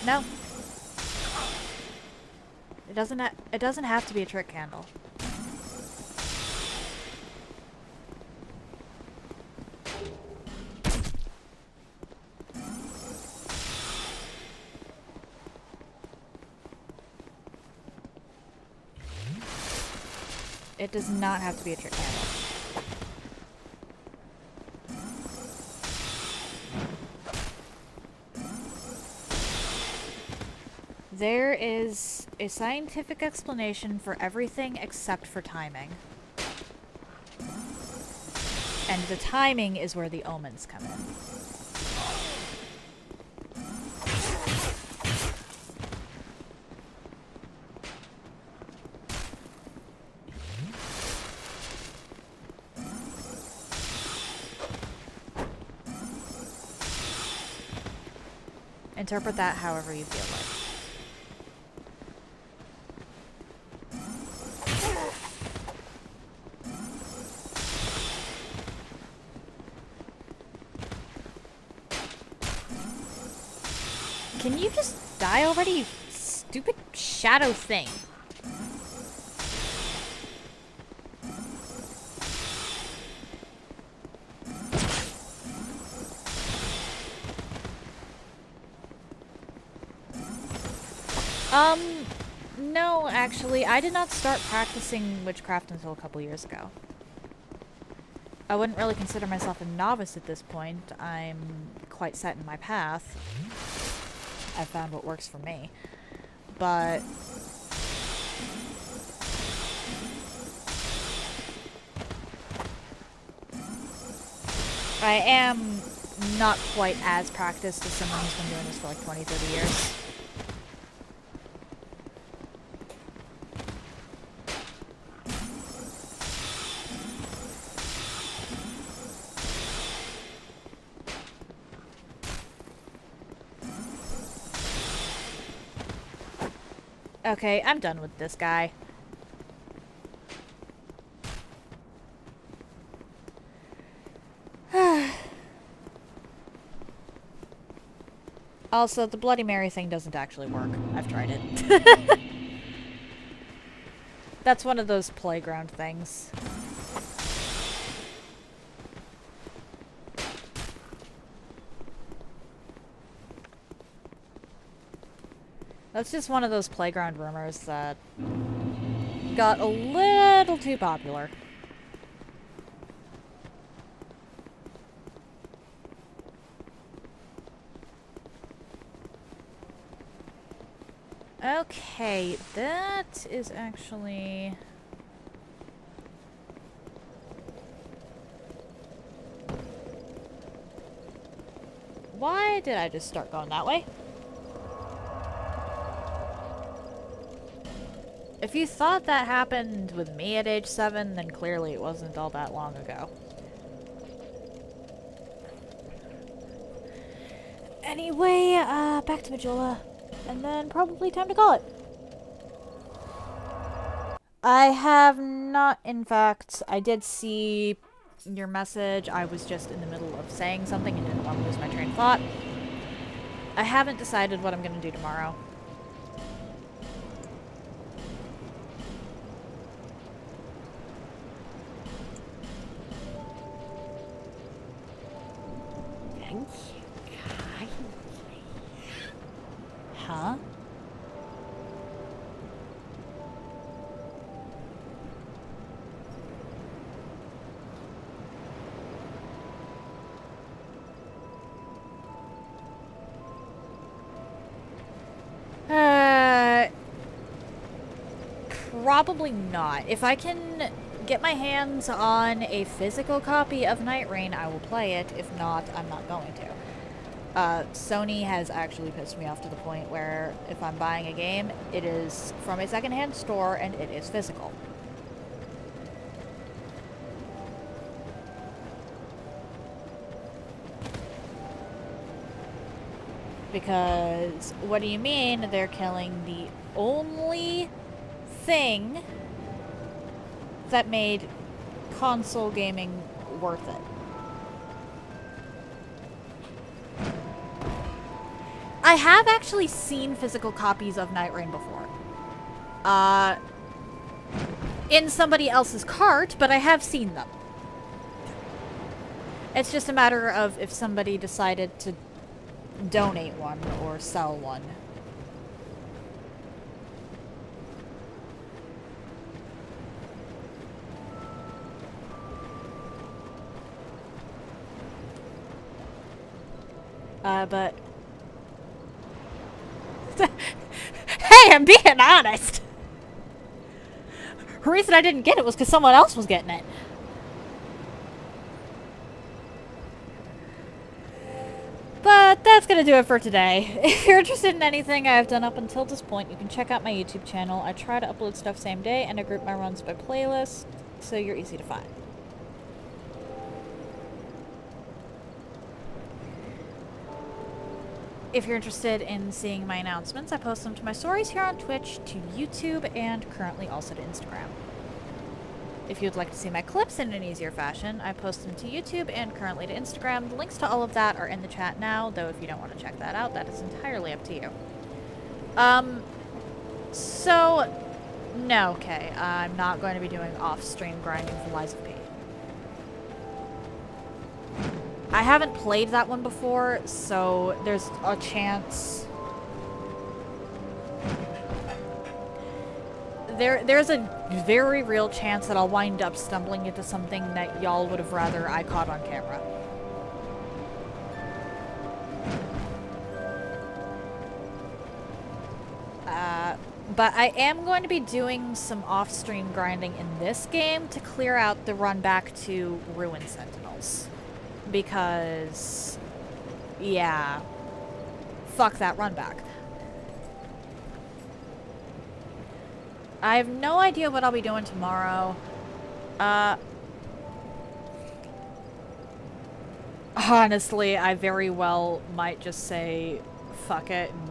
No. It doesn't have to be a trick candle. It does not have to be a trick candle. There is a scientific explanation for everything except for timing. And the timing is where the omens come in. Interpret that however you feel like. Can you just die already, you stupid shadow thing? No, actually, I did not start practicing witchcraft until a couple years ago. I wouldn't really consider myself a novice at this point. I'm quite set in my path. I found what works for me. But I am not quite as practiced as someone who's been doing this for like 20, 30 years. Okay, I'm done with this guy. Also, the Bloody Mary thing doesn't actually work. I've tried it. That's one of those playground things. That's just one of those playground rumors that got a little too popular. Okay, that is actually... Why did I just start going that way? If you thought that happened with me at age 7, then clearly it wasn't all that long ago. Anyway, back to Majula. And then probably time to call it. I have not, in fact. I did see your message. I was just in the middle of saying something and didn't want to lose my train of thought. I haven't decided what I'm going to do tomorrow. Thank you kindly. Huh? Probably not. If I can get my hands on a physical copy of Night Rain, I will play it. If not, I'm not going to. Sony has actually pissed me off to the point where if I'm buying a game, it is from a secondhand store and it is physical. Because, what do you mean they're killing the only thing that made console gaming worth it? I have actually seen physical copies of Night Rain before. In somebody else's cart, but I have seen them. It's just a matter of if somebody decided to donate one or sell one. But... Hey, I'm being honest! The reason I didn't get it was because someone else was getting it. But that's gonna do it for today. If you're interested in anything I've done up until this point, you can check out my YouTube channel. I try to upload stuff same day, and I group my runs by playlist, so you're easy to find. If you're interested in seeing my announcements, I post them to my stories here on Twitch, to YouTube, and currently also to Instagram. If you'd like to see my clips in an easier fashion, I post them to YouTube and currently to Instagram. The links to all of that are in the chat now, though if you don't want to check that out, that is entirely up to you. No, okay, I'm not going to be doing off-stream grinding for Lies of P. I haven't played that one before, so there's a chance... There's a very real chance that I'll wind up stumbling into something that y'all would have rather I caught on camera. But I am going to be doing some off-stream grinding in this game to clear out the run back to Ruin Sentinels. Because, yeah, fuck that run back. I have no idea what I'll be doing tomorrow. Honestly, I very well might just say fuck it and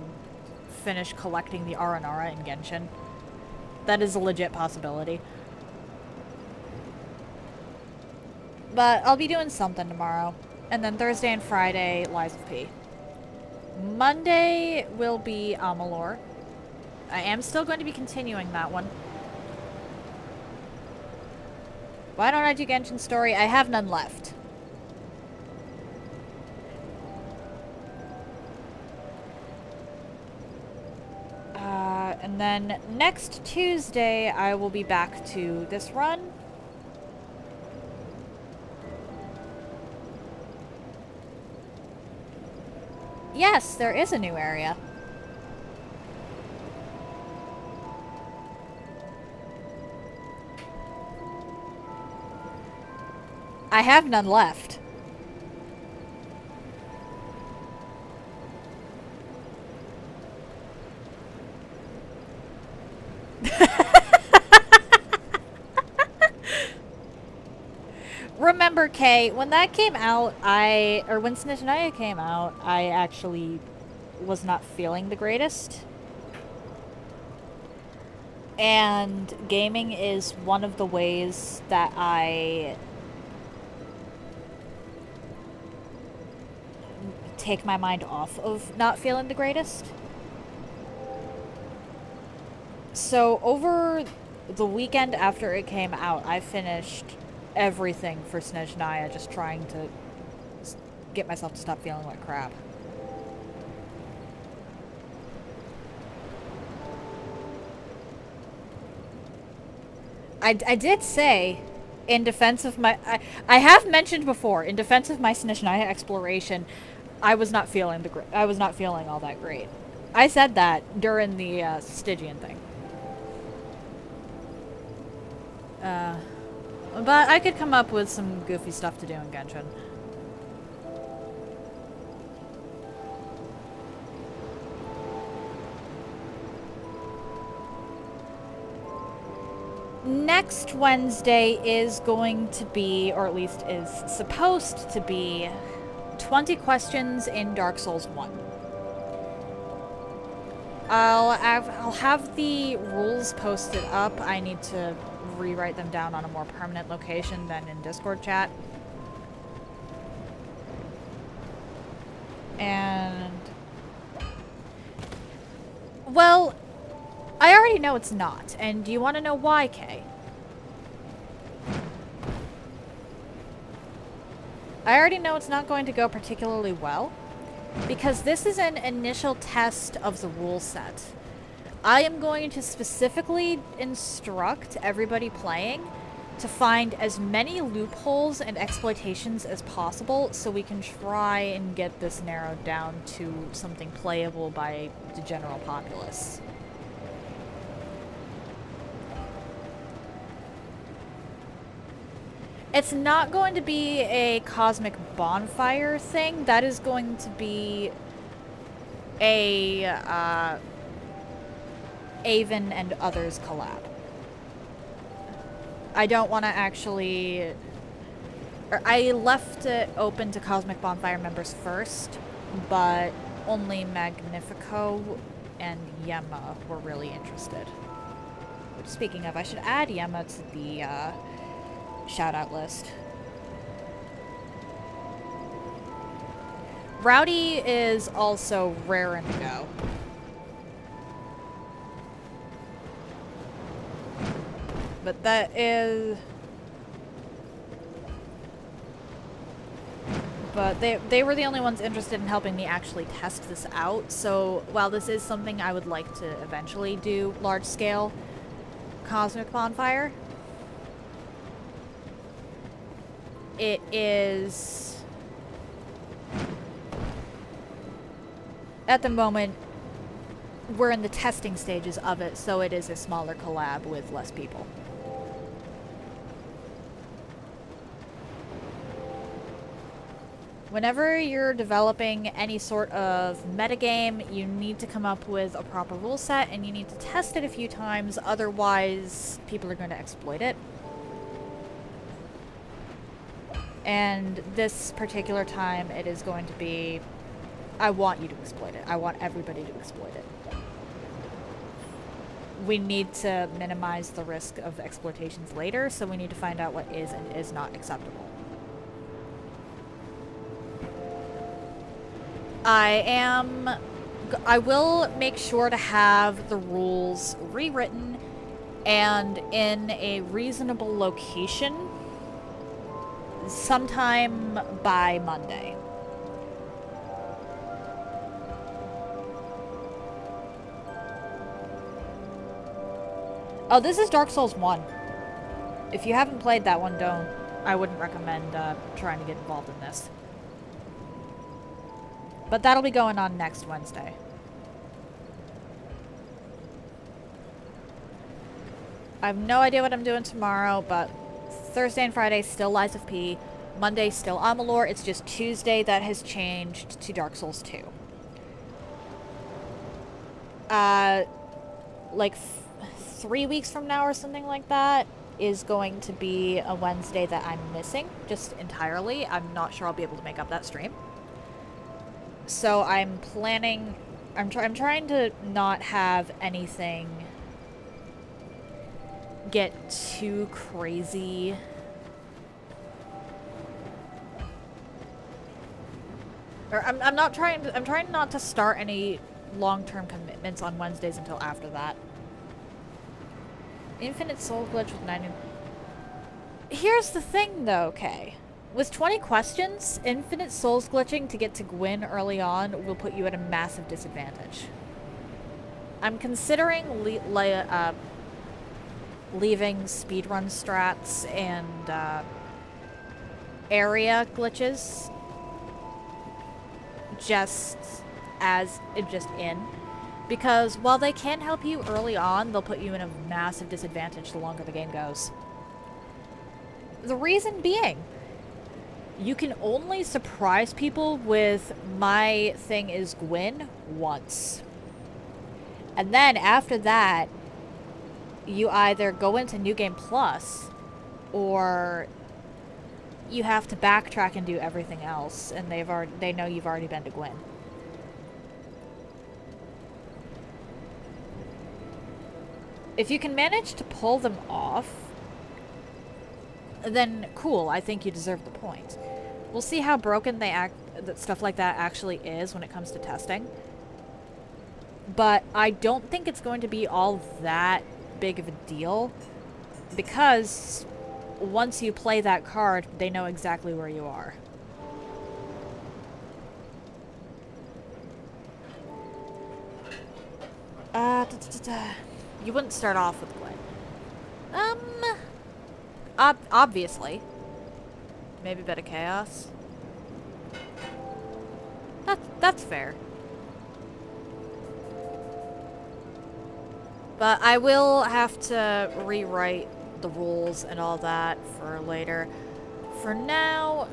finish collecting the Aranara in Genshin. That is a legit possibility. But I'll be doing something tomorrow. And then Thursday and Friday, Lies of P. Monday will be Amalur. I am still going to be continuing that one. Why don't I do Genshin Story? I have none left. And then next Tuesday, I will be back to this run. Yes, there is a new area. I have none left. Remember, Kay, when that came out, when Snitchnaya came out, I actually was not feeling the greatest. And gaming is one of the ways that I take my mind off of not feeling the greatest. So over the weekend after it came out, I finished everything for Snezhnaya, just trying to get myself to stop feeling like crap. I did say, in defense of my... I have mentioned before, in defense of my Snezhnaya exploration, I was not feeling all that great. I said that during the Stygian thing. But I could come up with some goofy stuff to do in Genshin. Next Wednesday is going to be, or at least is supposed to be, 20 questions in Dark Souls 1. I'll have the rules posted up. I need to rewrite them down on a more permanent location than in Discord chat. And... well, I already know it's not. And do you want to know why, Kay? I already know it's not going to go particularly well, because this is an initial test of the rule set. I am going to specifically instruct everybody playing to find as many loopholes and exploitations as possible so we can try and get this narrowed down to something playable by the general populace. It's not going to be a cosmic bonfire thing. That is going to be a Avon and Others collab. I don't want to actually... I left it open to Cosmic Bonfire members first, but only Magnifico and Yema were really interested. Which, speaking of, I should add Yema to the shout-out list. Rowdy is also raring to go. But that is... but they were the only ones interested in helping me actually test this out, so while this is something I would like to eventually do large-scale Cosmic Bonfire, it is... at the moment, we're in the testing stages of it, so it is a smaller collab with less people. Whenever you're developing any sort of metagame, you need to come up with a proper rule set, and you need to test it a few times, otherwise people are going to exploit it. And this particular time, it is going to be I want you to exploit it. I want everybody to exploit it. We need to minimize the risk of exploitations later, so we need to find out what is and is not acceptable. I will make sure to have the rules rewritten and in a reasonable location sometime by Monday. Oh, this is Dark Souls 1. If you haven't played that one, I wouldn't recommend trying to get involved in this. But that'll be going on next Wednesday. I have no idea what I'm doing tomorrow, but Thursday and Friday still Lies of P. Monday still Amalur. It's just Tuesday that has changed to Dark Souls 2. Like 3 weeks from now or something like that is going to be a Wednesday that I'm missing just entirely. I'm not sure I'll be able to make up that stream. So I'm planning, I'm trying to not have anything get too crazy. Or I'm trying not to start any long-term commitments on Wednesdays until after that. Infinite soul glitch with 90. Here's the thing though, Kay. With 20 questions, infinite souls glitching to get to Gwyn early on will put you at a massive disadvantage. I'm considering leaving speedrun strats and area glitches just in. Because while they can help you early on, they'll put you in a massive disadvantage the longer the game goes. The reason being, you can only surprise people with my thing is Gwyn once. And then after that, you either go into New Game Plus, or you have to backtrack and do everything else, and they know you've already been to Gwyn. If you can manage to pull them off, then cool, I think you deserve the point. We'll see how broken that stuff like that actually is when it comes to testing. But I don't think it's going to be all that big of a deal, because once you play that card, they know exactly where you are. You wouldn't start off with Gwyn. Obviously. Maybe a bit of chaos. That's fair. But I will have to rewrite the rules and all that for later. For now,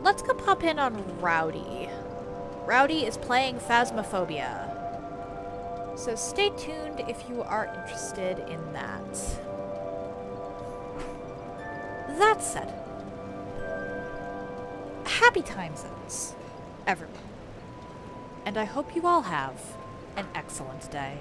let's go pop in on Rowdy. Rowdy is playing Phasmophobia. So stay tuned if you are interested in that. That said, happy time zones, everyone. And I hope you all have an excellent day.